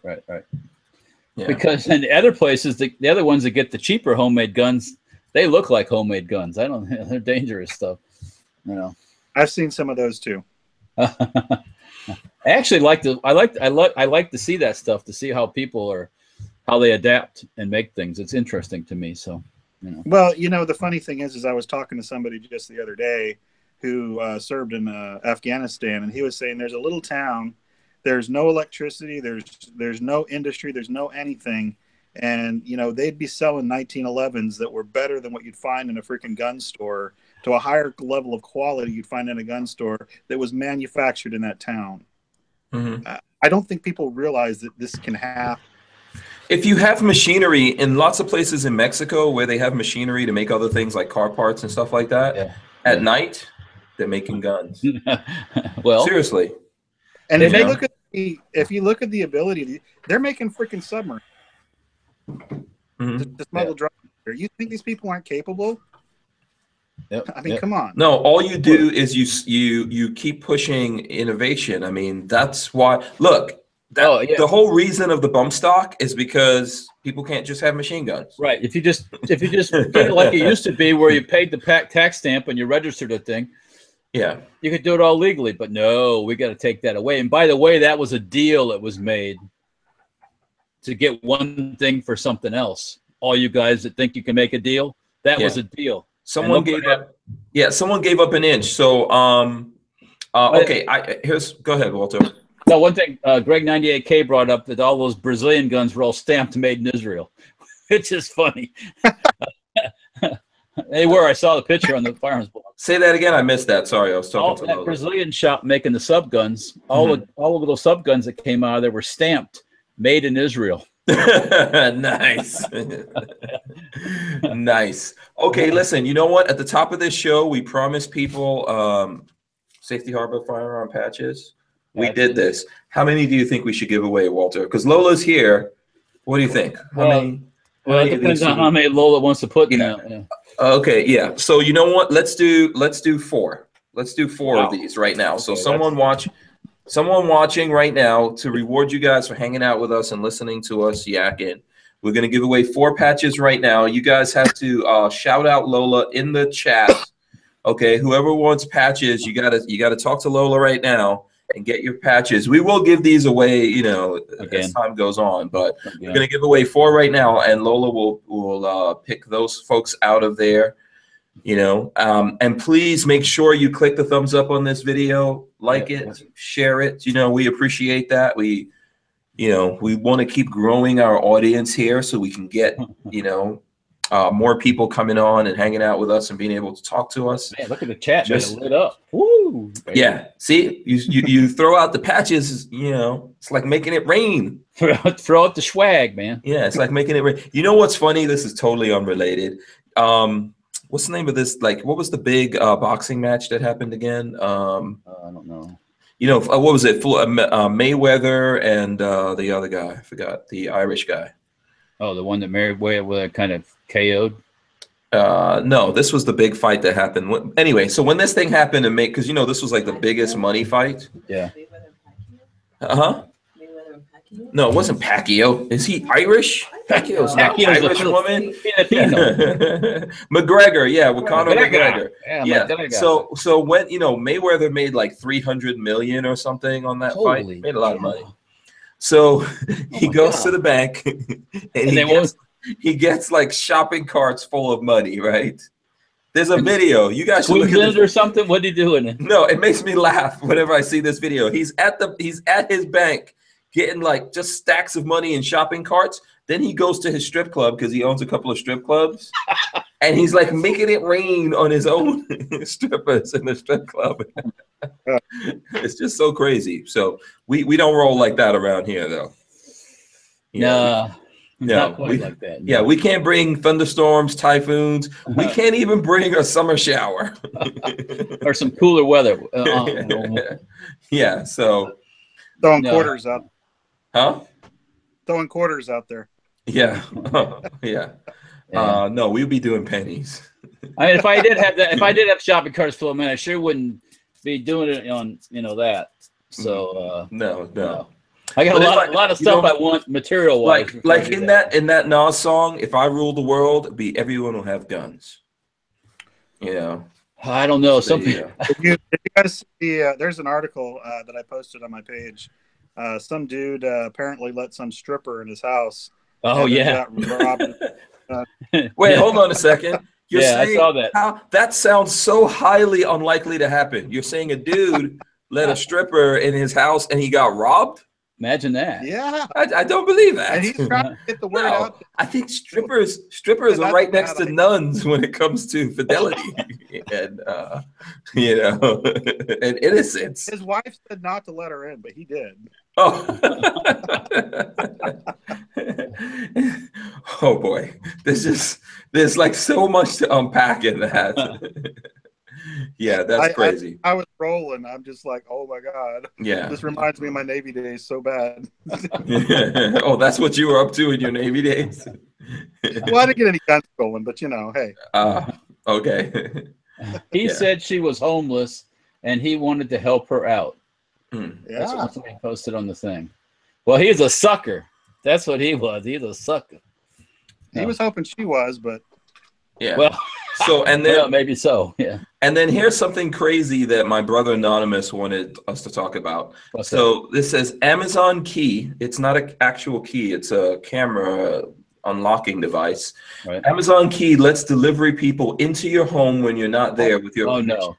Yeah. Because in the other places, the other ones that get the cheaper homemade guns, they look like homemade guns. They're dangerous stuff. I've seen some of those too. I actually like to see that stuff, to see how they adapt and make things. It's interesting to me. So, Well, the funny thing is I was talking to somebody just the other day who served in Afghanistan, and he was saying there's a little town, there's no electricity, there's no industry, there's no anything, and they'd be selling 1911s that were better than what you'd find in a freaking gun store, to a higher level of quality you'd find in a gun store that was manufactured in that town. I don't think people realize that this can happen. If you have machinery in lots of places in Mexico where they have machinery to make other things like car parts and stuff like that, at night they're making guns. Well, seriously. And if you look at the ability, they're making freaking submarines to smuggle drugs. You think these people aren't capable? I mean, come on. No, all you do is you keep pushing innovation. I mean, that's why. Look, the whole reason of the bump stock is because people can't just have machine guns. Right. If you just get it like it used to be, where you paid the tax stamp and you registered a thing. Yeah, you could do it all legally, but no, we got to take that away. And by the way, that was a deal that was made to get one thing for something else. All you guys that think you can make a deal, that was a deal. Someone gave up. Yeah, someone gave up an inch. So, okay, go ahead, Walter. No, one thing Greg 98K brought up, that all those Brazilian guns were all stamped made in Israel, which is funny. They were. I saw the picture on the firearms blog. Say that again. I missed that. Sorry, I was talking to that Lola. Brazilian shop making the sub guns. All of those sub guns that came out of there were stamped, made in Israel. Nice. Nice. Okay, listen. You know what? At the top of this show, we promised people Safety Harbor firearm patches. We did this. How many do you think we should give away, Walter? Because Lola's here. What do you think? Well, it depends on how many Lola wants to put in there. Yeah. Okay, yeah. So you know what? Let's do 4. Let's do 4 of these right now. So someone watching right now, to reward you guys for hanging out with us and listening to us yakking. We're gonna give away 4 patches right now. You guys have to shout out Lola in the chat. Okay, whoever wants patches, you gotta talk to Lola right now and get your patches. We will give these away, you know, as time goes on, but we're gonna give away 4 right now, and Lola will pick those folks out of there, you know. And please make sure you click the thumbs up on this video, like it, share it. You know, we appreciate that. We want to keep growing our audience here so we can get, you know, more people coming on and hanging out with us and being able to talk to us. Man, look at the chat, just lit up. Woo! Yeah, see, you throw out the patches, you know, it's like making it rain. Throw out the swag, man. Yeah, it's like making it rain. You know what's funny? This is totally unrelated. What's the name of this? Like, what was the big boxing match that happened again? I don't know. You know, what was it? Mayweather and the other guy. I forgot, the Irish guy. Oh, the one that Mayweather kind of KO'd? No, this was the big fight that happened. Anyway, so when this thing happened, because you know this was like the biggest money fight. Yeah. No, it wasn't Pacquiao. Is he Irish? Pacquiao's not Irish woman. McGregor, yeah, with Conor McGregor. Yeah. So when, you know, Mayweather made like 300 million or something on that fight, made a lot of money. So he goes to the bank and he gets like shopping carts full of money, right? There's a video. You guys should look at this. Or something. What are you doing? No, it makes me laugh whenever I see this video. He's at his bank getting like just stacks of money in shopping carts. Then he goes to his strip club because he owns a couple of strip clubs. And he's like making it rain on his own strippers in the strip club. It's just so crazy. So we don't roll like that around here, though. No, not quite like that. No. Yeah, we can't bring thunderstorms, typhoons. We can't even bring a summer shower or some cooler weather. Yeah, so throwing quarters out. Huh? Throwing quarters out there. Yeah. Yeah. No, we'd be doing pennies. I mean, if I did have shopping carts full of money, I sure wouldn't be doing it on, you know, that. So no. I got a lot of stuff I want material wise. Like in that Nas song, if I rule the world, everyone will have guns. You know. I don't know. So, something. Did you guys see? There's an article that I posted on my page. Some dude apparently let some stripper in his house. Oh yeah. Wait, hold on a second. You're saying, I saw that. That sounds so highly unlikely to happen. You're saying a dude let a stripper in his house and he got robbed? Imagine that. Yeah. I don't believe that. And he's trying to get the word out. I think strippers are right next to nuns when it comes to fidelity and you know, and innocence. His wife said not to let her in, but he did. Oh. Oh boy. There's like so much to unpack in that. Yeah, that's crazy. I was rolling. I'm just like, oh my God. Yeah. This reminds me of my Navy days so bad. Oh, that's what you were up to in your Navy days? Well, I didn't get any guns stolen, but you know, hey. Okay. He said she was homeless and he wanted to help her out. Yeah. That's what somebody posted on the thing. Well, he's a sucker. That's what he was. He's a sucker. He was hoping she was, but yeah. Well, so and then well, maybe so. Yeah. And then here's something crazy that my brother Anonymous wanted us to talk about. This says Amazon Key. It's not an actual key. It's a camera unlocking device. Right. Amazon Key lets delivery people into your home when you're not there with your permission. No.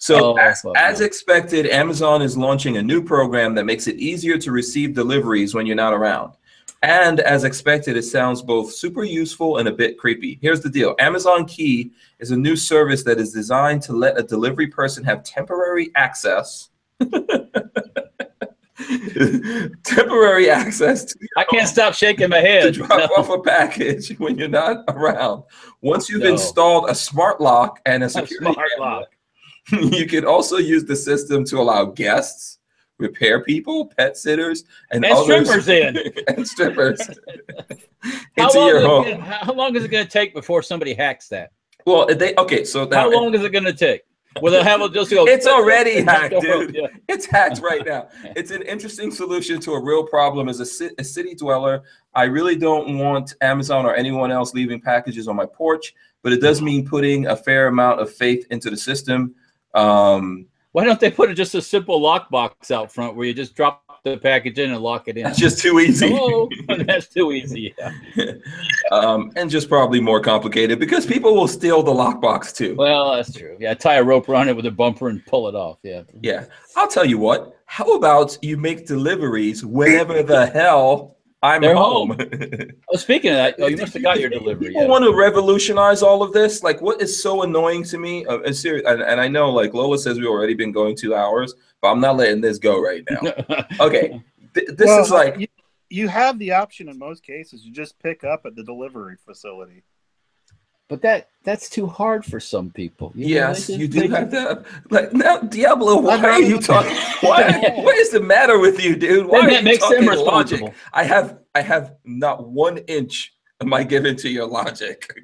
So as expected, Amazon is launching a new program that makes it easier to receive deliveries when you're not around. And as expected, it sounds both super useful and a bit creepy. Here's the deal. Amazon Key is a new service that is designed to let a delivery person have temporary access. Temporary access to I can't stop shaking my head. To drop off a package when you're not around. Once you've installed a smart lock and a security camera, you can also use the system to allow guests, repair people, pet sitters, and others, strippers in. And strippers into your home. How long is it going to take before somebody hacks that? Well, so how long is it going to take? Well, they'll have it just go. It's already hacked, dude. Yeah. It's hacked right now. It's an interesting solution to a real problem. As a city dweller, I really don't want Amazon or anyone else leaving packages on my porch, but it does mean putting a fair amount of faith into the system. Why don't they put just a simple lockbox out front where you just drop the package in and lock it in? That's just too easy. Hello? That's too easy. Yeah. And just probably more complicated because people will steal the lockbox too. Well, that's true. Yeah, tie a rope around it with a bumper and pull it off. Yeah. Yeah. I'll tell you what. How about you make deliveries whenever the hell They're home. Oh, speaking of that, you must have got your delivery. People want to revolutionize all of this. Like, what is so annoying to me? And I know, like Lola says, we've already been going 2 hours, but I'm not letting this go right now. Okay, this is like you have the option in most cases. You just pick up at the delivery facility. But that's too hard for some people. Yes, you do have that. Like now, Diablo, why are you talking? What is the matter with you, dude? Why that makes them responsible. Logic? I have not 1 inch of my given to your logic.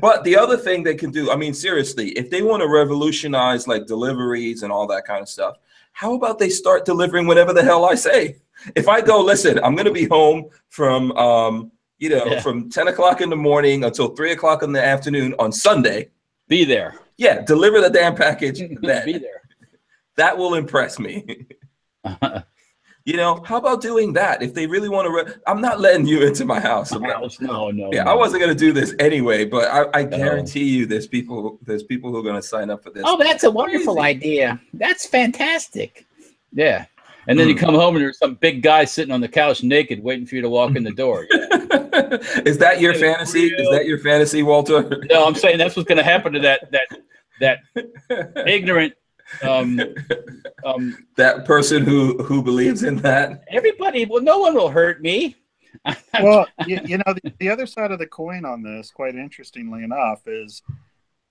But the other thing they can do, I mean, seriously, if they want to revolutionize like deliveries and all that kind of stuff, how about they start delivering whatever the hell I say? If I go, listen, I'm going to be home from from 10 o'clock in the morning until 3 o'clock in the afternoon on Sunday. Be there. Yeah, deliver the damn package. Be there. That will impress me. How about doing that? If they really want to, I'm not letting you into my house. No. Yeah, I wasn't going to do this anyway, but I guarantee you there's people who are going to sign up for this. Oh, that's a wonderful idea. That's fantastic. Yeah. And then you come home and there's some big guy sitting on the couch naked waiting for you to walk in the door. Is that your fantasy? Is that your fantasy, Walter? No, I'm saying that's what's going to happen to that ignorant that person who believes in that. Everybody, no one will hurt me. Well, the other side of the coin on this, quite interestingly enough, is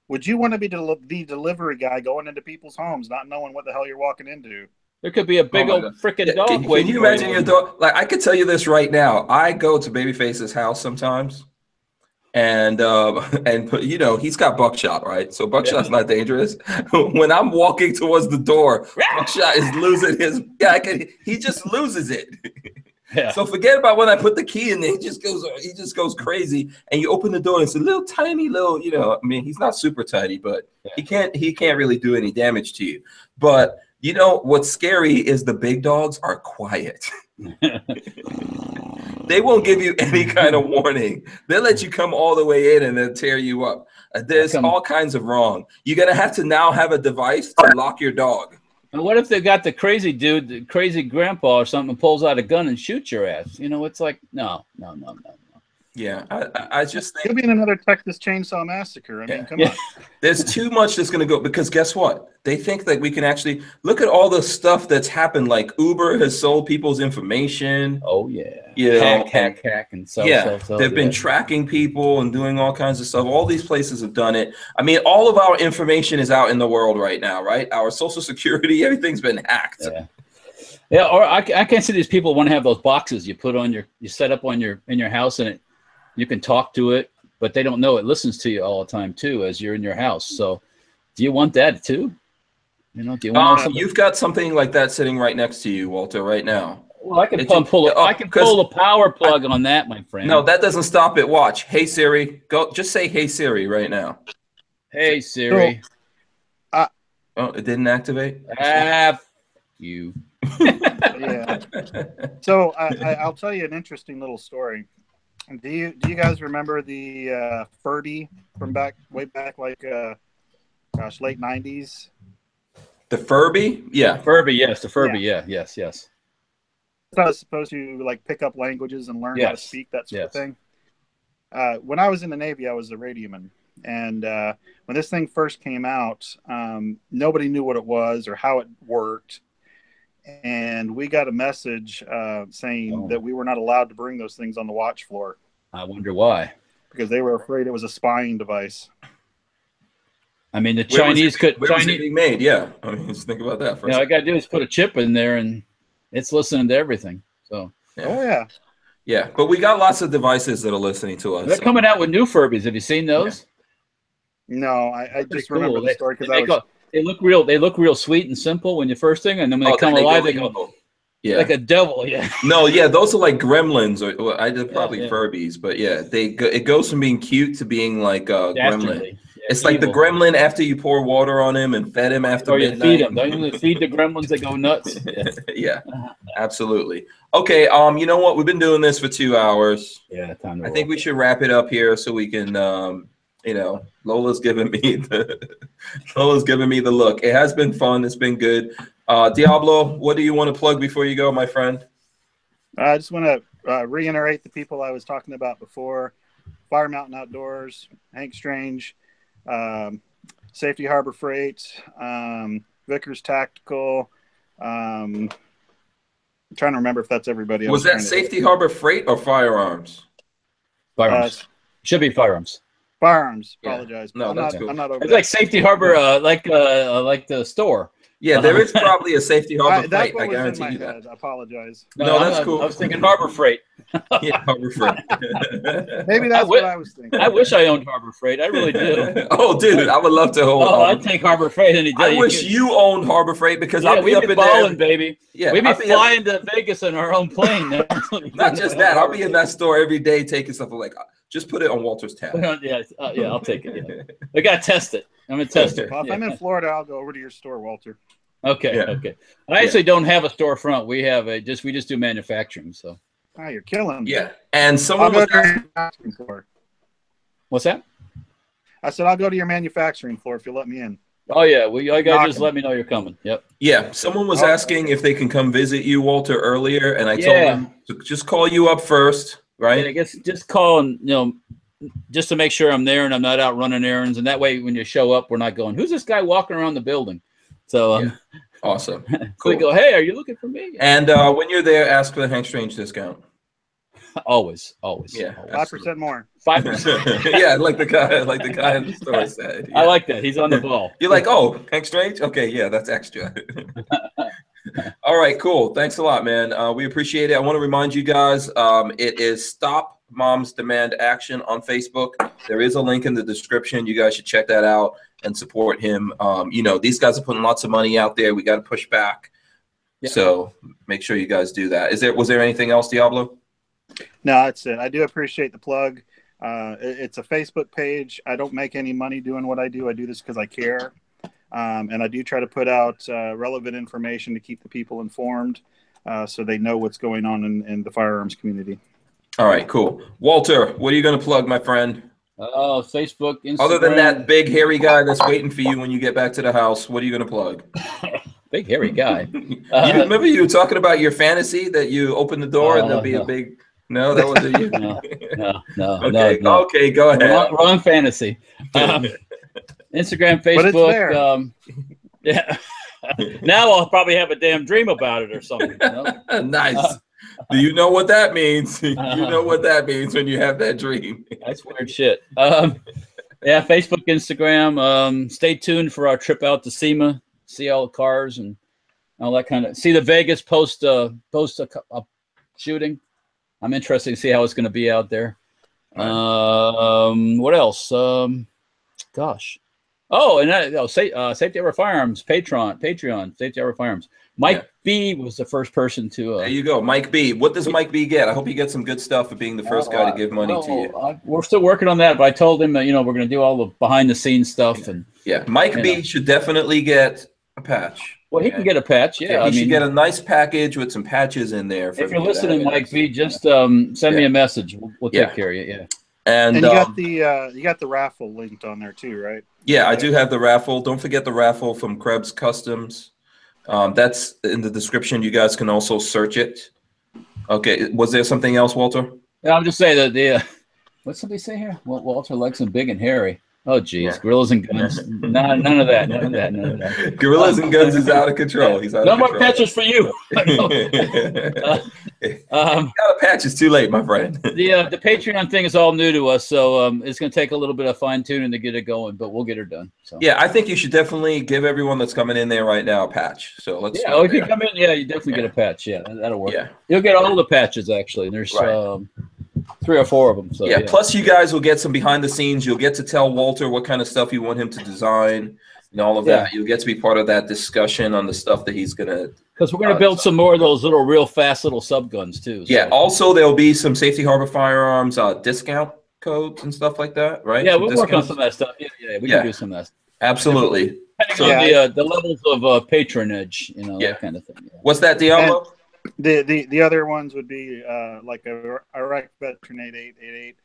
would you want to be the delivery guy going into people's homes, not knowing what the hell you're walking into? There could be a big old freaking dog. Can you imagine your dog? Like, I could tell you this right now. I go to Babyface's house sometimes, and he's got buckshot, right? So buckshot's not dangerous. When I'm walking towards the door, buckshot is losing his. He just loses it. Yeah. So forget about when I put the key in there. He just goes crazy. And you open the door, and it's a little tiny little. I mean, he's not super tiny, but he can't really do any damage to you. But what's scary is the big dogs are quiet. They won't give you any kind of warning. They'll let you come all the way in and then tear you up. There's all kinds of wrong. You're going to have to now have a device to lock your dog. And what if they got the crazy dude, the crazy grandpa or something, pulls out a gun and shoots your ass? It's like, no. Yeah, I just think it'll be in another Texas Chainsaw Massacre. I mean, come on. There's too much that's going to go, because guess what? They think that we can actually look at all the stuff that's happened. Like Uber has sold people's information. Oh yeah, hack, and sell. They've been tracking people and doing all kinds of stuff. All these places have done it. I mean, all of our information is out in the world right now, right? Our Social Security, everything's been hacked. Yeah. Or I can see these people want to have those boxes you put on you set up in your house, and you can talk to it, but they don't know it listens to you all the time too as you're in your house. So do you want that too? Do you want you've got something like that sitting right next to you, Walter, right now. Well, I can pull the power plug on that, my friend. No, that doesn't stop it. Watch. Hey Siri, just say hey Siri right now. Hey Siri. Oh, it didn't activate? You. Yeah. So I'll tell you an interesting little story. Do you guys remember the Furby from way back, like late 90s? The Furby? Yeah. Furby, yes. The Furby, yes. I was supposed to like pick up languages and learn how to speak, that sort of thing. When I was in the Navy, I was a radioman. And when this thing first came out, nobody knew what it was or how it worked. And we got a message saying that we were not allowed to bring those things on the watch floor. I wonder why. Because they were afraid it was a spying device. I mean, the Chinese could. Where was it being made? Yeah. I mean, just think about that for a second. All I got to do is put a chip in there and it's listening to everything. So. Yeah. Oh, yeah. Yeah. But we got lots of devices that are listening to us. They're coming out with new Furbies. Have you seen those? Yeah. No, I just remember the story because they look real. They look real sweet and simple when you first thing, and then when they come alive, they go like a devil. Yeah. No, yeah, those are like gremlins, or I did probably Furbies, but yeah, it goes from being cute to being like a gremlin. It's like the gremlin after you pour water on him and fed him after midnight. Feed him. Don't you feed the gremlins that go nuts? Yeah, absolutely. Okay, you know what? We've been doing this for 2 hours. Yeah, time to I think we should wrap it up here so we can, you know, Lola's giving me the look. It has been fun. It's been good. Diablo, what do you want to plug before you go, my friend? I just want to reiterate the people I was talking about before: Fire Mountain Outdoors, Hank Strange, Safety Harbor Freight, Vickers Tactical. I'm trying to remember if that's everybody. Was that Safety Harbor Freight or Firearms? Firearms. Should be Firearms. Firearms. Apologize. No, that's cool. I'm not over it's like Safety Harbor, like the store. Yeah, there is probably a Safety Harbor Freight. I guarantee you that. that. I apologize. No, that's cool. I was thinking Harbor Freight. Yeah, Harbor Freight. Maybe that's what I was thinking. I wish I owned Harbor Freight. I really do. Oh, dude, I would love to hold. I'd take Harbor Freight any day. I wish you owned Harbor Freight because I'll be up in balling, baby. Yeah, we'd be flying to Vegas in our own plane. Not just that, I'll be in that store every day taking stuff like, just put it on Walter's tab. Yeah, I'll take it. Yeah. We gotta test it. I'm gonna test it. Well, if I'm in Florida, I'll go over to your store, Walter. Okay. I actually don't have a storefront. We have we just do manufacturing. So. Oh, you're killing me. Yeah, and someone was manufacturing floor. What's that? I said I'll go to your manufacturing floor if you let me in. Oh yeah, well, you gotta just let me know you're coming. Yep. Yeah, someone was asking if they can come visit you, Walter, earlier, and I told them to just call you up first, right? And I guess just call and just to make sure I'm there and I'm not out running errands, and that way when you show up, we're not going, "Who's this guy walking around the building?" So awesome. Cool. They go, "Hey, are you looking for me?" And when you're there, ask for the Hank Strange discount. Always. Yeah, 5% more. 5%. Yeah, like the guy in the store said. Yeah. I like that. He's on the ball. You're like, oh, Hank Strange? Okay, yeah, that's extra. All right, cool. Thanks a lot, man. We appreciate it. I want to remind you guys, it is Stop Moms Demand Action on Facebook. There is a link in the description. You guys should check that out and support him. These guys are putting lots of money out there. We got to push back. Yeah. So make sure you guys do that. Was there anything else, Diablo? No, that's it. I do appreciate the plug. It's a Facebook page. I don't make any money doing what I do. I do this because I care. And I do try to put out relevant information to keep the people informed so they know what's going on in the firearms community. All right, cool. Walter, what are you going to plug, my friend? Facebook, Instagram. Other than that big, hairy guy that's waiting for you when you get back to the house, what are you going to plug? Big, hairy guy. Remember you were talking about your fantasy that you open the door and there'll be a big... No, that wasn't you. No. Okay, go ahead. Wrong fantasy. Instagram, Facebook. Yeah. Now I'll probably have a damn dream about it or something. Nice. Do you know what that means? You know what that means when you have that dream. That's weird shit. Yeah, Facebook, Instagram. Stay tuned for our trip out to SEMA. See all the cars and all that kind of. See the Vegas post a shooting. I'm interested to see how it's going to be out there. What else? Gosh. Oh, and Safety Harbor Firearms, Patreon, Safety Harbor Firearms. Mike B was the first person to. There you go, Mike B. What does Mike B get? I hope he gets some good stuff for being the first guy to give money to you. We're still working on that, but I told him that we're going to do all the behind the scenes stuff and. Yeah, Mike B should definitely get a patch. Well, he can get a patch. Yeah, he should get a nice package with some patches in there. If you're listening, Mike B, just send me a message. We'll take care of you. Yeah. And you got the raffle linked on there too, right? Yeah, I do have the raffle. Don't forget the raffle from Krebs Customs. That's in the description. You guys can also search it. Okay. Was there something else, Walter? Yeah, I'm just saying that the what's somebody say here? Well, Walter likes them big and hairy. Oh, geez, Yeah. Gorillas and Guns. None of that. None of that. None of that. Gorillas and Guns is out of control. He's out no of more control. patches for you. Got a patch. It's too late, my friend. The Patreon thing is all new to us, so it's going to take a little bit of fine tuning to get it going, but we'll get her done. So. Yeah, I think you should definitely give everyone that's coming in there right now a patch. So let's. Yeah, if you come in, you definitely get a patch. Yeah, that'll work. Yeah, you'll get all the patches actually. There's 3 or 4 of them. So yeah. Plus, you guys will get some behind the scenes. You'll get to tell Walter what kind of stuff you want him to design and all of that. You'll get to be part of that discussion on the stuff that he's gonna. Because we're gonna build some more of those little real fast little sub guns too. So. Yeah. Also, there'll be some Safety Harbor Firearms discount codes and stuff like that, right? Yeah, we'll work on some of that stuff. Yeah, we can do some of that. Absolutely. Depending on the levels of patronage, that kind of thing. Yeah. What's that, Diablo? The other ones would be like a Iraq Veteran 8888.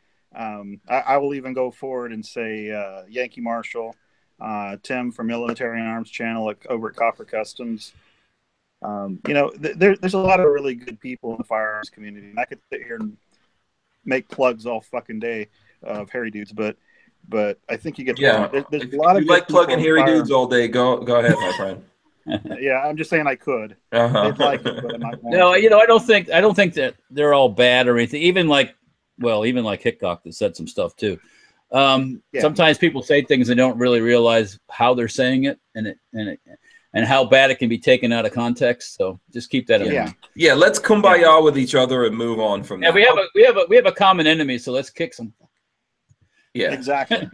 I will even go forward and say Yankee Marshall, Tim from Military Arms Channel over at Copper Customs. There's a lot of really good people in the firearms community, and I could sit here and make plugs all fucking day of hairy dudes, but I think you get there's a lot of like plugging hairy dudes all day. Go ahead, my friend. Yeah, I'm just saying I could. They'd like it, but I'm not going to. I don't think that they're all bad or anything. Even like Hickok that said some stuff too. Sometimes people say things and don't really realize how they're saying it, and how bad it can be taken out of context. So just keep that in mind. Yeah, let's kumbaya with each other and move on from that. We have a common enemy, so let's kick some. Yeah, exactly.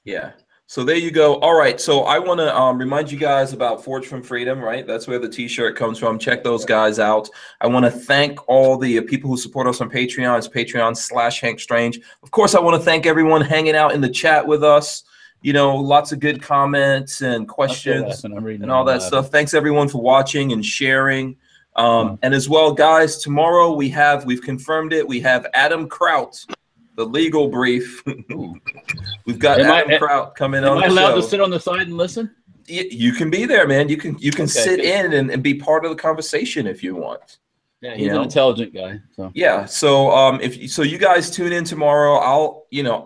Yeah. So there you go. All right. So I want to remind you guys about Forge from Freedom, right? That's where the T-shirt comes from. Check those guys out. I want to thank all the people who support us on Patreon. It's Patreon/Hank Strange. Of course, I want to thank everyone hanging out in the chat with us. Lots of good comments and questions and all that stuff. Thanks everyone for watching and sharing. And as well, guys, tomorrow we've confirmed it. We have Adam Kraut, the legal brief. We've got Adam Kraut coming on the show. Am I allowed to sit on the side and listen? You can be there, man. You can sit in and be part of the conversation if you want. Yeah, he's an intelligent guy. So yeah. So you guys tune in tomorrow.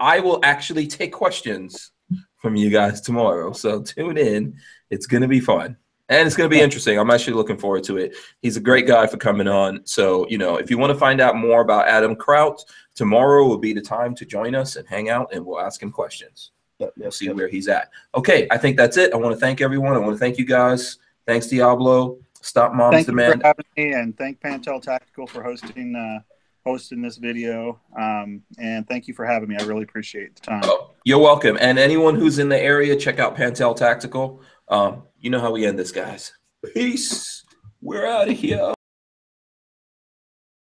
I will actually take questions from you guys tomorrow. So tune in. It's gonna be fun. And it's going to be interesting. I'm actually looking forward to it. He's a great guy for coming on. So, if you want to find out more about Adam Kraut, tomorrow will be the time to join us and hang out, and we'll ask him questions. We'll see where he's at. Okay, I think that's it. I want to thank everyone. I want to thank you guys. Thanks, Diablo. Stop Mom's Demand. Thank you for having me, and thank Pantel Tactical for hosting this video. And thank you for having me. I really appreciate the time. Oh, you're welcome. And anyone who's in the area, check out Pantel Tactical. You know how we end this, guys. Peace. We're out of here.